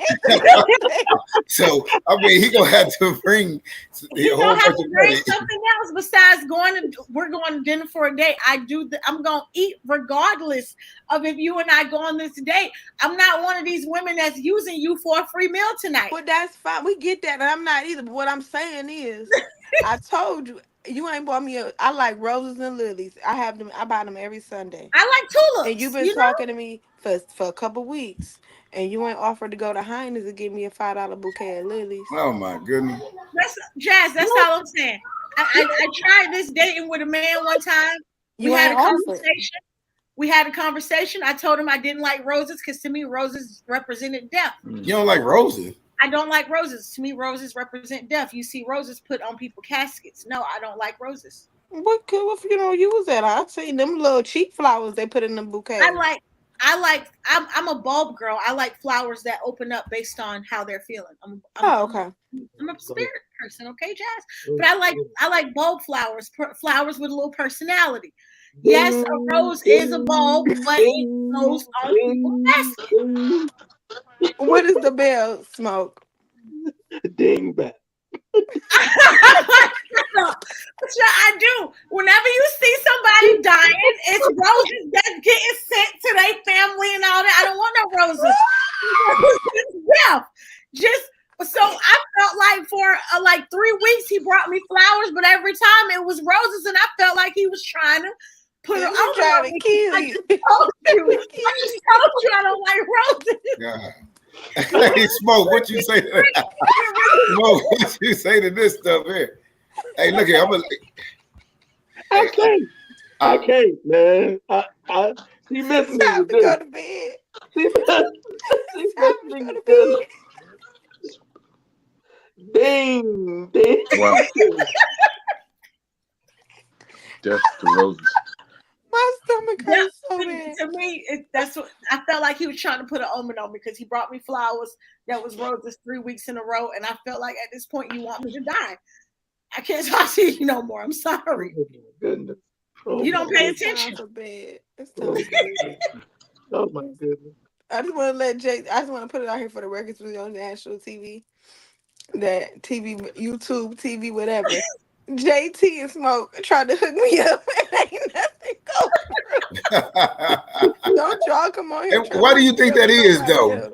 So I mean, he gonna have to bring He gonna have to bring something else besides we're going to dinner for a date. I'm gonna eat regardless of if you and I go on this date. I'm not one of these women that's using you for a free meal tonight. But that's fine. We get that, and I'm not either. But what I'm saying is, I told you. You ain't bought me I like roses and lilies. I buy them every Sunday. I like tulips. And you've been talking to me for a couple weeks, and you ain't offered to go to Heinz and give me a $5 bouquet of lilies. Oh my goodness. That's Jazz. That's all I'm saying. I tried this dating with a man one time. We had a conversation. I told him I didn't like roses because to me roses represented death. You don't like roses? I don't like roses. To me, roses represent death. You see roses put on people's caskets. No, I don't like roses. What funeral you was at? I seen them little cheap flowers they put in the bouquet. I'm a bulb girl. I like flowers that open up based on how they're feeling. I'm a spirit person, okay, Jazz? But I like bulb flowers, flowers with a little personality. Yes, a rose is a bulb, but it goes on people's caskets. What is the bell, Smoke? Ding back. I do. Whenever you see somebody dying, it's roses that's getting sent to their family and all that. I don't want no roses. Yeah, just so I felt like for like 3 weeks he brought me flowers, but every time it was roses, and I felt like he was trying to put it on. Trying to kill you. I just told you I don't like roses. Yeah. Hey, Smoke, what you say to that? Smoke, what you say to this stuff here? Hey, look here, I can't, man. He missed me with this. Go to bed. He missed me with this. Ding. Wow. Death to roses. My stomach hurts so bad. To me, that's what I felt like he was trying to put an omen on me because he brought me flowers that was roses 3 weeks in a row, and I felt like at this point you want me to die. I can't talk to you no more. I'm sorry. Goodness. You don't pay attention. Oh my goodness. I just want to let Jay. I just want to put it out here for the records on national TV, that TV, YouTube, TV, whatever. JT and Smoke tried to hook me up, and ain't nothing go through. Don't y'all come on here. Why do you think that is, though?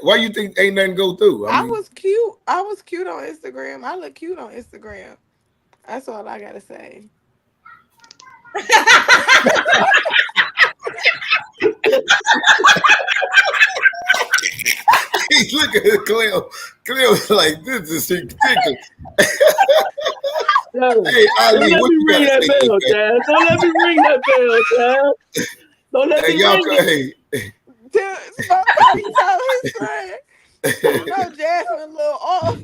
Why you think ain't nothing go through? I was cute. I was cute on Instagram. I look cute on Instagram. That's all I gotta say. He's looking at Cleo. Cleo's like, this is ridiculous. Hey, Ali, don't let me ring that bell, Chad. Don't let me ring that bell, Chad. Don't let me ring it. Dude, somebody tell his friend. No, Jasmine a little off.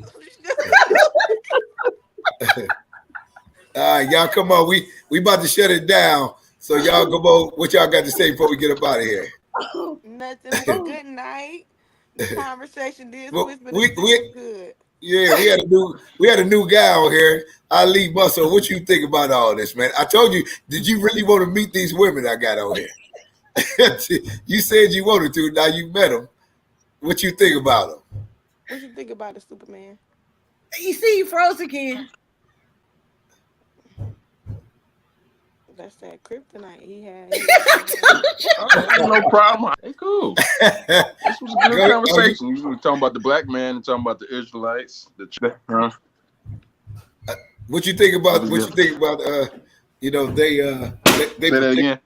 All right, y'all come on. We about to shut it down. So y'all come on. What y'all got to say before we get up out of here? Nothing. Good night. The conversation did switch, but we good. Yeah, we had a new guy on here, Ali Muscle. What you think about all this, man? I told you, did you really want to meet these women I got on here? You said you wanted to. Now you met them. What you think about them? What you think about the Superman? You see, you froze again. That's that kryptonite he had. No problem. Hey, cool. This was a good conversation. You were talking about the black man and talking about the Israelites. What you think about? What you think about? They say that again.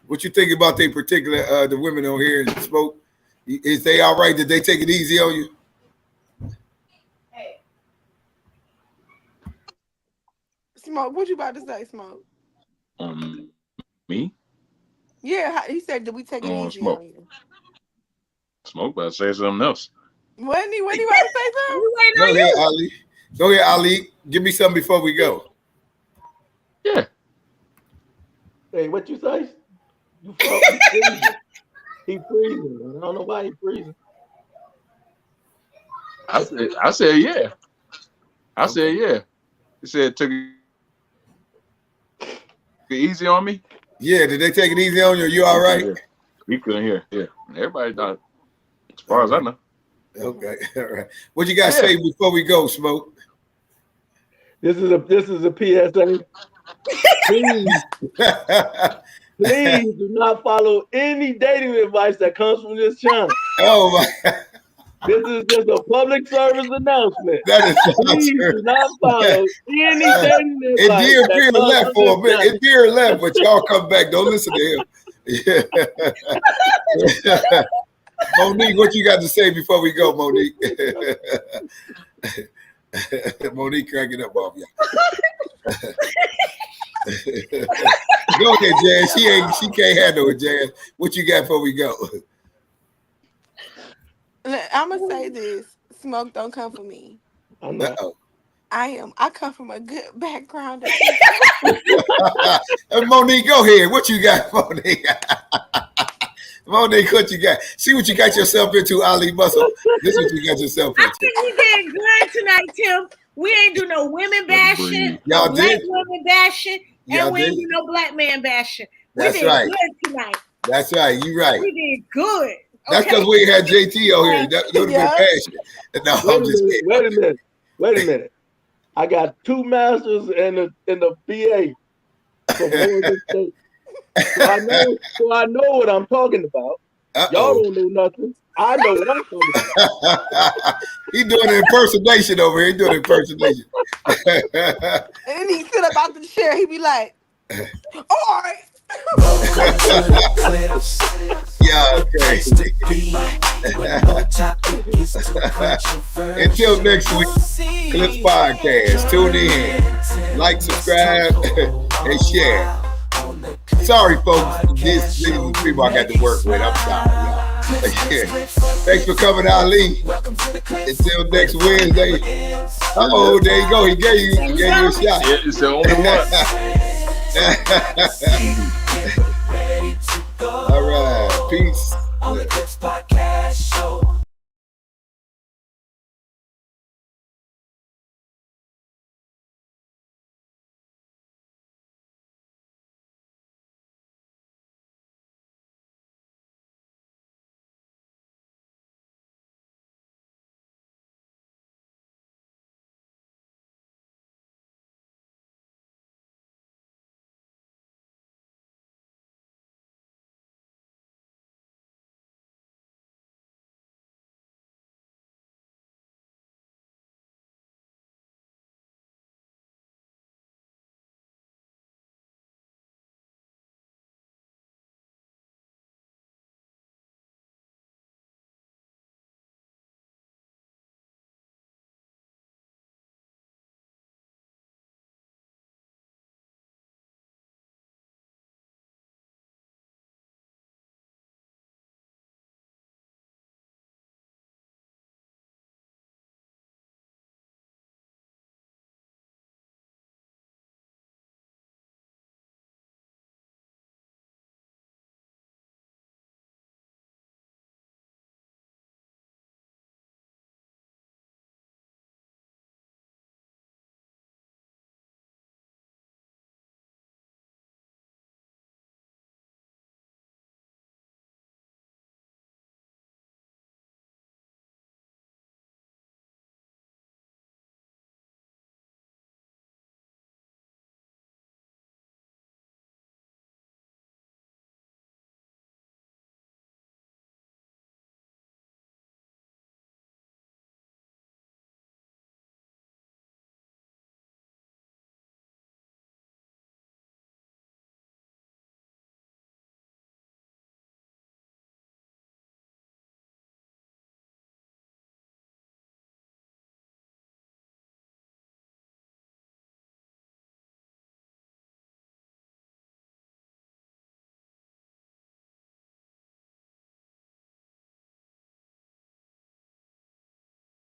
What you think about they particular the women on here and Smoke? Is they all right? Did they take it easy on you? Hey, Smoke, what you about to say, Smoke? Me? Yeah, he said, "Did we take it easy Smoke. on you?" Smoke about to say something else. Wasn't he about to say something? Go ahead, Ali. Go ahead, Ali. Give me something before we go. Yeah. Hey, what you say? You he freezing. I don't know why he freezing. I said yeah. I said yeah. He said took it easy on me. Yeah, did they take it easy on you? Are you all right? We couldn't hear. Yeah, everybody thought. As far as I know. Okay, all right. What you guys say before we go, Smoke? This is a PSA. Please do not follow any dating advice that comes from this channel. Oh my! This is just a public service announcement. That is Please do not follow any dating advice. It did appear left for a minute. It appeared left, but y'all come back. Don't listen to him. Yeah. Monique, what you got to say before we go, Monique? Monique cracking up off y'all. Go ahead, Jazz. She can't handle it, Jazz. What you got before we go? I'm gonna say this: smoke don't come for me. Uh-oh. I come from a good background. Monique, go ahead. What you got, Monique? Monique, what you got? See what you got yourself into, Ali Muscle. This is what you got yourself I into. think we did good tonight, Tim. We ain't do no women bashing, Y'all no black did. women bashing, Y'all and we ain't did. do no black man bashing. That's we did right. good tonight. That's right. You right. We did good. That's because we had JT on here. That would have been passionate. No, I'm just kidding. Wait a minute. I got 2 masters and a BA from Oregon State. So I know what I'm talking about. Y'all don't know nothing. I know what I'm talking about. He doing an impersonation over here. He doing an impersonation. And he sit up out the chair. He be like, all right. Yeah, crazy. Until next week, Clips Podcast. Tune in, like, subscribe, and share. Sorry, folks. These are the people I got to work with. I'm sorry, y'all. Thanks for coming, Ali. Until next Wednesday. Uh-oh, there you go. He gave you a shot. Yeah, it's the only one. All right. Peace. On the Clips Podcast Show.